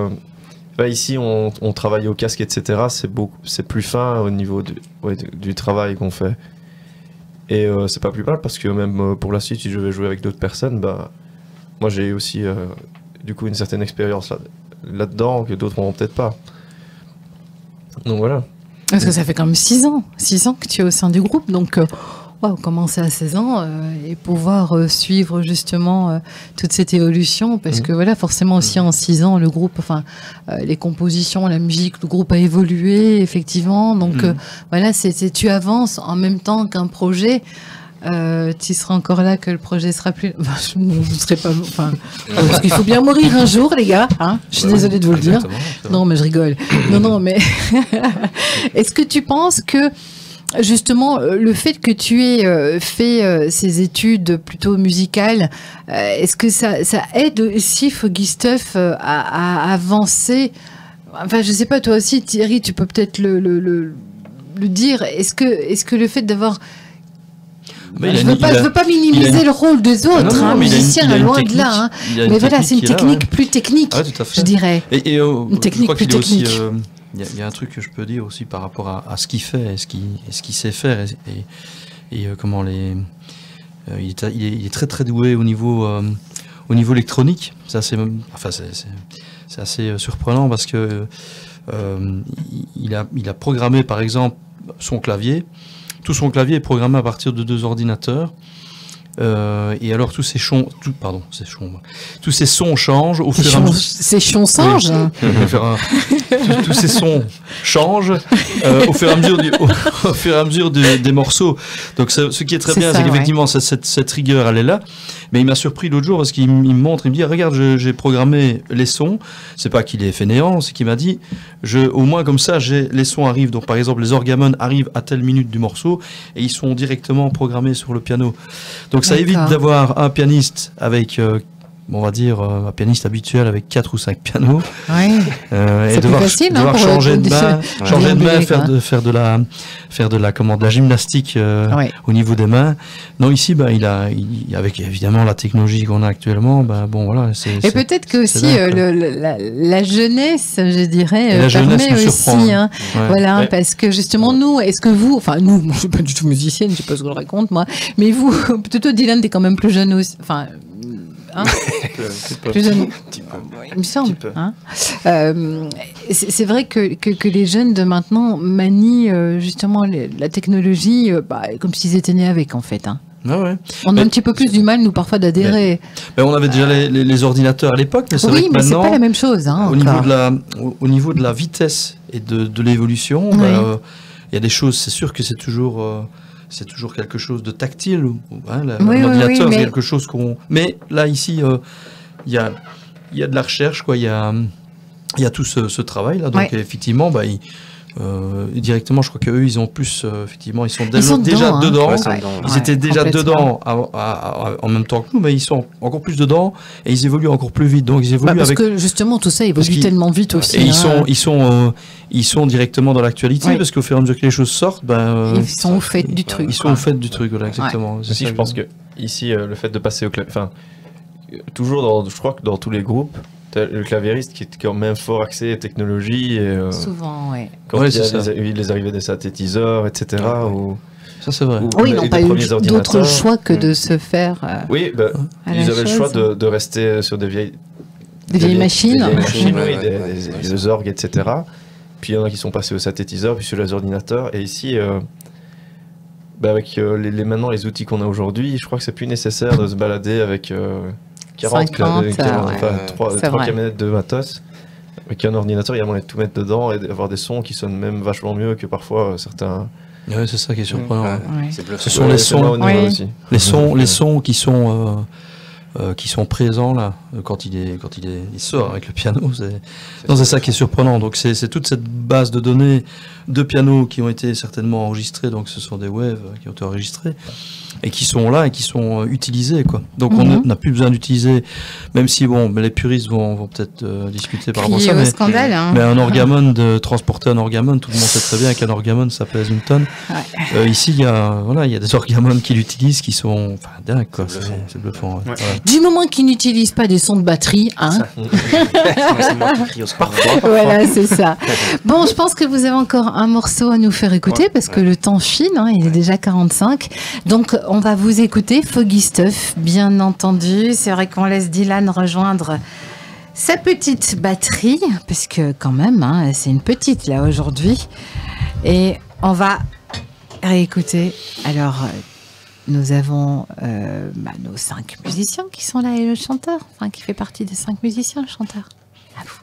ici, on travaille au casque, etc. C'est plus fin au niveau du travail qu'on fait. Et c'est pas plus mal parce que même pour la suite, si je vais jouer avec d'autres personnes, moi j'ai aussi du coup une certaine expérience là-dedans que d'autres n'auront peut-être pas. Donc voilà. Parce que ça fait quand même 6 ans que tu es au sein du groupe, donc commencer à 16 ans et pouvoir suivre justement toute cette évolution, parce que voilà, forcément aussi en 6 ans, le groupe, les compositions, la musique, le groupe a évolué effectivement, donc voilà, tu avances en même temps qu'un projet. Tu seras encore là que le projet sera plus. Je ne serai pas. Parce qu'il faut bien mourir un jour, les gars. Hein, je suis désolée de vous le dire. Non, mais je rigole. Non, mais est-ce que tu penses que justement le fait que tu aies fait ces études plutôt musicales, est-ce que ça aide aussi Foggy Stuff à avancer? Enfin, je sais pas. Toi aussi, Thierry, tu peux peut-être le dire. Est-ce que le fait d'avoir je ne veux pas minimiser le rôle des autres, musiciens, loin de là. Mais voilà, c'est une technique plus technique, je dirais. Une technique plus technique. Il y a un truc que je peux dire aussi par rapport à ce qu'il fait, et ce qu'il sait faire, et comment il est très très doué au niveau électronique. Ça, c'est assez surprenant parce que il a programmé par exemple son clavier. Tout son clavier est programmé à partir de 2 ordinateurs. Et alors tous ces sons changent au fur et à mesure. Ces sons changent. Tous ces sons changent au fur et à mesure des morceaux. Donc ce qui est très bien, c'est qu'effectivement cette rigueur elle est là. Mais il m'a surpris l'autre jour parce qu'il me montre, il me dit regarde, j'ai programmé les sons. C'est pas qu'il est fainéant, c'est qu'il m'a dit au moins comme ça les sons arrivent. Donc par exemple les orgamons arrivent à telle minute du morceau et ils sont directement programmés sur le piano. Donc ça évite d'avoir un pianiste avec, on va dire, un pianiste habituel avec 4 ou 5 pianos. Ouais. Et devoir changer de main, faire de la gymnastique au niveau des mains. Non, ici, avec évidemment la technologie qu'on a actuellement, voilà. Et peut-être que aussi la jeunesse, je dirais, permet aussi. Hein, voilà, parce que justement, nous, est-ce que vous, moi, je suis pas du tout musicienne, je sais pas ce que je raconte, moi, mais vous, peut-être Dylan, t'es quand même plus jeune aussi. Plus jeune. Il me semble. Hein. C'est vrai que les jeunes de maintenant manient justement la technologie comme s'ils étaient nés avec, en fait. Hein. On a un petit peu plus du mal, nous, parfois, d'adhérer. On avait déjà les ordinateurs à l'époque, mais c'est vrai que mais maintenant, c'est pas la même chose. Hein, au niveau de la vitesse et de l'évolution, il y a des choses, c'est sûr que c'est toujours quelque chose de tactile. L'ordinateur, c'est quelque chose qu'on... Mais là, ici, il y a de la recherche, quoi. Il y a tout ce travail-là. Donc, effectivement, directement, je crois qu'eux, ils ont plus... effectivement, ils sont déjà dedans. Ils étaient déjà dedans en même temps que nous, mais ils sont encore plus dedans et ils évoluent encore plus vite. Donc, ils évoluent parce que, justement, tout ça évolue tellement vite aussi. Et ils sont directement dans l'actualité parce qu'au fur et à mesure que les choses sortent, ils sont au fait du truc. Ils sont au fait du truc, voilà, exactement. Aussi, je pense que ici, le fait de passer au clavier, toujours je crois que dans tous les groupes, le claviériste qui est quand même fort axé technologie. Et, souvent, oui. Quand il y a les arrivées des synthétiseurs, etc. Ça, c'est vrai. Ils n'ont pas eu d'autre choix que de se faire. Oui, ils avaient le choix de rester sur des vieilles machines. Des orgues, etc. Puis il y en a qui sont passés aux synthétiseurs, puis sur les ordinateurs. Et ici, avec maintenant les outils qu'on a aujourd'hui, je crois que c'est plus nécessaire de se balader avec 3 camionnettes de matos. Avec un ordinateur, il y a moyen de tout mettre dedans et d'avoir des sons qui sonnent même vachement mieux que parfois certains. Oui, c'est ça qui est surprenant. Ce sont les sons, les sons qui sont présents là quand il sort avec le piano. C'est ça qui est surprenant. Donc c'est toute cette base de données de pianos qui ont été certainement enregistrés. Donc ce sont des waves qui ont été enregistrés. et qui sont là et qui sont utilisés, quoi. Donc on n'a plus besoin d'utiliser, même si bon, les puristes vont peut-être discuter par rapport à ça, au scandale, hein. Mais un orgamon, de transporter un orgamon, tout le monde sait très bien qu'un orgamon ça pèse une tonne. Ici il y a des orgamons qui l'utilisent qui sont dingues, quoi. C'est bluffant. Ouais. Ouais. Du moment qu'ils n'utilisent pas des sons de batterie, hein. C'est moi qui crie au scandale. Voilà, c'est ça. Bon, je pense que vous avez encore un morceau à nous faire écouter parce que le temps file, hein, il est déjà 45. Donc, on va vous écouter Foggy Stuff, bien entendu. C'est vrai qu'on laisse Dylan rejoindre sa petite batterie, parce que quand même, hein, c'est une petite là aujourd'hui. Et on va réécouter. Alors, nous avons nos 5 musiciens qui sont là et le chanteur, enfin qui fait partie des 5 musiciens, le chanteur. À vous.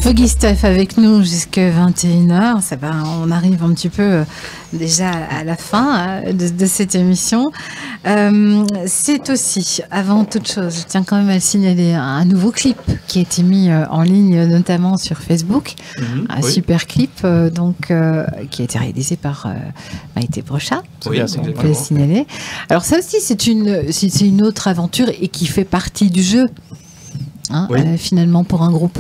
Foggy Stuff avec nous jusqu'à 21h. Ça va, on arrive un petit peu déjà à la fin de cette émission. C'est aussi, avant toute chose, je tiens quand même à le signaler, un nouveau clip qui a été mis en ligne, notamment sur Facebook. Un super clip qui a été réalisé par Maïté Brochat. Oui, on peut le signaler. Alors ça aussi, c'est une autre aventure et qui fait partie du jeu, finalement, pour un groupe.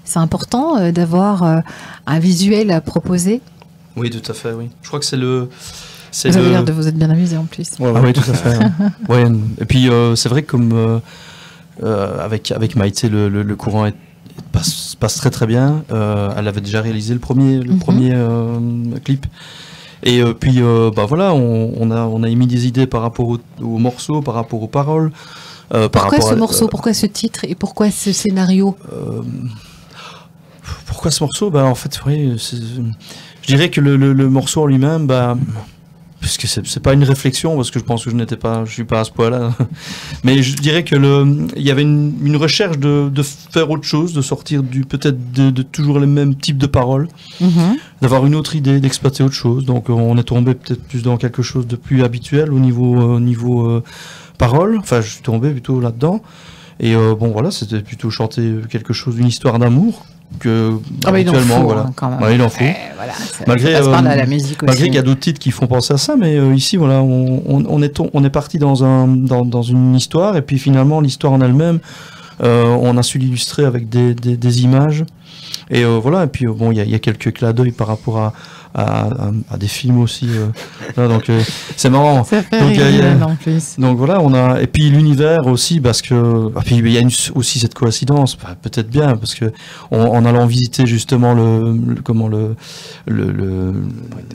C'est important d'avoir un visuel à proposer. Oui, tout à fait, oui. Je crois que c'est vous avez l'air de vous être bien amusé en plus. Ouais, oui, tout à fait. Ouais. Et puis, c'est vrai que comme avec Maïté, le courant passe très très bien. Elle avait déjà réalisé le premier clip. Et puis, voilà, on a émis des idées par rapport aux morceaux, par rapport aux paroles. Pourquoi ce morceau, pourquoi ce titre et pourquoi ce scénario Pourquoi ce morceau ? En fait, oui, je dirais que le morceau en lui-même, puisque c'est pas une réflexion, parce que je pense que je suis pas à ce point-là. Mais je dirais que il y avait une recherche de faire autre chose, de sortir peut-être de toujours les mêmes types de paroles, d'avoir une autre idée, d'exploiter autre chose. Donc on est tombé peut-être plus dans quelque chose de plus habituel au niveau paroles. Enfin, je suis tombé plutôt là-dedans. Et bon, voilà, c'était plutôt chanter quelque chose d'une histoire d'amour. Habituellement, voilà. Quand même. Ouais, il en faut. Voilà, malgré la musique aussi. Malgré qu'il y a d'autres titres qui font penser à ça, mais ici, voilà, on est parti dans une histoire, et puis finalement, l'histoire en elle-même, on a su l'illustrer avec des images. Et voilà, et puis bon, il y a quelques clins d'œil par rapport à des films aussi. Là, donc c'est marrant. Ça fait donc, en plus. Donc voilà, et puis l'univers aussi, parce que puis il y a aussi cette coïncidence, peut-être bien, parce que en allant visiter justement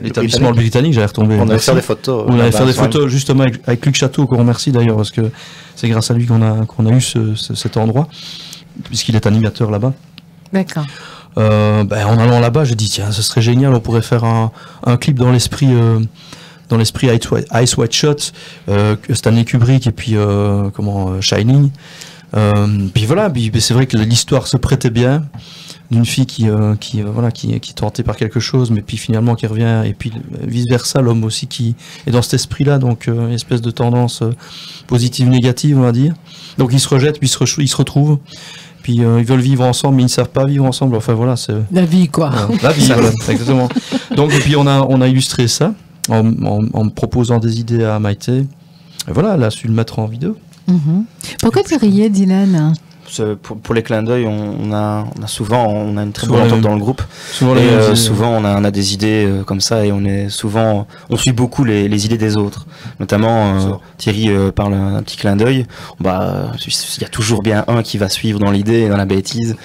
l'établissement britannique, j'avais retombé. On allait faire des photos. On allait faire des photos justement avec Luc Chateau, qu'on remercie d'ailleurs, parce que c'est grâce à lui qu'on a eu cet endroit, puisqu'il est animateur là-bas. D'accord. En allant là-bas, j'ai dit tiens, ce serait génial, on pourrait faire un clip dans l'esprit Ice White Shot, Stanley Kubrick et puis Shining. Puis voilà, c'est vrai que l'histoire se prêtait bien d'une fille qui est tentée par quelque chose, mais puis finalement qui revient, et puis vice versa, l'homme aussi qui est dans cet esprit-là, donc une espèce de tendance positive négative, on va dire. Donc ils se rejettent, puis ils se retrouvent. Puis ils veulent vivre ensemble, mais ils ne savent pas vivre ensemble. Enfin voilà, c'est la vie, quoi. La vie, voilà, exactement. Donc et puis on a illustré ça en me proposant des idées à Maïté. Et voilà, elle a su le mettre en vidéo. Pourquoi tu riais, Dylan? Pour les clins d'œil, on a une très bonne entente dans le groupe. Souvent on a des idées comme ça, et on suit beaucoup les idées des autres. Notamment Thierry parle un petit clin d'œil. Il y a toujours bien un qui va suivre dans l'idée et dans la bêtise.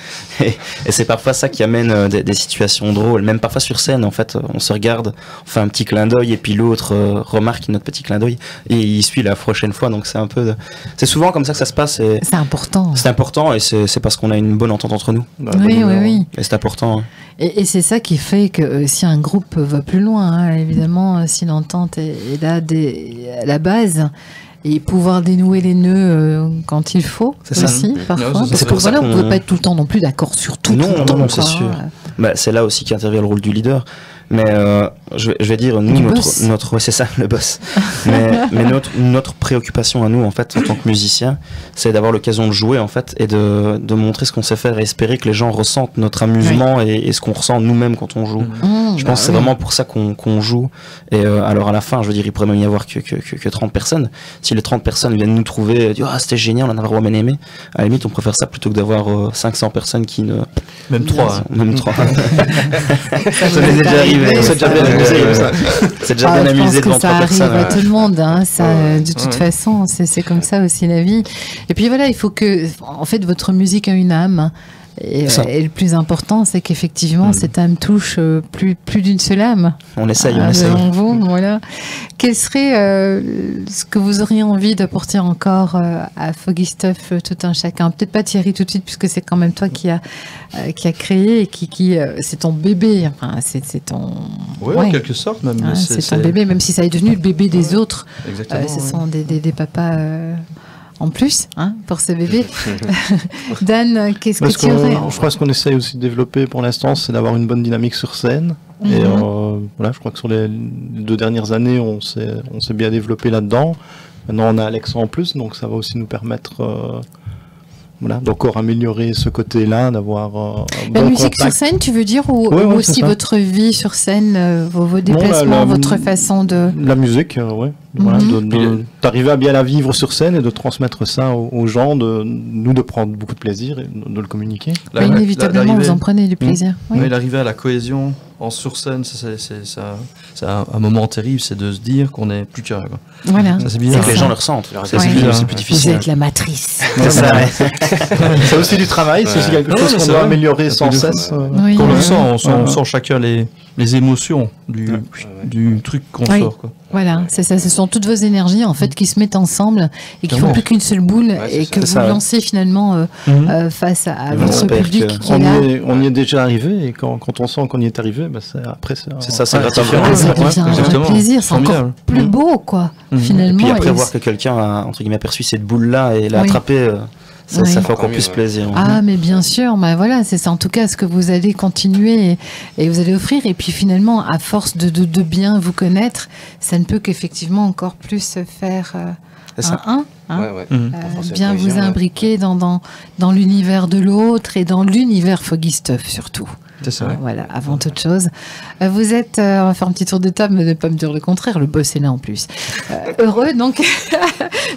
Et c'est parfois ça qui amène des situations drôles. Même parfois sur scène, en fait, on se regarde, on fait un petit clin d'œil, et puis l'autre remarque notre petit clin d'œil et il suit la prochaine fois. Donc c'est souvent comme ça que ça se passe. C'est important. C'est important, et c'est parce qu'on a une bonne entente entre nous. Oui. Et c'est important. Et c'est ça qui fait que si un groupe va plus loin, évidemment, si l'entente est là à la base, et pouvoir dénouer les nœuds quand il faut aussi, parfois. Parce que voilà, on ne peut pas être tout le temps non plus d'accord sur tout. Non, c'est sûr. C'est là aussi qu'intervient le rôle du leader. Mais je vais dire, nous, c'est ça, le boss. mais notre préoccupation à nous, en fait, en tant que musiciens, c'est d'avoir l'occasion de jouer, en fait, et de montrer ce qu'on sait faire, et espérer que les gens ressentent notre amusement et ce qu'on ressent nous-mêmes quand on joue. Je pense que c'est vraiment pour ça qu'on joue. Et alors à la fin, je veux dire, il pourrait même y avoir que 30 personnes. Si les 30 personnes viennent nous trouver et dire c'était génial, on a vraiment bien aimé, à la limite, on préfère ça plutôt que d'avoir 500 personnes qui ne... Même 3. Même 3. Ça m'est déjà arrivé. C'est déjà bien amusé. C'est déjà bien amusé devant 3 personnes. Ça arrive à tout le monde, de toute façon, c'est comme ça aussi la vie. Et puis voilà, il faut que, en fait, votre musique a une âme. Et le plus important, c'est qu'effectivement, cette âme touche plus d'une seule âme. On essaye. Selon vous, voilà. Quel serait ce que vous auriez envie d'apporter encore à Foggy Stuff, tout un chacun? Peut-être pas Thierry tout de suite, puisque c'est quand même toi qui a créé et qui c'est ton bébé. Enfin, c'est ton. Oui, en quelque sorte même. C'est ton bébé, même si ça est devenu le bébé des autres. Exactement. Ce sont des papas. En plus, pour ce bébé. Dan, qu'est-ce que tu aurais? Je crois que ce qu'on essaye aussi de développer pour l'instant, c'est d'avoir une bonne dynamique sur scène. Et voilà, je crois que sur les 2 dernières années, on s'est bien développé là-dedans. Maintenant, on a Alexa en plus, donc ça va aussi nous permettre d'encore améliorer ce côté-là, d'avoir la bon musique contact. Sur scène, tu veux dire, ou aussi votre vie sur scène, vos déplacements, votre façon de... La musique, oui. Voilà, d'arriver à bien la vivre sur scène et de transmettre ça aux gens, de prendre beaucoup de plaisir et de le communiquer. Inévitablement, vous en prenez du plaisir. Oui, l'arrivée à la cohésion sur scène, c'est un moment terrible, c'est de se dire qu'on est plus qu'un. Voilà. Ça, c'est bizarre. Et que les gens le ressentent. C'est plus difficile. Vous êtes la matrice. C'est aussi du travail, c'est aussi quelque chose qu'on doit améliorer sans cesse. Quand on le sent, on sent chacun les émotions. du truc qu'on Oui. sort, quoi. Voilà, c'est ça. Ce sont toutes vos énergies en fait qui se mettent ensemble et qui font plus qu'une seule boule et que vous lancez finalement face à votre public qui est là. On y est déjà arrivé et quand on sent qu'on y est arrivé, bah après c'est ça, c'est gratifiant. Ça devient un vrai plaisir, c'est encore plus beau quoi, finalement. Et puis après voir que quelqu'un a entre guillemets aperçu cette boule là et l'a attrapée. Ça fait encore plus plaisir. Ah, mais bien sûr, bah voilà, c'est ça en tout cas ce que vous allez continuer et vous allez offrir. Et puis finalement, à force de bien vous connaître, ça ne peut qu'effectivement encore plus se faire bien vous imbriquer dans l'univers de l'autre et dans l'univers Foggy Stuff surtout. C'est ça. Voilà, avant toute chose. Vous êtes, on va faire un petit tour de table, mais ne pas me dire le contraire, le boss est là en plus. Heureux donc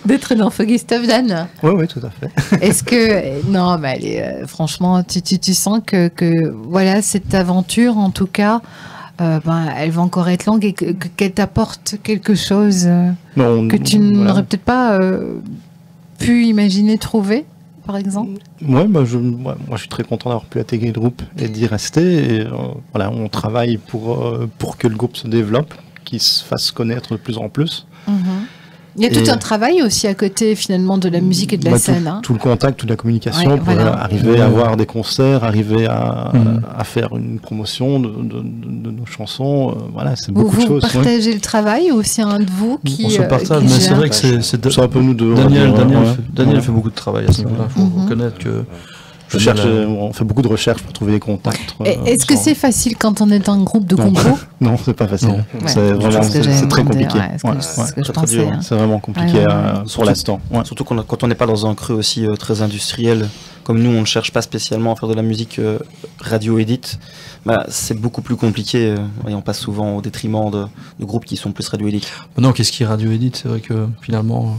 d'être dans Foggy Stuff, Dan. Oui, tout à fait. Est-ce que, non, mais allez, franchement, tu sens que voilà, cette aventure, en tout cas, elle va encore être longue et qu'elle t'apporte quelque chose que tu n'aurais peut-être pas pu imaginer trouver, par exemple. Ouais, moi je suis très content d'avoir pu intégrer le groupe et d'y rester. Et, voilà, on travaille pour que le groupe se développe, qu'il se fasse connaître de plus en plus. Il y a tout un travail aussi à côté finalement de la musique et de la scène. Tout le contact, toute la communication pour arriver à avoir des concerts, arriver à faire une promotion de nos chansons. Voilà, c'est beaucoup de choses. Vous partagez le travail ou c'est un de vous qui... On se partage, mais c'est vrai que c'est un peu nous deux. Daniel fait beaucoup de travail à ce niveau-là. Il faut reconnaître que... on fait beaucoup de recherches pour trouver des contacts. Est-ce que c'est facile quand on est un groupe de compos? Non, c'est pas facile. C'est très compliqué. C'est vraiment compliqué pour l'instant. Surtout quand on n'est pas dans un creux aussi très industriel, comme nous on ne cherche pas spécialement à faire de la musique radio-édite, c'est beaucoup plus compliqué. Et on passe souvent au détriment de groupes qui sont plus radio-édite. Non, qu'est-ce qui est radio-édite? C'est vrai que finalement,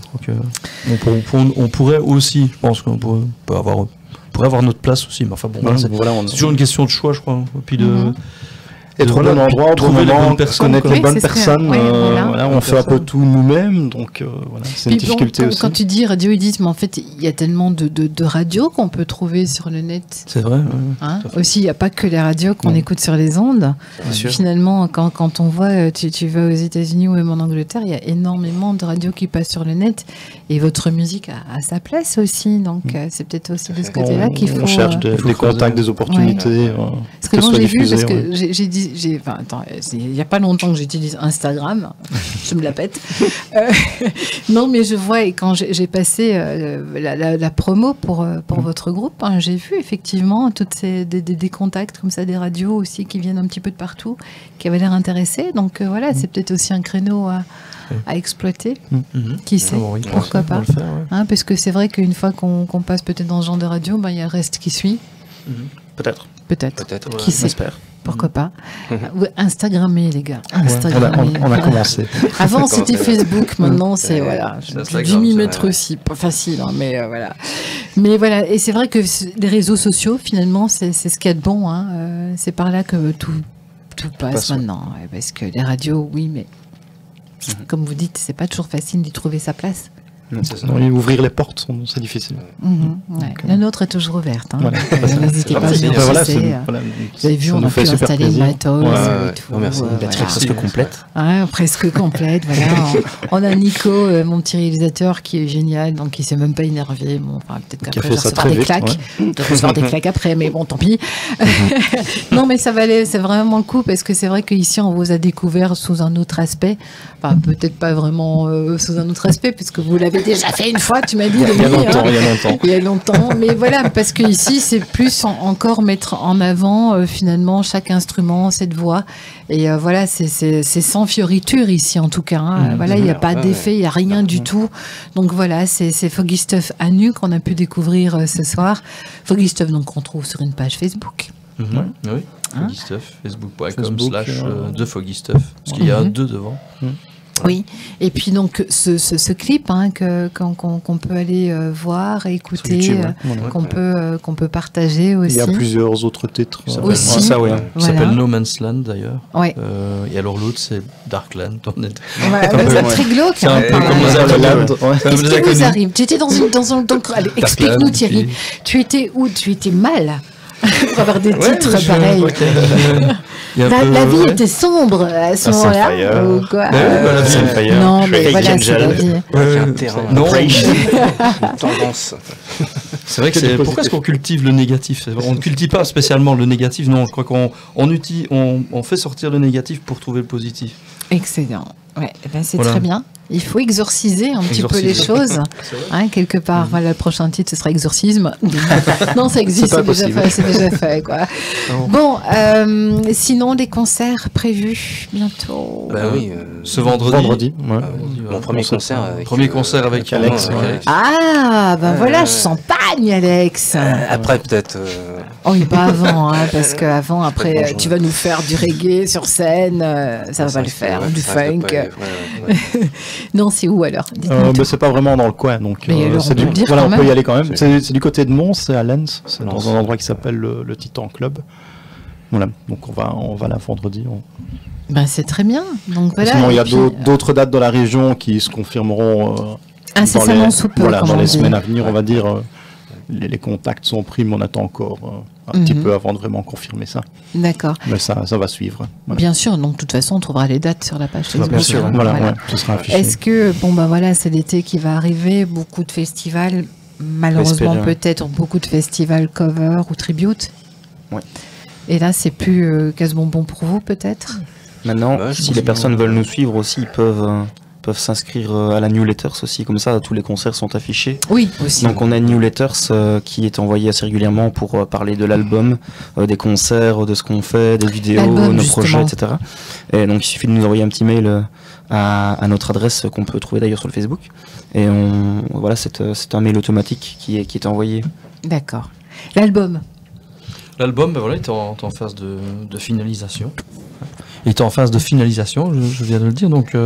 on pourrait aussi, je pense qu'on pourrait avoir notre place aussi, mais enfin bon, c'est toujours une question de choix, je crois. Et puis être au bon endroit, trouver les bonnes personnes, connaître les bonnes personnes. On fait un peu tout nous-mêmes, donc c'est une difficulté aussi. Quand tu dis radio-édite, mais en fait, il y a tellement de radios qu'on peut trouver sur le net. C'est vrai. Aussi, il n'y a pas que les radios qu'on écoute sur les ondes. Finalement, quand on voit, tu vas aux États-Unis ou même en Angleterre, il y a énormément de radios qui passent sur le net et votre musique a sa place aussi. Donc, c'est peut-être aussi de ce côté-là qu'il faut. On cherche des contacts, des opportunités. Parce que moi, j'ai vu, parce que j'ai dit. Il n'y a pas longtemps que j'utilise Instagram, je me la pète. Non, mais je vois, et quand j'ai passé la promo pour votre groupe, j'ai vu effectivement toutes des contacts comme ça, des radios aussi qui viennent un petit peu de partout, qui avaient l'air intéressés. Donc voilà, c'est peut-être aussi un créneau à exploiter. Qui sait, pourquoi pas. Parce que c'est vrai qu'une fois qu'on passe peut-être dans ce genre de radio, il y a le reste qui suit. Peut-être. Qui sait. Pourquoi pas. Instagrammer, les gars. On a commencé. Avant, c'était Facebook. Maintenant, c'est... J'ai dû m'y mettre aussi. Pas facile, mais voilà. Mais voilà. Et c'est vrai que les réseaux sociaux, finalement, c'est ce qu'il y a de bon. C'est par là que tout passe maintenant. Parce que les radios, oui, mais... Comme vous dites, c'est pas toujours facile d'y trouver sa place. Ouvrir les portes, c'est difficile. La nôtre est toujours ouverte. N'hésitez pas à vous avez vu, on a pu installer le matos et tout. Merci. Presque complète. Presque complète, voilà. On a Nico, mon petit réalisateur, qui est génial, donc il ne s'est même pas énervé. Bon, peut-être qu'après, je vais recevoir des claques. Je vais recevoir des claques après, mais bon, tant pis. Non, mais ça valait, c'est vraiment le coup, parce que c'est vrai qu'ici, on vous a découvert sous un autre aspect. Enfin, peut-être pas vraiment sous un autre aspect, puisque vous l'avez déjà fait une fois, tu m'as dit. Il y a longtemps. Mais voilà, parce que ici, c'est plus encore mettre en avant finalement chaque instrument, cette voix. Et voilà, c'est sans fioriture ici en tout cas. Voilà, il n'y a pas d'effet, il n'y a rien du tout. Donc voilà, c'est Foggy Stuff à nu qu'on a pu découvrir ce soir. Foggy Stuff, donc on trouve sur une page Facebook. Oui, Foggy Stuff, facebook.com/ de Foggy Stuff, parce qu'il y a 2 devant. Oui, et puis donc ce clip qu'on peut aller voir et écouter, YouTube, qu'on peut partager aussi. Il y a plusieurs autres titres. Aussi. Ça s'appelle No Man's Land d'ailleurs. Et alors l'autre c'est Darkland. C'est très glauque. C'est un peu comme Qu'est-ce qui vous arrive? Tu étais dans un... Allez, explique-nous Thierry. Tu étais où? Tu étais mal. Pour avoir des titres pareils. La vie était sombre à ce moment-là. Ou quoi Non, mais voilà, c'est la vie. Un terrain, une tendance. C'est vrai que pourquoi est-ce qu'on cultive le négatif? On ne cultive pas spécialement le négatif, non. Je crois qu'on fait sortir le négatif pour trouver le positif. Excellent. Ouais, ben c'est très bien. Il faut exorciser un petit peu les choses. Quelque part, voilà, le prochain titre, ce sera Exorcisme. Non, ça existe, c'est déjà fait, quoi. Bon, sinon, des concerts prévus bientôt. Bah oui. Ce vendredi. Mon premier concert avec... Premier concert avec Alex. Ah, ben voilà, champagne, Alex. Après, peut-être... Oh, et pas avant, parce qu'avant, après, tu vas nous faire du reggae sur scène, ça va pas le faire, du funk. Non, c'est où alors? C'est pas vraiment dans le coin, donc on peut y aller quand même. C'est du côté de Mons, c'est à Lens, c'est dans un endroit qui s'appelle le Titan Club. Voilà, donc on va là vendredi. Ben, c'est très bien. Donc voilà. Sinon, il y a d'autres dates dans la région qui se confirmeront incessamment sous peu. Voilà, dans les semaines à venir, on va dire. Les contacts sont pris, mais on attend encore un petit peu avant de vraiment confirmer ça. D'accord. Mais ça va suivre. Voilà. Bien sûr, donc de toute façon, on trouvera les dates sur la page Facebook. Bien sûr, ce sera affiché. Est-ce que, c'est l'été qui va arriver, beaucoup de festivals, malheureusement peut-être beaucoup de festivals cover ou tribute. Ouais. Et là, c'est plus casse-bonbon pour vous, peut-être? Maintenant, si les personnes veulent nous suivre aussi, ils peuvent s'inscrire à la newsletter aussi, comme ça tous les concerts sont affichés. Oui, aussi. Donc on a une newsletter qui est envoyée assez régulièrement pour parler de l'album, des concerts, de ce qu'on fait, des vidéos, nos projets, etc. Et donc il suffit de nous envoyer un petit mail à notre adresse qu'on peut trouver d'ailleurs sur le Facebook. Et c'est un mail automatique qui est envoyé. D'accord. L'album, il est en phase de finalisation. Il est en phase de finalisation, je viens de le dire, donc...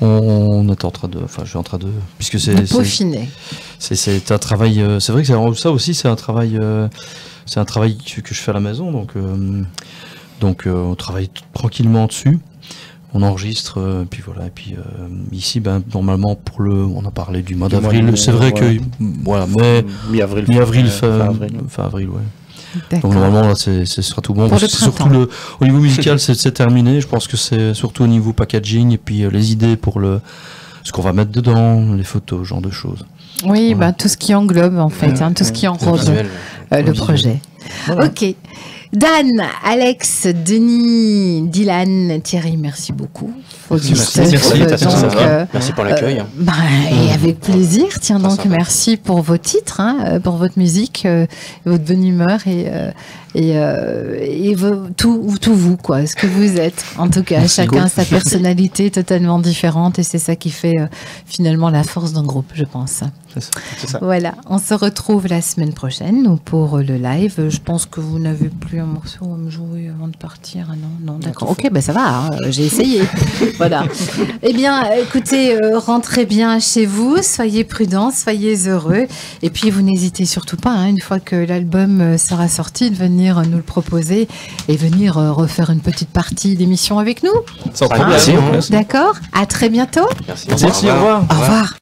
on est en train de, je suis en train de, puisque c'est peaufiner. C'est un travail. C'est vrai que ça aussi c'est un travail que je fais à la maison, donc on travaille tranquillement dessus. On enregistre, puis voilà, et puis ici, normalement on a parlé du mois d'avril. C'est vrai que mais mi-avril, fin avril, ouais. Donc normalement là, ce sera tout bon. C'est surtout au niveau musical, c'est terminé. Je pense que c'est surtout au niveau packaging et puis les idées pour ce qu'on va mettre dedans, les photos, ce genre de choses. Oui, tout ce qui englobe en fait, tout ce qui enrobe le projet. Voilà. Ok. Dan, Alex, Denis, Dylan, Thierry, merci beaucoup. Merci pour l'accueil. Et avec plaisir. Tiens, donc merci pour vos titres, pour votre musique, votre bonne humeur et tout vous, quoi, ce que vous êtes. En tout cas, chacun sa personnalité totalement différente et c'est ça qui fait finalement la force d'un groupe, je pense. C'est ça. Voilà, on se retrouve la semaine prochaine pour le live. Je pense que vous n'avez plus un morceau à me jouer avant de partir. Non, d'accord. Ok, ça va, j'ai essayé. Voilà. Eh bien, écoutez, rentrez bien chez vous, soyez prudents, soyez heureux. Et puis, vous n'hésitez surtout pas, une fois que l'album sera sorti, de venir nous le proposer et venir refaire une petite partie d'émission avec nous. Sans problème. D'accord. À très bientôt. Merci. Au revoir. Au revoir.